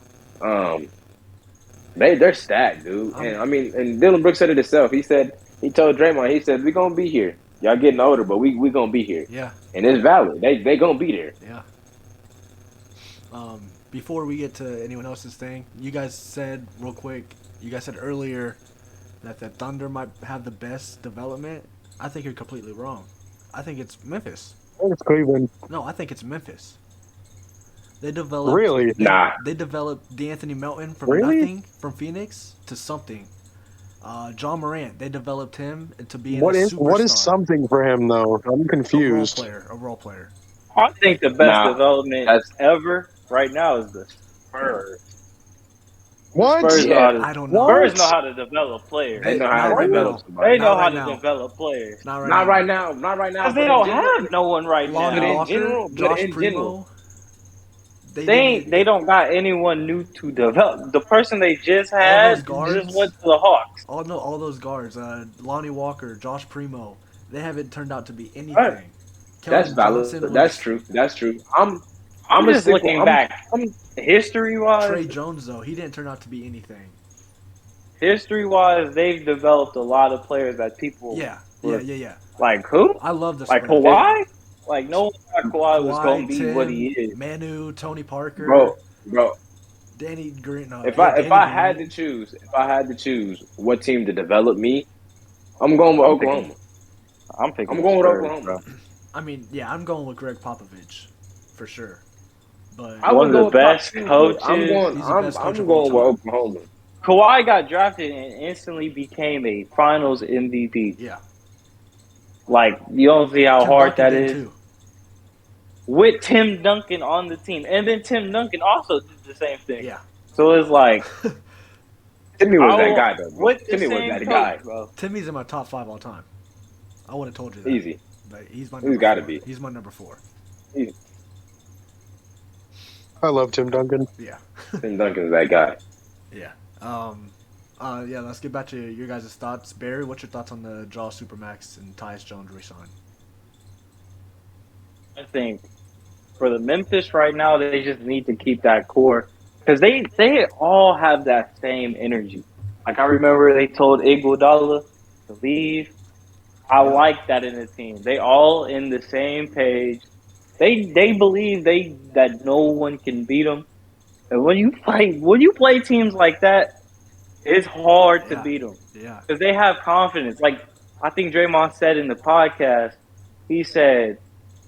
They're stacked, dude. And Dylan Brooks said it himself. He told Draymond, he said, "We gonna be here. Y'all getting older, but we gonna be here." Yeah. And it's valid. They gonna be there. Yeah. Before we get to anyone else's thing, you guys said real quick. You guys said earlier that the Thunder might have the best development. I think you're completely wrong. I think it's Memphis. It's Cleveland. No, I think it's Memphis. They developed. Really? Nah. They developed D'Anthony Melton from Really? nothing, from Phoenix to something. John Morant. They developed him into being What a is superstar. something for him though? I'm confused. A role player. I think the best Nah, development that's- ever right now is the Spurs. What? Spurs know Yeah, how to, I don't know. Spurs know how to develop players. They know how Not to right develop now. somebody. They know Not how right to now. develop players. Not right Not now. right now. Not right now. Because they but don't in general- have no one right Lonnie now. Walker, general- but Josh in Primo. general- They don't got anyone new to develop. The person they just All had those guards? just went to the Hawks. all those guards, Lonnie Walker, Josh Primo, they haven't turned out to be anything. Right. That's Keldon valid. Johnson was- That's true. That's true. I'm just a looking back. History-wise, Trey Jones though, he didn't turn out to be anything. history-wise, they've developed a lot of players that people Yeah. like. Who? I love the Like Spurs. Kawhi? Like no one thought Kawhi was Kawhi, going to be Tim, what he is. Manu, Tony Parker, bro. Danny Green. No, If Danny I had Green. to choose what team to develop me, I'm going with Oklahoma. I'm thinking. I'm going with Spurs, Oklahoma. bro. I mean, yeah, I'm going with Greg Popovich, for sure. But I One would of the go with best Pop too, but coaches. I'm going. He's the best coach I'm of all going with time. Oklahoma. Kawhi got drafted and instantly became a Finals MVP. Yeah. Like, you don't see how Tim hard Duncan that did is. too. With Tim Duncan on the team, and then Tim Duncan also did the same thing. Yeah. So it's like, Timmy was that guy though. Bro. with the Timmy was same that coach, guy. bro. Timmy's in my top 5 all time. I would have told you that. Easy. But he's my He's number gotta 4. be. He's my number 4. I love Tim Duncan. Yeah. Tim Duncan's that guy. Yeah. Yeah, let's get back to your guys' thoughts. Barry, what's your thoughts on the Jaw Supermax and Tyus Jones resign? I think for the Memphis right now, they just need to keep that core because they all have that same energy. Like I remember they told Iguodala to leave. I like that in the team. They all in the same page. They believe that no one can beat them. And when you play teams like that, it's hard to Yeah. beat them Yeah. because they have confidence. Like I think Draymond said in the podcast, he said,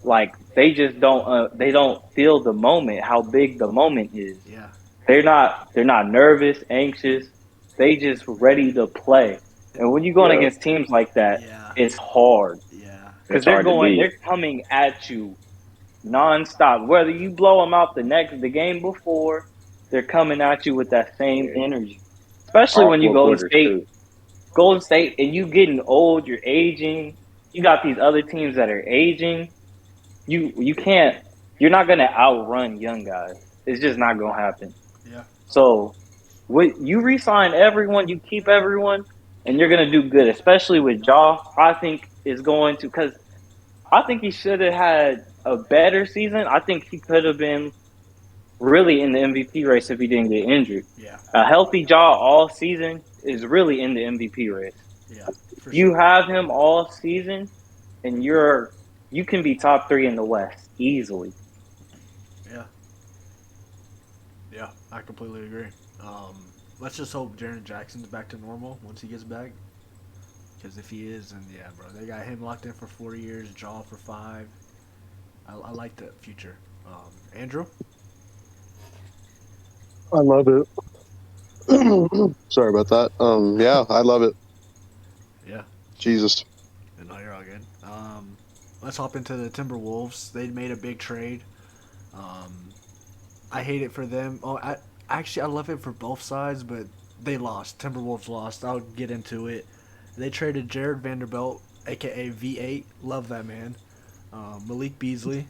like they just don't feel the moment, how big the moment is. Yeah. They're not nervous, anxious. They just ready to play. And when you're going against teams like that, Yeah. it's hard Yeah. because It's hard to beat. they're coming at you nonstop. Whether you blow them out the game before, they're coming at you with that same energy. Especially All when you four Golden quarters, State, too. Golden State, and you getting old, you're aging. You got these other teams that are aging. You can't. You're not gonna outrun young guys. It's just not gonna happen. Yeah. So, you re-sign everyone, you keep everyone, and you're gonna do good. Especially with Jaw, I think is going to because I think he should have had a better season. I think he could have been really in the MVP race if he didn't get injured. Yeah. A healthy Jaw all season is really in the MVP race. Yeah. For You sure. have him all season, and you can be top 3 in the West easily. Yeah. Yeah. I completely agree. Let's just hope Jaren Jackson's back to normal once he gets back. Because if he is, then yeah, bro, they got him locked in for 4 years, Jaw for 5. I like the future. Andrew? I love it. Sorry about that. Yeah, I love it. Yeah. Jesus. No, you're all good. Let's hop into the Timberwolves. They made a big trade. I hate it for them. I love it for both sides, but they lost. Timberwolves lost. I'll get into it. They traded Jared Vanderbilt, aka V8. Love that man. Malik Beasley,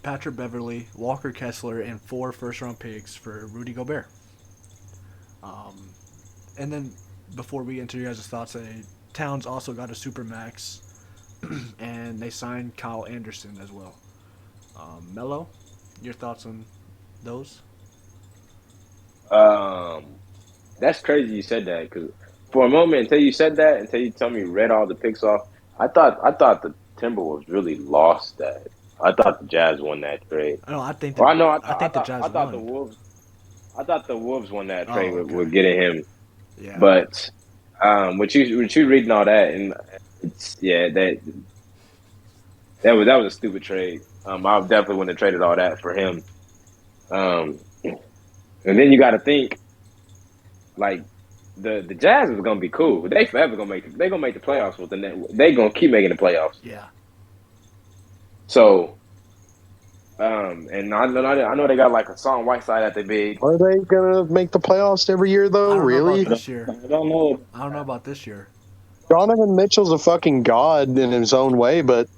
Patrick Beverly, Walker Kessler, and 4 first-round picks for Rudy Gobert. And then before we get into your guys' thoughts, Towns also got a supermax, and they signed Kyle Anderson as well. Mello, your thoughts on those? That's crazy you said that because for a moment until you said that, until you told me you read all the picks off, I thought the Timberwolves really lost that. I thought the Jazz won that trade. I know. I think. Well, I know. I think the Jazz I thought won. the Wolves. I thought the Wolves won that Oh, trade okay. with getting him. Yeah. But with you reading all that, and it's that was a stupid trade. I definitely wouldn't have traded all that for him. And then you got to think, like the Jazz is gonna be cool, but they forever gonna make the playoffs with the net. They gonna keep making the playoffs. Yeah. So, and I know they got like a Son Whiteside at the big. Are they gonna make the playoffs every year I though? don't know Really? about this year. I don't know. I don't know about this year. Donovan Mitchell's a fucking god in his own way, but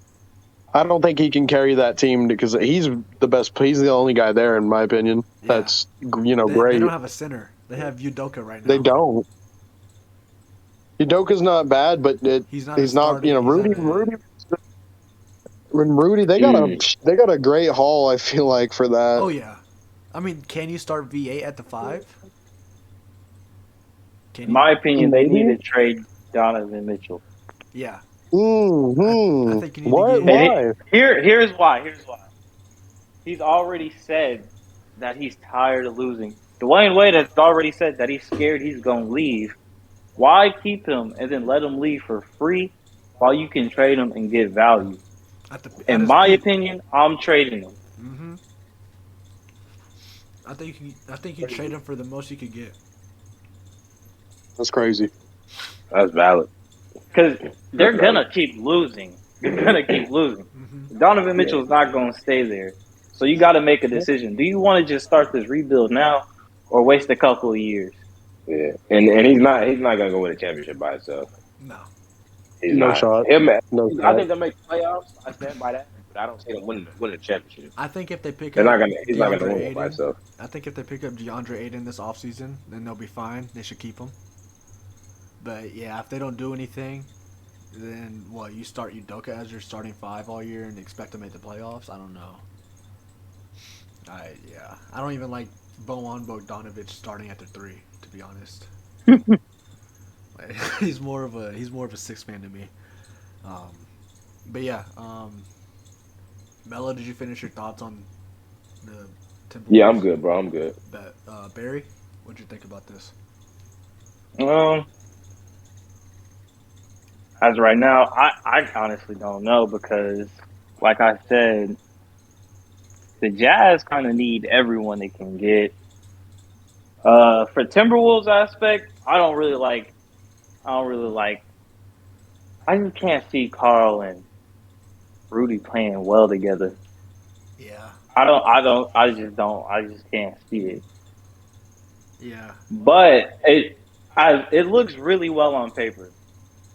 I don't think he can carry that team because he's the best. He's the only guy there, in my opinion. Yeah. That's They great. don't have a center. They have Udoka right now. They don't. Udoka's not bad, but He's not. he's not. starting. Rudy. When Rudy, they got a great haul. I feel like for that. Oh yeah. I mean, can you start V8 at the 5? Can In you? my opinion, they Maybe. need to trade Donovan Mitchell. Yeah. Mm-hmm. I think you need What? to get. Why? Here's why. He's already said that he's tired of losing. Dwayne Wade has already said that he's scared he's going to leave. Why keep him and then let him leave for free while you can trade him and get value? In my opinion, I'm trading him. Mm-hmm. I think you trade him for the most you could get. That's crazy. That's valid. Because they're gonna keep losing. They're gonna keep losing. Mm-hmm. Donovan Mitchell's not gonna stay there. So you got to make a decision. Do you want to just start this rebuild now, or waste a couple of years? Yeah, and he's not gonna go win a championship by himself. No. He's No not. shot. Him, No I shot. think they'll make the playoffs. I stand by that, but I don't see them winning a championship. I think if they pick They're up not gonna. He's not gonna DeAndre win one by Ayton, himself. I think if they pick up DeAndre Ayton this offseason, then they'll be fine. They should keep him. But yeah, if they don't do anything, then what? You start Udoka as your starting five all year and expect to make the playoffs? I don't know. I don't even like Bojan Bogdanovic starting at the three, to be honest. Like, he's more of a six man to me. But yeah, Melo, did you finish your thoughts on the Timberwolves? Yeah, I'm good, bro. I'm good. But Barry, what'd you think about this? As of right now, I honestly don't know because, like I said, the Jazz kind of need everyone they can get. For Timberwolves aspect, I don't really like. I just can't see Carl and Rudy playing well together. Yeah, I just can't see it. yeah, But it looks really well on paper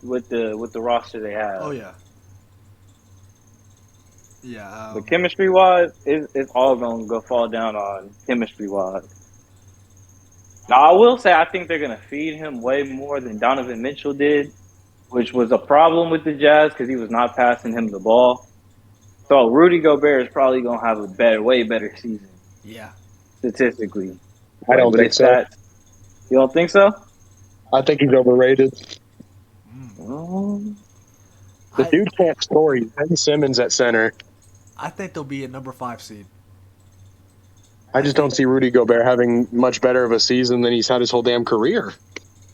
with the roster they have. oh yeah, yeah. But chemistry wise, it's all gonna go fall down on chemistry wise. Now I will say I think they're gonna feed him way more than Donovan Mitchell did, which was a problem with the Jazz because he was not passing him the ball. So Rudy Gobert is probably gonna have a way better season Yeah, statistically. I don't With think his so. stats. You don't think so? I think he's overrated. The I, dude can't score. He's Ben Simmons at center. I think they'll be a number 5 seed. I just don't see Rudy Gobert having much better of a season than he's had his whole damn career.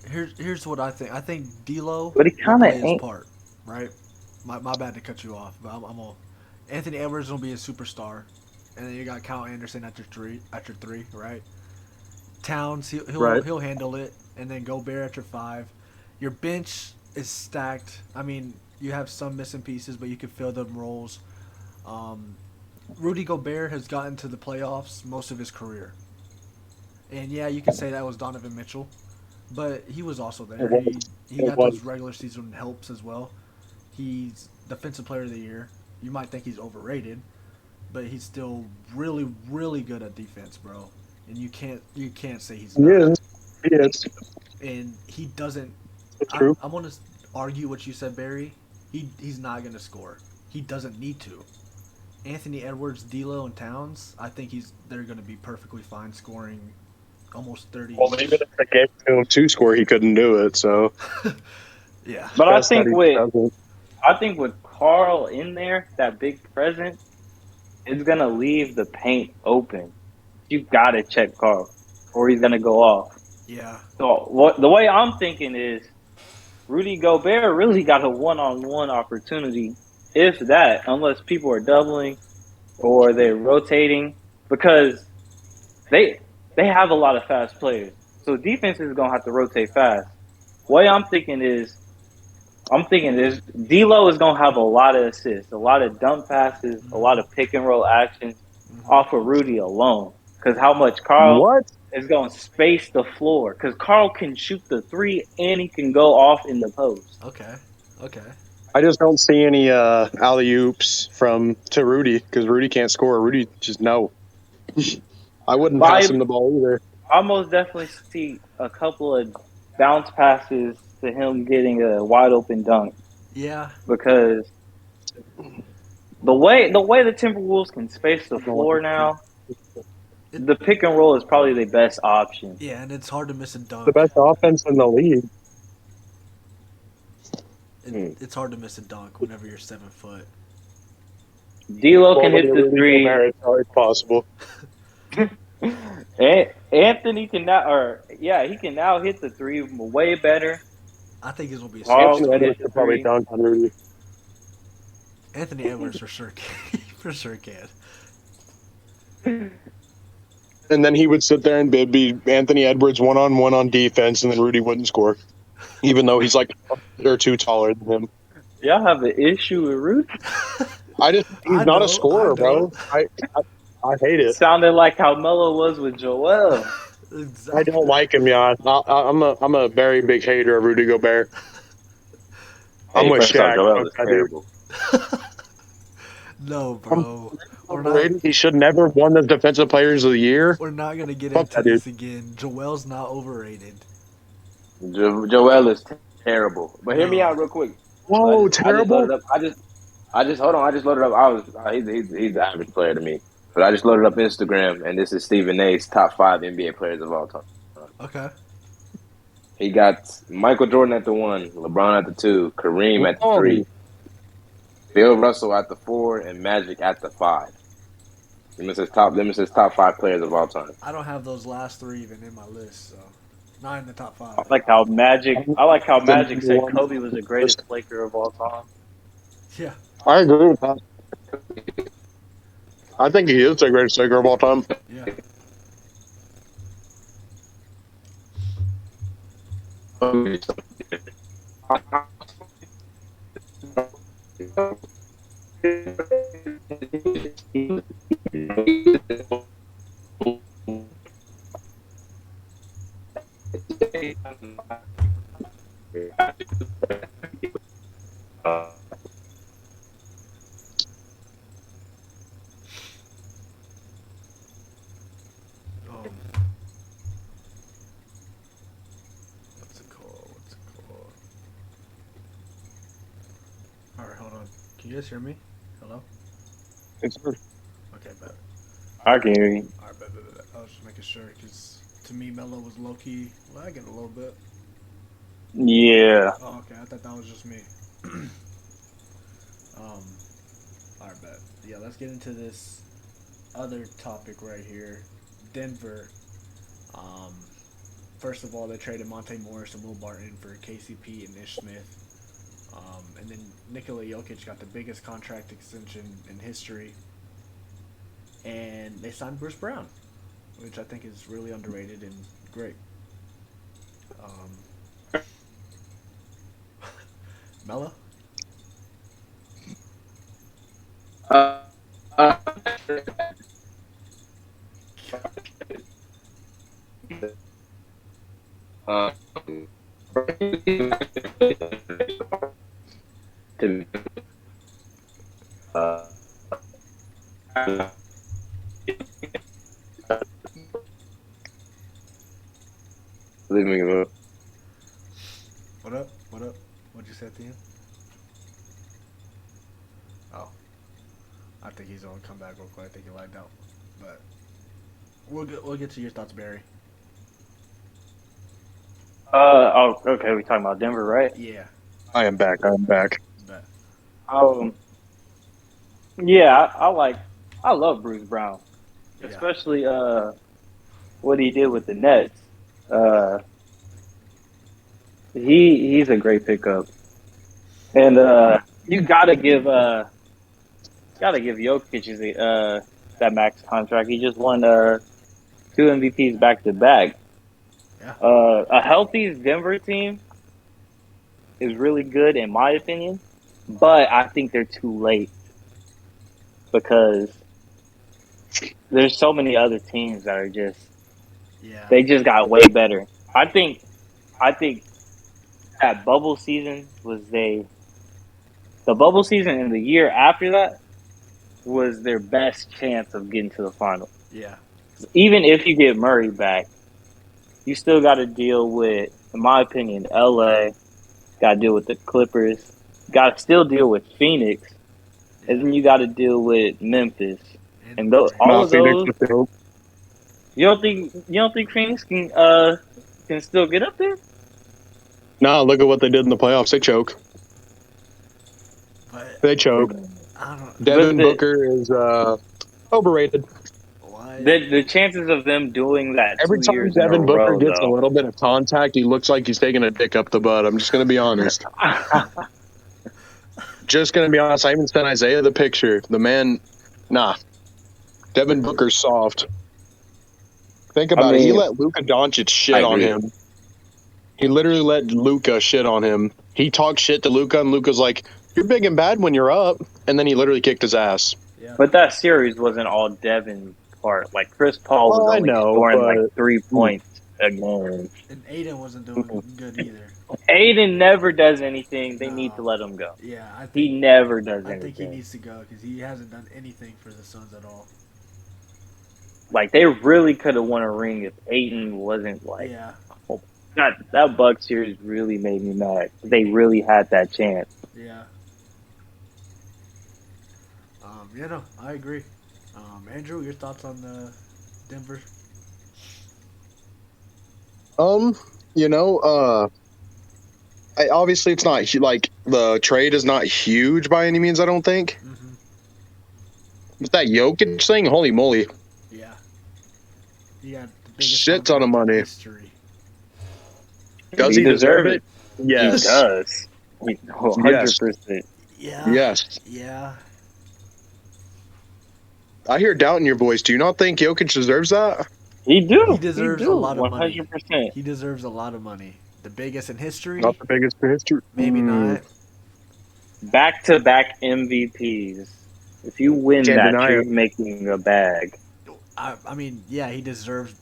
Here's what I think. I think D'Lo But he will kinda play his ain't. part, right? My bad to cut you off, but I'm gonna. Anthony Edwards will be a superstar, and then you got Kyle Anderson at your three, right? Towns Right. he'll handle it, and then Gobert at your 5. Your bench is stacked. I mean, you have some missing pieces, but you can fill them roles. Rudy Gobert has gotten to the playoffs most of his career, and yeah, you can say that was Donovan Mitchell, but he was also there. He got those regular season helps as well. He's defensive player of the year. You might think he's overrated, but he's still really, really good at defense, bro. And you can't say he's He not. is. He is. And he doesn't. It's true. I want to argue what you said, Barry. He's not going to score. He doesn't need to. Anthony Edwards, D'Lo, and Towns, I think they're going to be perfectly fine scoring almost 30. Well, even if they gave him 2 score, he couldn't do it. So, Yeah. But That's that he I think with Carl in there, that big presence, it's gonna leave the paint open. You gotta check Carl, or he's gonna go off. Yeah. So the way I'm thinking is, Rudy Gobert really got a one-on-one opportunity, if that, unless people are doubling or they're rotating, because they have a lot of fast players. So defense is gonna have to rotate fast. The way I'm thinking is D'Lo is gonna have a lot of assists, a lot of dump passes, a lot of pick and roll actions off of Rudy alone. Because how much Carl What? is going to space the floor. Because Carl can shoot the 3 and he can go off in the post. Okay. I just don't see any alley oops to Rudy because Rudy can't score. Rudy just no. I wouldn't pass him the ball either. I most definitely see a couple of bounce passes to him getting a wide open dunk. Yeah. Because the way the Timberwolves can space the floor now, the pick and roll is probably the best option. Yeah, and it's hard to miss a dunk. The best offense in the league. It's hard to miss a dunk whenever you're 7 foot. D'Lo can hit the 3. It's always possible. Anthony can he can now hit the 3 way better. I think he's gonna be a Carl superstar. can hit Edwards the could probably 3. dunk on Rudy. Anthony Edwards for sure can. For sure can. and then he would sit there and it'd be Anthony Edwards one-on-one on defense, and then Rudy wouldn't score, even though he's like a foot or two taller than him. Y'all have an issue with Rudy? He's I not know, a scorer, I bro. I hate it. Sounded like how Melo was with Joel. Exactly. I don't like him, yeah. I'm a very big hater of Rudy Gobert. I'm Hey, with first off, Shaq. Joel is Fuck that dude. terrible. No, bro. We're Overrated. He should never have won the Defensive Players of the Year. We're not gonna get Fuck into that dude. this again. Joel's not overrated. Joel is terrible. But hear me No. out real quick. Whoa, I just terrible. loaded up. I just hold on. I just loaded up. He's the average player to me. But I just loaded up Instagram, and this is Stephen A's top 5 NBA players of all time. Okay. He got Michael Jordan at the 1, LeBron at the 2, Kareem at the Whoa. 3, Bill Russell at the 4, and Magic at the 5. Them is his top 5 players of all time. I don't have those last three even in my list, so not in the top I 5. like how Magic said One. Kobe was the greatest Laker of all time. Yeah. I agree with that. I think he is the greatest Laker of all time. Yeah. Um, what's it called? All right, hold on. Can you guys hear me? Hello. Okay, bet. I can hear you. All right, bet. I was just making sure because to me, Melo was low key lagging a little bit. Yeah. Oh, okay. I thought that was just me. All right, bet. Yeah, let's get into this other topic right here. Denver. First of all, they traded Monte Morris and Will Barton for KCP and Ish Smith. And then Nikola Jokic got the biggest contract extension in history. And they signed Bruce Brown, which I think is really underrated and great. Melo? Uh, to, uh, leave me alone. What up? What up? What'd you say at the end? Oh. I think he's gonna come back real quick. I think he lagged out. But we'll get to your thoughts, Barry. Okay. We're talking about Denver, right? Yeah. I am back. Bet. Yeah, I love Bruce Brown, Yeah. especially what he did with the Nets. He's a great pickup, and you gotta give Jokic that max contract. He just won 2 MVPs back to back. Yeah. A healthy Denver team is really good in my opinion, but I think they're too late because there's so many other teams that are Yeah. they just got way better. I think that bubble season the bubble season and the year after that was their best chance of getting to the final. Yeah. Even if you get Murray back, you still got to deal with, in my opinion, LA. Got to deal with the Clippers. Got to still deal with Phoenix, and then you got to deal with Memphis. And those, all of those, you don't think Phoenix can still get up there? Nah, look at what they did in the playoffs. They choke. But They choke. I don't. Devin the- Booker is overrated. Why? The chances of them doing that Every 2 time years in Devin a Booker row, gets a though. little bit of contact, he looks like he's taking a dick up the butt. I'm just going to be honest. Just going to be honest. I even sent Isaiah the picture. The man, nah. Devin Booker's soft. Think about it. He mean, let Luka Doncic I shit on agree. him. He literally let Luka shit on him. He talked shit to Luka, and Luka's like, "You're big and bad when you're up," and then he literally kicked his ass. Yeah. But that series wasn't all Devin part. Like Chris Paul was Well, I only know, scoring like but 3 points a game. And Aiden wasn't doing good either. Aiden never does anything. They No. need to let him go. Yeah, I He think never does I think he anything. needs to go because he hasn't done anything for the Suns at all. Like they really could have won a ring if Aiden wasn't like. Yeah, That Bucks series really made me mad. They really had that chance. yeah. Yeah, no, I agree. Andrew, your thoughts on Denver? Obviously it's not like the trade is not huge by any means. I don't think. Mm-hmm. But that Jokic thing, holy moly, Yeah. He got the biggest shit ton of contract in money. history. Does he deserve it? He Yes. does. 100%. Yeah. Yes. Yeah. I hear doubt in your voice. Do you not think Jokic deserves that? He do. He deserves a lot of money. 100%. He deserves a lot of money. The biggest in history? Not the biggest for history. Maybe not. Back-to-back MVPs. If you win Can't that, deny you're it. making a bag. I mean, yeah, he deserves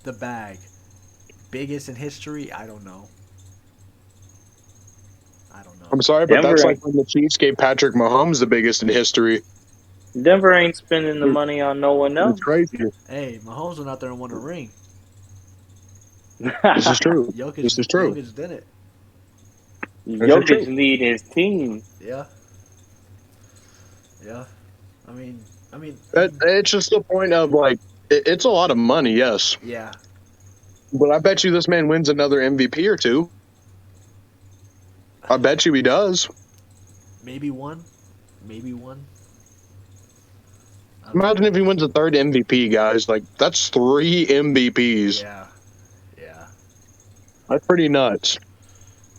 the bag. Biggest in history? I don't know. I'm sorry, but Denver that's ain't- like when the Chiefs gave Patrick Mahomes the biggest in history. Denver ain't spending the money on no one else. It's crazy. Hey, Mahomes went out there and won a ring. This is true. Jokic, This is true. Jokic did it. Jokic need his team. Yeah. Yeah. I mean, It's just the point of like, it's a lot of money, yes. yeah. But I bet you this man wins another MVP or two. I bet you he does. Maybe one. Maybe one. I don't Imagine if he wins a third MVP, guys. Like, that's 3 MVPs. Yeah. Yeah. That's pretty nuts.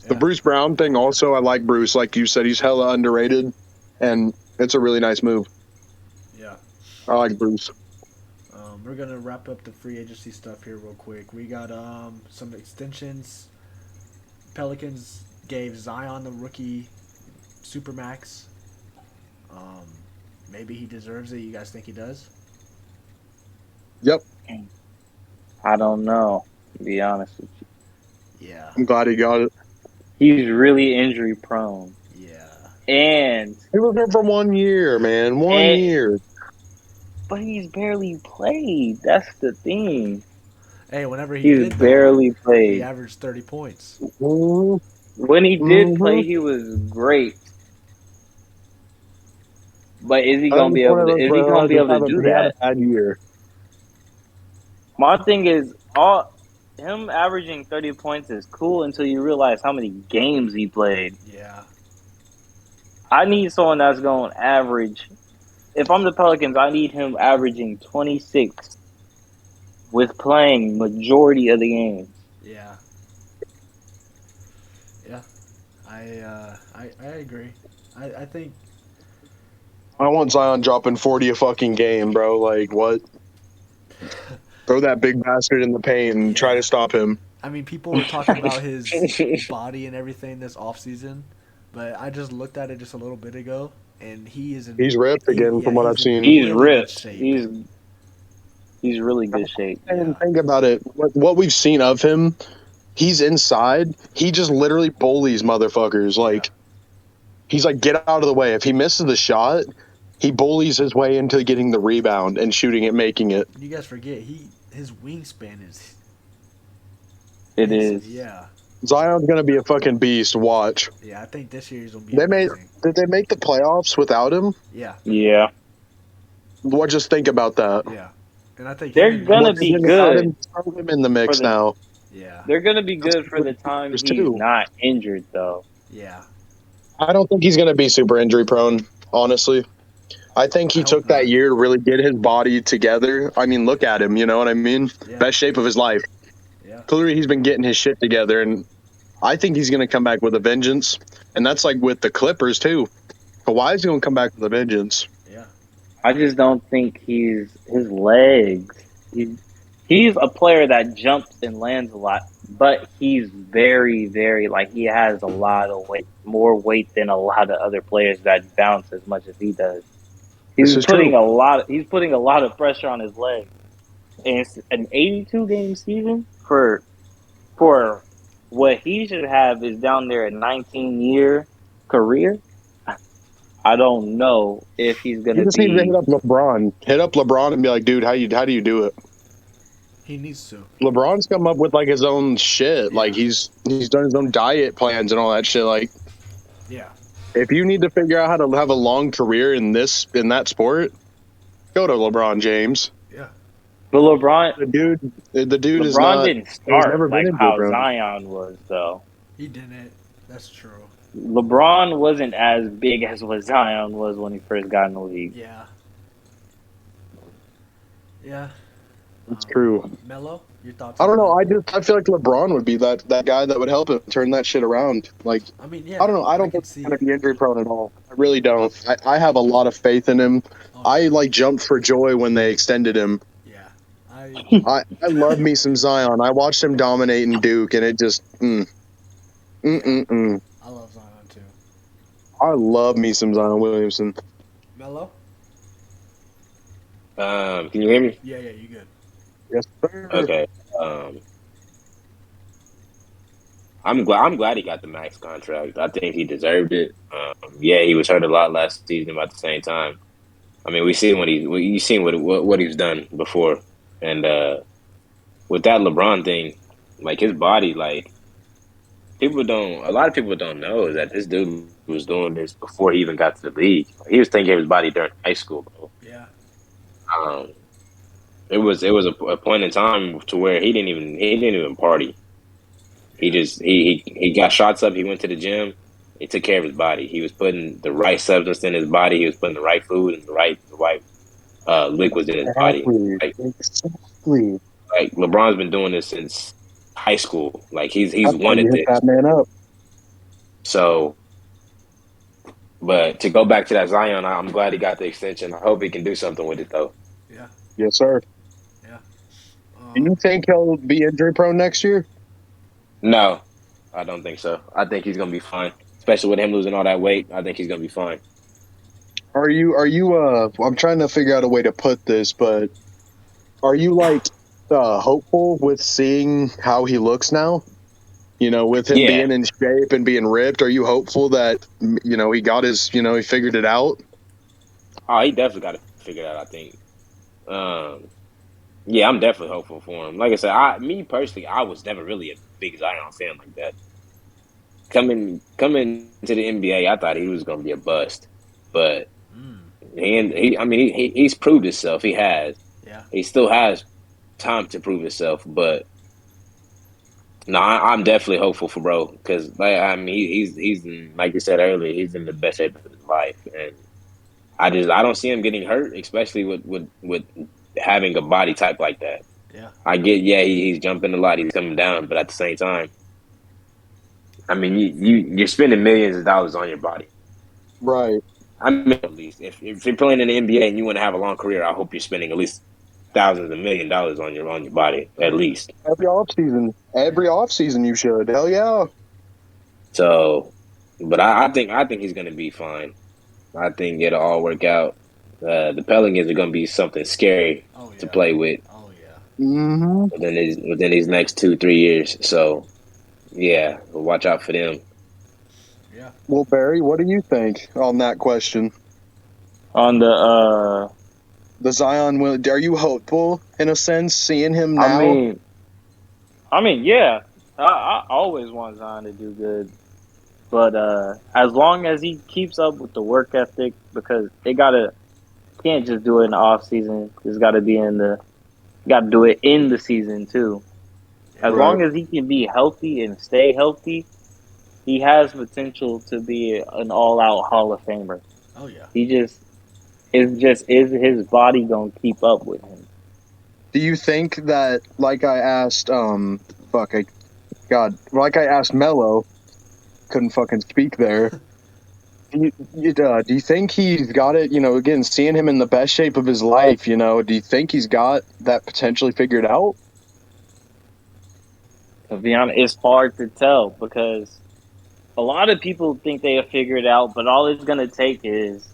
The Yeah. Bruce Brown thing also, I like Bruce. Like you said, he's hella underrated, and it's a really nice move. Yeah. I like Bruce. We're gonna wrap up the free agency stuff here real quick. We got some extensions. Pelicans gave Zion the rookie supermax. Maybe he deserves it. You guys think he does? Yep. I don't know, to be honest with you. Yeah. I'm glad he got it. He's really injury prone. Yeah. And He was there for 1 year, man. 1 Hey. year. but he's barely played. That's the thing. Hey, whenever he He's did, though, barely he played. averaged 30 points. Mhm. When he did Mhm. play, he was great. But is he gonna be able to? Is he gonna be able to do He had that? a bad year. My thing is, him averaging 30 points is cool until you realize how many games he played. Yeah. I need someone that's going to average. If I'm the Pelicans, I need him averaging 26 with playing majority of the games. Yeah. Yeah. I agree. I think I want Zion dropping 40 a fucking game, bro. Like, what? Throw that big bastard in the paint and try to stop him. I mean people were talking about his body and everything this offseason, but I just looked at it just a little bit ago and he is in He's ripped again from what I've he's in seen. He's really good ripped. shape. He's really good shape. And think about it. What we've seen of him, he's inside. He just literally bullies motherfuckers. Like, he's like, get out of the way. If he misses the shot, he bullies his way into getting the rebound and shooting it, making it. You guys forget his wingspan is It is. Yeah. Zion's gonna be a fucking beast. Watch. Yeah, I think this year he's gonna be They made. amazing. Did they make the playoffs without him? Yeah, Yeah. What? Just think about that. yeah. And I think They're him and gonna Jokic- be Without good. him, throw him in the mix For the- now. Yeah. They're going to be good for the time he's There's two. not injured, though. Yeah. I don't think he's gonna be super injury prone. Honestly, I think he I took hope that not. year to really get his body together. I mean, look at him. You know what I mean? Yeah. Best shape of his life. Yeah. Clearly, he's been getting his shit together, and I think he's going to come back with a vengeance. And that's like with the Clippers too. Kawhi's going to come back with a vengeance. Yeah. I just don't think his legs. He he's a player that jumps and lands a lot, but he's very, very like he has a lot of weight, more weight than a lot of other players that bounce as much as he does. This is true. He's putting a lot of pressure on his legs. And it's an 82 game season for what he should have is down there a 19-year career. I don't know if he's You gonna just need to be. hit up LeBron. Hit up LeBron and be like, dude, how do you do it? He needs to. LeBron's come up with like his own shit. Yeah. Like he's done his own diet plans and all that shit. Like Yeah. if you need to figure out how to have a long career in that sport, go to LeBron James. Yeah. But LeBron The dude is LeBron not. didn't never start been like into how LeBron. Zion was though. He didn't. That's true. LeBron wasn't as big as what Zion was when he first got in the league. Yeah. Yeah. It's true. Melo, your thoughts? I don't on know. that? I feel like LeBron would be that guy that would help him turn that shit around. Like I mean, yeah. I don't know. I don't can think he's see gonna it. be injury prone at all. I really don't. I have a lot of faith in him. Oh, I like jumped for joy when they extended him. Yeah. I I love me some Zion. I watched him dominate in Duke, and it just I love Zion too. I love me some Zion Williamson. Melo? Can you hear me? Yeah, you good. Yes, sir. Okay. I'm glad he got the max contract. I think he deserved it. Yeah, he was hurt a lot last season, but at the same time, I mean, you seen what he's done before, and with that LeBron thing, like his body, like a lot of people don't know that this dude was doing this before he even got to the league. He was taking care of his body during high school, bro. Yeah. It was a point in time to where he didn't even party. He got shots up. He went to the gym. He took care of his body. He was putting the right substance in his body. He was putting the right food and the right liquids in his body. Exactly. Like LeBron's been doing this since high school. Like he's That's why wanted you hit this. that man up. So, but to go back to that Zion, I'm glad he got the extension. I hope he can do something with it though. Yeah. Yes, sir. Yeah. Do you think he'll be injury prone next year? No, I don't think so. I think he's gonna be fine, especially with him losing all that weight. I think he's gonna be fine. Are you I'm trying to figure out a way to put this, but are you like hopeful with seeing how he looks now? You know, with him Yeah. being in shape and being ripped, are you hopeful that he got his, he figured it out? Oh, he definitely got it figured out, I think. Yeah, I'm definitely hopeful for him. Like I said, me personally, I was never really a big Zion fan like that. Coming to the NBA, I thought he was going to be a bust, but he's proved himself. He has. Yeah. He still has time to prove himself, but no, I'm definitely hopeful for bro because he's in, like you said earlier, he's in the best shape of his life, and I don't see him getting hurt, especially with having a body type like that. Yeah. I get, he's jumping a lot, he's coming down, but at the same time, I mean, you're spending millions of dollars on your body. Right. I mean, at least if you're playing in the NBA and you want to have a long career, I hope you're spending at least thousands of $1 million on your body, at least. Every offseason you should. Hell yeah. So, but I think he's going to be fine. I think it'll all work out. The Pelicans are going to be something scary to play with Oh yeah. Mm-hmm. within these next 2-3 years. So, yeah, watch out for them. Yeah. Well, Barry, what do you think on that question? On the Zion, are you hopeful in a sense seeing him now? I mean, yeah. I always want Zion to do good, but as long as he keeps up with the work ethic, because can't just do it in the off season. It's got to be got to do it in the season too. As long as he can be healthy and stay healthy, he has potential to be an all-out Hall of Famer. Oh yeah. Is his body gonna keep up with him? Do you think that, like I asked, like I asked Melo, couldn't fucking speak there. Do you think he's got it? Again, seeing him in the best shape of his life, do you think he's got that potentially figured out? To be honest, it's hard to tell because a lot of people think they have figured it out, but all it's gonna take is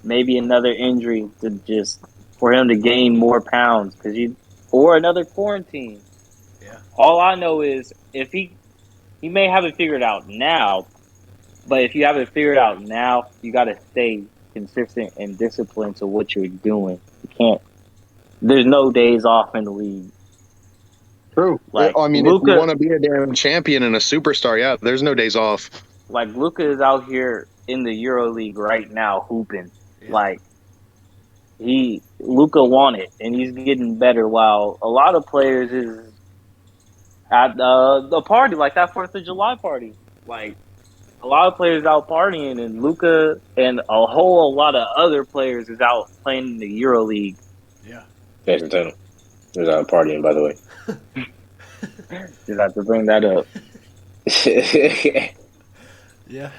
maybe another injury to just for him to gain more pounds or another quarantine. Yeah. All I know is if he may have it figured out now, but if you have it figured out now, you got to stay consistent and disciplined to what you're doing. You can't. There's no days off in the league. True. Like I mean, if Luka, you want to be a damn champion and a superstar, yeah, there's no days off. like Luka is out here in the Euro League right now hooping. Yeah. Like Luka won it, and he's getting better. While a lot of players is at the party, like that 4th of July party, like. A lot of players out partying, and Luka and a whole lot of other players is out playing in the Euro League. Yeah. Jason Tatum was out partying, by the way. Just have to bring that up. Yeah.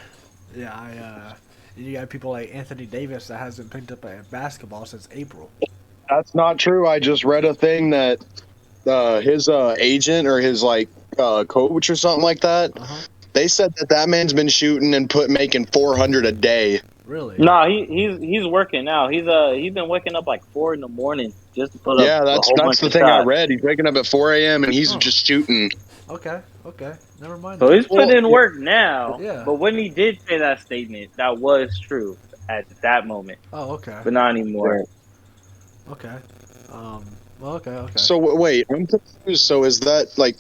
You got people like Anthony Davis that hasn't picked up a basketball since April. That's not true. I just read a thing that his agent or his coach or something like that. Uh-huh. They said that man's been shooting and making 400 a day. Really? No, he's working now. He's been waking up like 4 in the morning just to put up. Yeah, that's the thing I read. He's waking up at 4 a.m. and he's just shooting. Okay. Never mind. So he's putting in work now. Yeah. But when he did say that statement, that was true at that moment. Oh, okay. But not anymore. Okay. Well, okay. So wait, I'm confused. So is that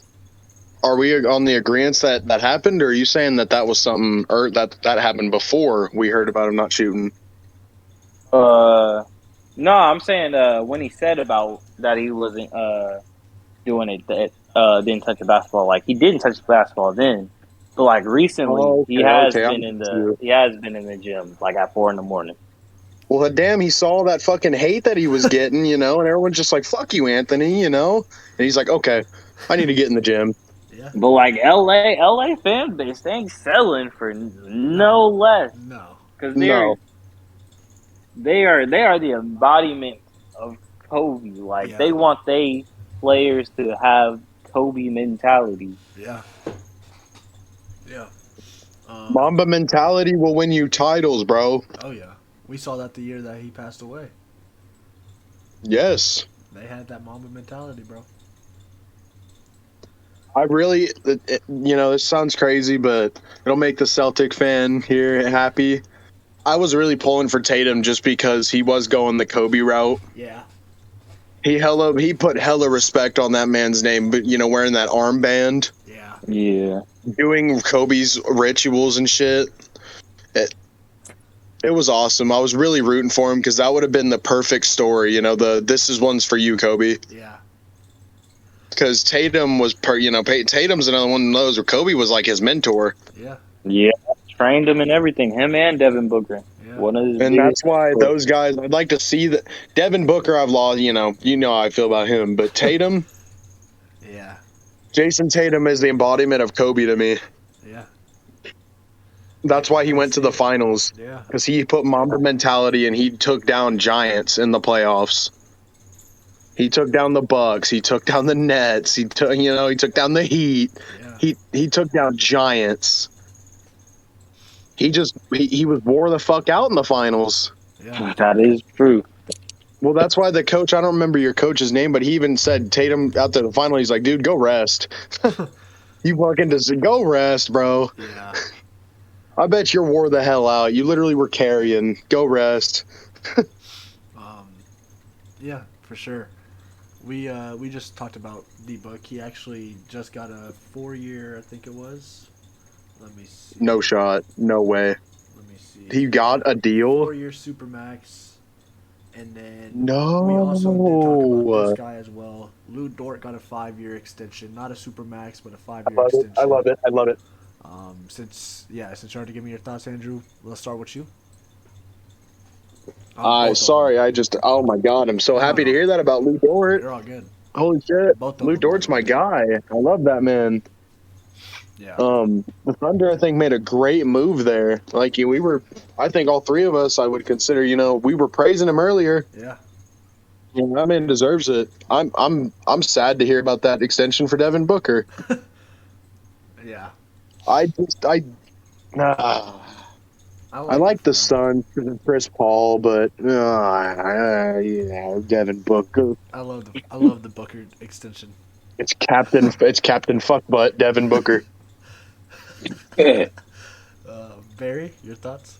are we on the agreement that happened, or are you saying that was something or that happened before we heard about him not shooting? No, I'm saying when he said about that he wasn't doing it, that didn't touch the basketball. Like he didn't touch the basketball then, but like recently he has been in the gym like at 4 in the morning. Well, damn, he saw that fucking hate that he was getting, and everyone's just like, "Fuck you, Anthony," and he's like, "Okay, I need to get in the gym." Yeah. But like LA fan base, they ain't selling for no less. No. Because No. they are the embodiment of Kobe. Like Yeah. they want they players to have Kobe mentality. Yeah. Mamba mentality will win you titles, bro. Oh yeah. We saw that the year that he passed away. Yes. They had that Mamba mentality, bro. I really, this sounds crazy, but it'll make the Celtic fan here happy. I was really pulling for Tatum just because he was going the Kobe route. Yeah. He put hella respect on that man's name, but wearing that armband, Yeah. Yeah. doing Kobe's rituals and shit. It was awesome. I was really rooting for him because that would have been the perfect story. This is one's for you, Kobe. Yeah. Because Tatum was Tatum's another one of those where Kobe was like his mentor. Yeah. Yeah. Trained him and everything. Him and Devin Booker. Yeah. One of his And that's why those guys, I'd like to see that. Devin Booker, I've lost, you know how I feel about him. But Tatum, Yeah. Jason Tatum is the embodiment of Kobe to me. Yeah. That's why he went to the finals. Yeah. Because he put Mamba mentality and he took down giants in the playoffs. He took down the Bucks. He took down the Nets. He took down the Heat. Yeah. He took down giants. He wore the fuck out in the finals. Yeah. That is true. Well, that's why the coach, I don't remember your coach's name, but he even said Tatum out there the final, he's like, dude, go rest. You fucking just go rest, bro. Yeah. I bet you wore the hell out. You literally were carrying. Go rest. Yeah, for sure. We just talked about D-Book. He actually just got a 4-year, I think it was. Let me see. No shot. No way. Let me see. He got a deal? 4-year Supermax. And then No. we also did talk about this guy as well. Lou Dort got a 5-year extension. Not a Supermax, but a 5-year extension. I love it. Since you're already giving me your thoughts, Andrew, let's start with you. Sorry, oh my God, I'm so happy to hear that about Lou Dort. You're all good. Holy shit. Both of Lou them. Dort's my guy. I love that man. Yeah. The Thunder, I think, made a great move there. Like we were, I think all three of us, I would consider. We were praising him earlier. Yeah. That man deserves it. I'm sad to hear about that extension for Devin Booker. Yeah. I just nah. I it like for the him. Suns because of Chris Paul, but Devin Booker. I love the Booker extension. It's Captain Fuckbutt Devin Booker. Barry, your thoughts?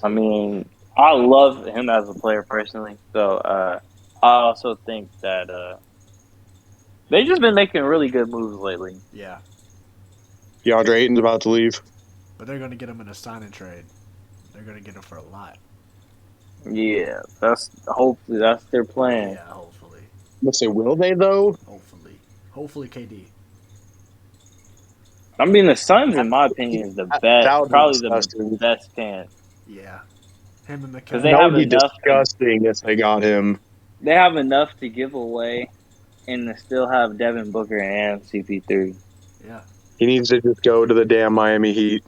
I mean, I love him as a player personally. So I also think that they've just been making really good moves lately. Yeah. DeAndre Ayton's about to leave. But they're going to get him in a sign and trade. They're going to get him for a lot. Yeah, hopefully that's their plan. Yeah, hopefully. Let's say, will they though? Hopefully KD. I mean, the Suns, in my opinion, is the That best, would be probably disgusting. the best chance. Yeah. Him and Because McCallum. they That have would be enough. disgusting if they got him. They have enough to give away, and to still have Devin Booker and CP3. Yeah. He needs to just go to the damn Miami Heat.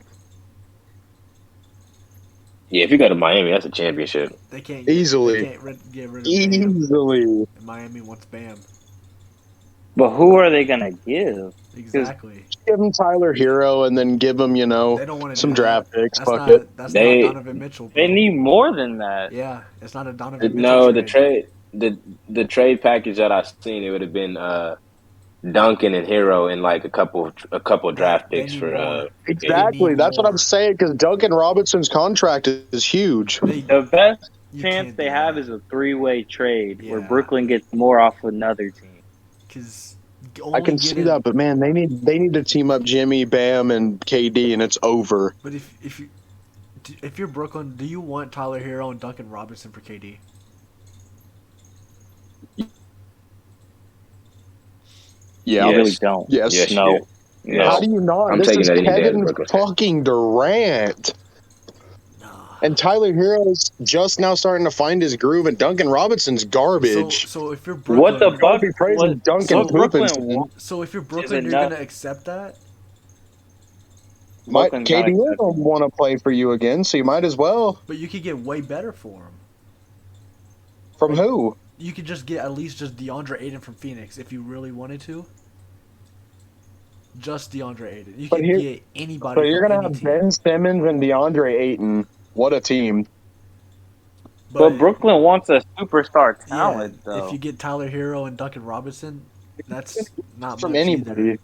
Yeah, if you go to Miami, that's a championship. They can't Easily. They can't get rid of Bam. Easily. And Miami wants Bam. But who are they gonna give? Exactly. Give him Tyler Hero and then give him, They don't want to some do draft that. picks. That's Fuck not, it. That's They- not Donovan Mitchell. Bro. They need more than that. Yeah, it's not a Donovan Mitchell No, the trade. the trade package that I've seen, it would have been Duncan and Hero and like a couple draft They picks need for more. Exactly. need That's what more. I'm saying because Duncan Robinson's contract is huge. The best You chance can't they do have that. is a 3-way trade where Yeah. Brooklyn gets more off another team. Because I can see that, but man, they need to team up Jimmy, Bam, and KD, and it's over. But if you're Brooklyn, do you want Tyler Hero and Duncan Robinson for KD? Yeah. I Yes. really don't. Yes. Yes, you No. do. No. How do you not? I'm This taking is that any day as Kevin Brooklyn fan. fucking Durant. No. And Tyler Hero's just now starting to find his groove, and Duncan Robinson's garbage. So if you're Brooklyn, What the Don't fuck? be praising What, Duncan what Brooklyn Poopinson. wants? So if you're Brooklyn, you're enough. gonna accept that. Brooklyn's not KD accepting. don't want to play for you again, so you might as well. But you could get way better for him. From who? You could just get at least just DeAndre Ayton from Phoenix if you really wanted to. Just DeAndre Ayton. You But can here- get anybody. So you're from gonna any have team. Ben Simmons and DeAndre Ayton. What a team! But Brooklyn wants a superstar yeah, talent, though. if you get Tyler Hero and Duncan Robinson, that's not From much anybody. either.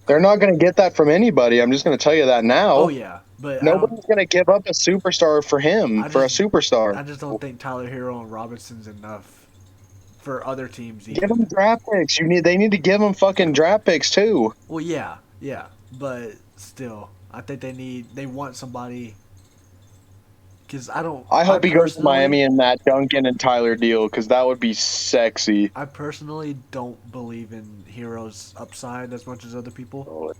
They're not gonna get that from anybody. I'm just gonna tell you that now. Oh yeah, but Nobody's gonna give up a superstar for him I for a just- superstar. I just don't think Tyler Hero and Robinson's enough for other teams. Give Even. them draft picks. They need to give them fucking draft picks too. Well, yeah, but still, I think they want somebody. Because I hope he goes to personally- Miami in that Duncan and Tyler deal because that would be sexy. I personally don't believe in Hero's upside as much as other people.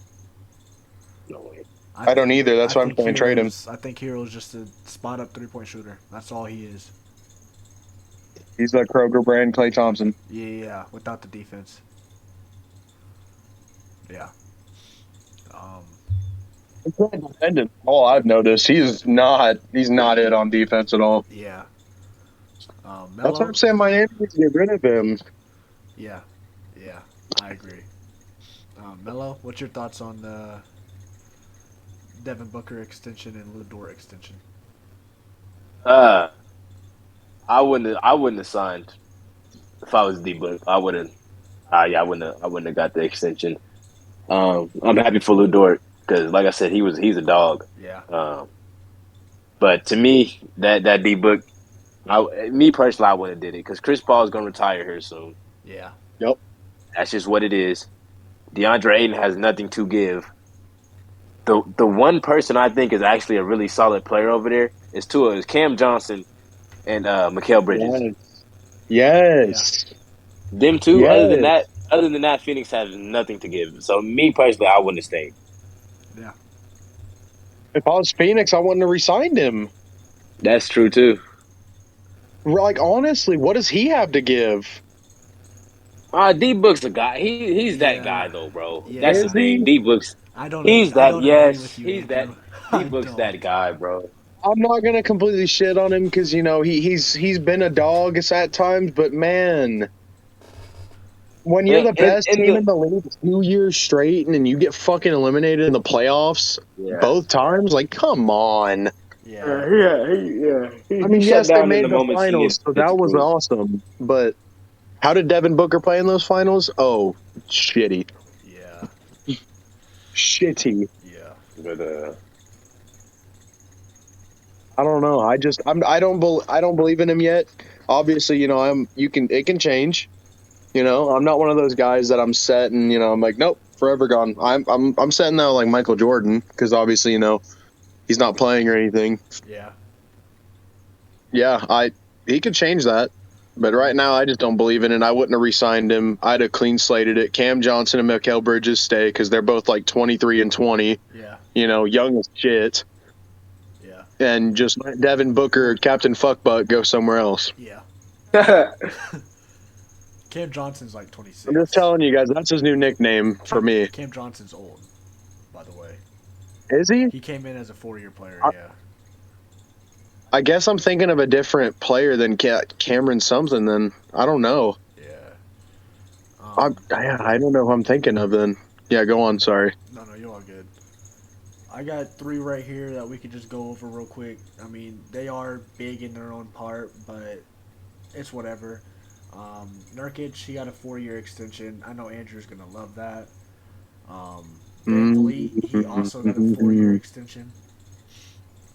No way. I don't either. That's why I'm think saying trade him. I think Hero's just a spot up 3-point shooter. That's all he is. He's like Kroger brand Klay Thompson. Yeah, without the defense. Yeah. All I've noticed, he's not it on defense at all. Yeah. That's Melo, what I'm saying. Miami needs to get rid of him. Yeah, I agree. Melo, what's your thoughts on the Devin Booker extension and Lou Dort extension? I wouldn't have signed if I was D-Book. I wouldn't. I wouldn't have got the extension. I'm happy for Lou Dort because, like I said, he's a dog. Yeah. But to me, that D-Book, me personally, I wouldn't have did it because Chris Paul is gonna retire here soon. Yeah. That's just what it is. DeAndre Ayton has nothing to give. The one person I think is actually a really solid player over there is Cam Johnson and Mikal Bridges. Yes. Them two. Yes. Other than that, Phoenix has nothing to give. So me personally, I wouldn't have stayed. Yeah. If I was Phoenix, I wouldn't have re-signed him. That's true too. Like honestly, what does he have to give? D Book's the guy. He's that Yeah. guy though, bro. That's the Yeah. Is thing. he? D Book's I he's that. don't agree with Yes, you, he's that. Andrew. D I Book's don't. that guy, bro. I'm not gonna completely shit on him because he's been a dog at times, but man, when you're the best And team the in the league 2 years straight and then you get fucking eliminated in the playoffs yeah. both times, like come on. Yeah. He, I he mean, shut yes, they down in the made the moments he finals, so get that to was prove. awesome. But how did Devin Booker play in those finals? Oh, shitty, Yeah. shitty. Yeah, but I don't know. I don't believe in him yet. Obviously, it can change. I'm not one of those guys that I'm set and I'm like, nope, forever gone. I'm set now like Michael Jordan because obviously he's not playing or anything. Yeah. Yeah, he could change that, but right now I just don't believe in it. I wouldn't have re-signed him. I'd have clean slated it. Cam Johnson and Mikal Bridges stay because they're both like 23 and 20. Yeah. Young as shit, Yeah. and just let Devin Booker, Captain Fuckbutt, go somewhere else. Yeah. uh Cam Johnson's like 26. I'm just telling you guys, that's his new nickname for me. Cam Johnson's old, by the way. Is he? He came in as a 4-year player. I- Yeah. I guess I'm thinking of a different player than Cameron something. Then I don't know. Yeah. I don't know who I'm thinking of. Then yeah, go on. Sorry. No, you're all good. I got 3 right here that we could just go over real quick. I mean, they are big in their own part, but it's whatever. Nurkic, he got a 4-year extension. I know Andrew's gonna love that. Van Vliet, he also got a 4-year extension.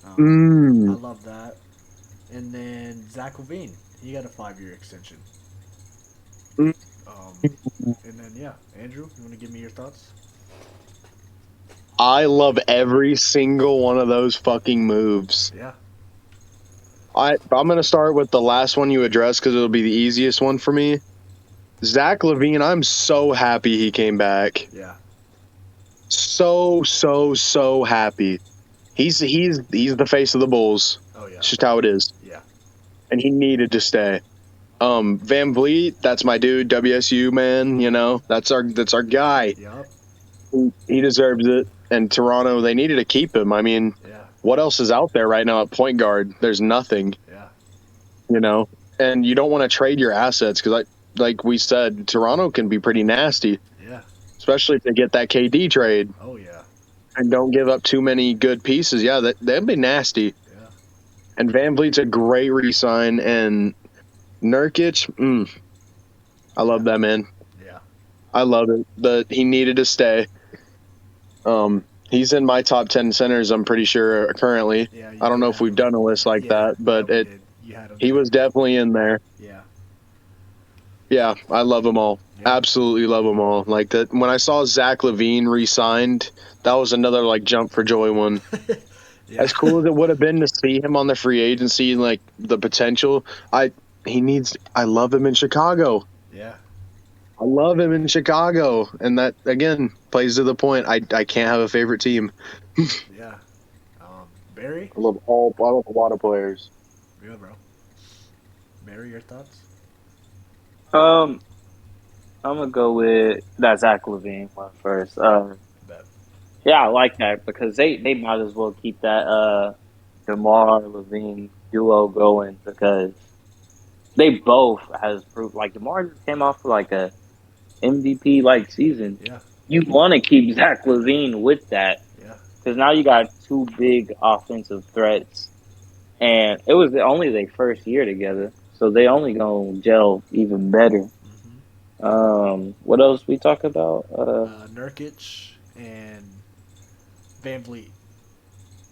I love that. And then Zach Levine, he got a 5-year extension. And then yeah, Andrew, you want to give me your thoughts? I love every single one of those fucking moves. Yeah. I'm going to start with the last one you addressed because it'll be the easiest one for me. Zach Levine, I'm so happy he came back. Yeah. So happy. He's the face of the Bulls. Oh yeah. It's just how it is. Yeah. And he needed to stay. Van Vliet, that's my dude. WSU man, that's our guy. Yep. He deserves it. And Toronto, they needed to keep him. I mean, Yeah. what else is out there right now at point guard? There's nothing. Yeah. And you don't want to trade your assets because, like we said, Toronto can be pretty nasty, Yeah. especially if they get that KD trade Oh yeah. and don't give up too many good pieces. Yeah, that'd be nasty. Yeah. And Van Vliet's a great re-sign, and Nurkic, I love that man. Yeah. I love it. But he needed to stay. He's in my top 10 centers, I'm pretty sure, currently. Yeah. I don't know if we've done a list like that, but we did. You had him he there. was definitely in there. Yeah. Yeah, I love them all. Yeah. Absolutely love them all. Like that, when I saw Zach Levine re-signed, that was another jump for joy one. Yeah. As cool as it would have been to see him on the free agency, like the potential, I love him in Chicago. Yeah. I love him in Chicago, and that again plays to the point. I can't have a favorite team. Yeah. Barry? I love a lot of players. Yeah, bro. Barry, your thoughts? I'm gonna go with that Zach Levine one first. Bet. Yeah, I like that because they might as well keep that DeMar Levine duo going because they both has proved like DeMar just came off like a MVP season. Yeah. You want to keep Zach Levine with that Yeah. because now you got 2 big offensive threats, and it was only their first year together, so they only gonna gel even better. What else we talk about? Nurkic and Van Vliet.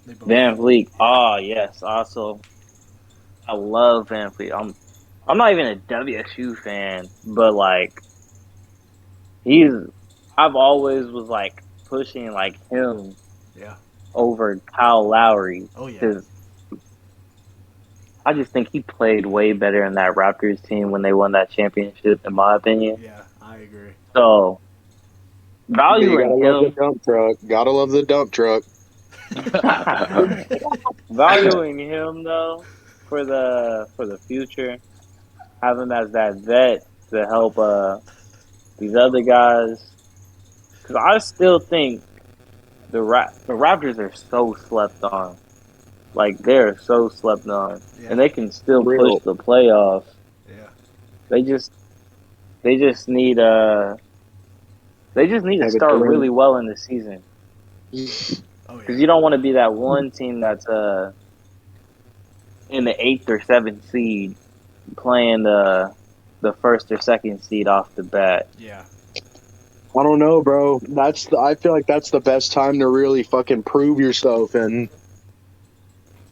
They both. Van Vliet. Oh yes. Also, I love Van Vliet. I'm not even a WSU fan, but I've always was pushing him Yeah. over Kyle Lowry Oh yeah. because I just think he played way better in that Raptors team when they won that championship, in my opinion. Yeah, I agree. So You gotta valuing love the him, dump truck. Gotta love the dump truck. valuing him though for the future, having him as that vet to help these other guys. Because I still think the Raptors are so slept on. Like they're so slept on, Yeah. and they can still push Real. the playoffs. Yeah. They just they just need they just need to Kevin start Durant. really well in the season Oh because yeah. you don't want to be that one team that's in the 8th or 7th seed playing the 1st or 2nd seed off the bat. Yeah. I don't know, bro. I feel like that's the best time to really fucking prove yourself. And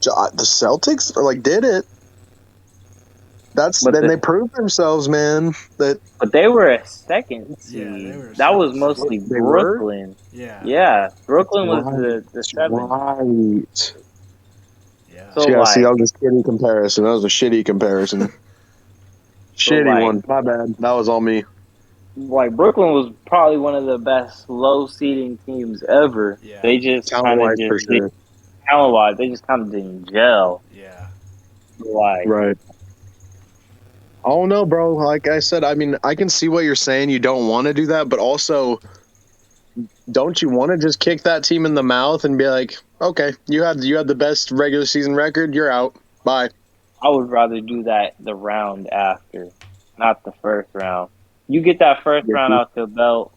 the Celtics did it. But Then they proved themselves, man. That but they were a 2nd Yeah, they seed. were a That second was seed. mostly they were. Brooklyn. Yeah. Yeah, Brooklyn was Right. the 7th. Right. Yeah. So Yeah. See, like that was a shitty comparison. That was a shitty comparison. so Shitty like one. My bad. That was all me. like Brooklyn was probably one of the best low seeding teams ever. Yeah. They just Talent kind of wise, for just sure. talent wise, they just kind of didn't gel. Yeah. Like Right. Oh no, bro. Like I said, I mean, I can see what you're saying. You don't want to do that, but also, don't you want to just kick that team in the mouth and be like, okay, you had the best regular season record. You're out. Bye. I would rather do that the round after, not the first round. You get that first round out the belt,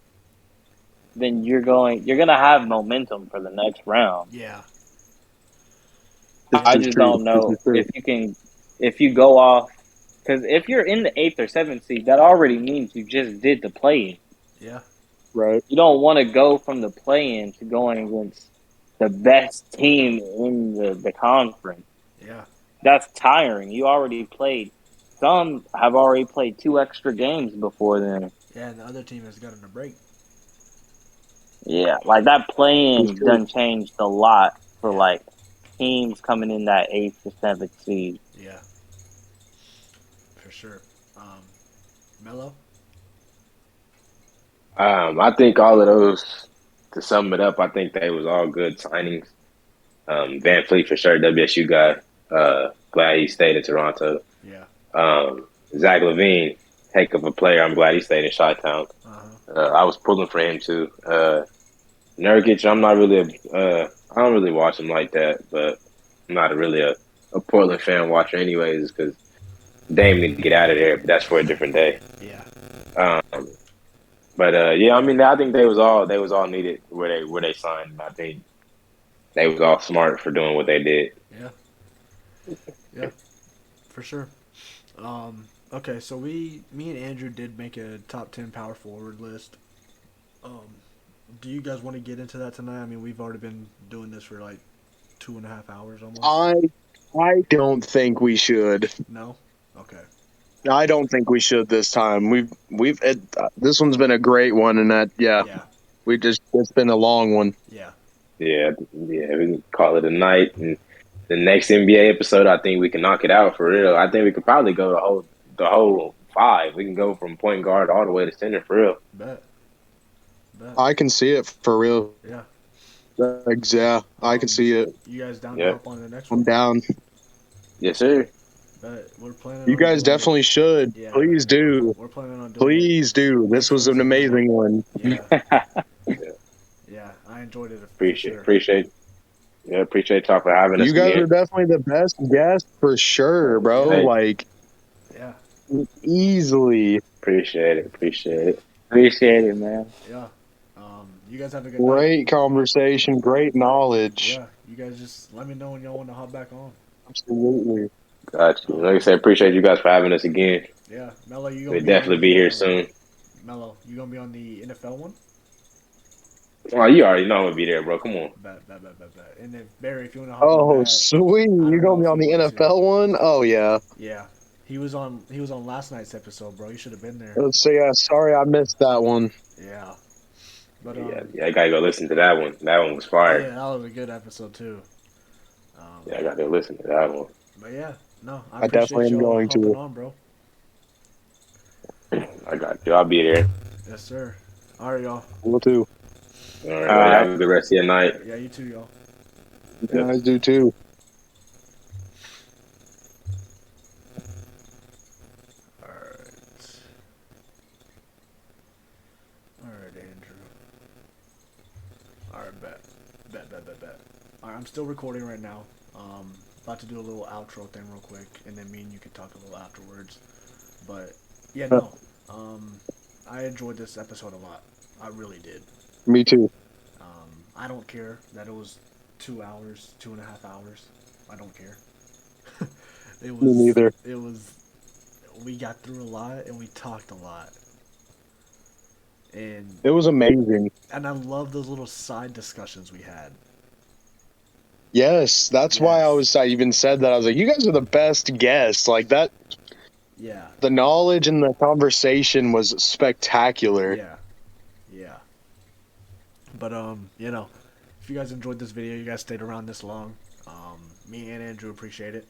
then you're gonna have momentum for the next round. Yeah. I just don't know if you go off because if you're in the 8th or 7th seed, that already means you just did the play-in. Yeah. Right. You don't want to go from the play-in to going against the best team in the conference. Yeah. That's tiring. You already played. Some have already played 2 extra games before then. Yeah, and the other team has gotten a break. Yeah, like that play-in true. done changed a lot for like teams coming in that 8th to 7th seed. Yeah. For sure. Melo? I think all of those, to sum it up, I think they was all good signings. Van Fleet for sure, WSU guy. Glad he stayed in Toronto. Yeah. Zach LaVine, heck of a player. I'm glad he stayed in Chi-Town. Uh-huh. I was pulling for him too. Nurkic, I'm not really I don't really watch him like that, but I'm not really a Portland fan watcher anyways because Dame need to get out of there, but that's for a different day. Yeah. But yeah, I mean, I think they was all needed where they signed. I think they was all smart for doing what they did. Yeah. Yeah. For sure. Okay, so me and Andrew did make a top 10 power forward list. Do you guys want to get into that tonight? I mean, we've already been doing this for like 2.5 hours almost. I don't think we should. No? Okay. I don't think we should this time. This one's been a great one, and Yeah. it's been a long one. Yeah. Yeah, we can call it a night. And the next NBA episode, I think we can knock it out for real. I think we could probably go the whole 5. We can go from point guard all the way to center for real. Bet. I can see it for real. Yeah. Yeah, I can see it. You guys down Yeah. to hop on the next one? I'm down. Yes, sir. Bet. We're planning You on guys doing definitely should. Yeah. Please do. it. We're planning on doing Please do. This was an amazing one. it. Yeah. Yeah. I enjoyed it. For sure. Appreciate y'all for having us. You guys again. are definitely the best guest for sure, bro. Hey. Like Yeah. easily. Appreciate it. Appreciate it, man. Yeah. You guys have a good night. Great conversation, great knowledge. Yeah. You guys just let me know when y'all want to hop back on. Absolutely. Got you. Like I said, appreciate you guys for having us again. Yeah. Mello, you gonna We'll be definitely on be the, here soon. Mello, you gonna be on the NFL one? Oh, you already know I'm gonna be there, bro. Come on. Bet. And if Barry, if you wanna hop on Oh, that, sweet. don't You know gonna be if on the you want to. NFL one? Oh yeah. yeah. He was on last night's episode, bro. You should have been there. Let's say sorry I missed that one. Yeah. But Yeah, I gotta go listen to that one. That one was fire. yeah, that was a good episode too. Yeah, I gotta go listen to that one. But yeah, no, I definitely am going to. hopping on, bro. I got you. I'll be there. Yes, sir. All right, y'all. Will too. All right. Have a good rest of your night. Yeah, you too, y'all. You guys do too. All right. right, bet. Alright, I'm still recording right now. About to do a little outro thing real quick, and then me and you can talk a little afterwards. But, yeah, no. I enjoyed this episode a lot. I really did. Me too. I don't care that it was 2 hours, 2.5 hours. I don't care. It Me was. neither. It was. We got through a lot and we talked a lot. And It was amazing. I love those little side discussions we had. Yes, that's why Yes. I even said that. I was like, you guys are the best guests. Like that, Yeah. the knowledge and the conversation was spectacular. Yeah. Yeah. But if you guys enjoyed this video, you guys stayed around this long. Me and Andrew appreciate it.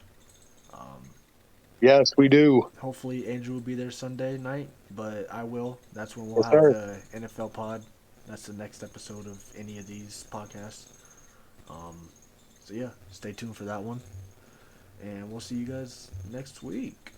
Yes, we do. Hopefully Andrew will be there Sunday night, but I will. That's when we'll Yes, have sir. the NFL pod. That's the next episode of any of these podcasts. So yeah, stay tuned for that one. And we'll see you guys next week.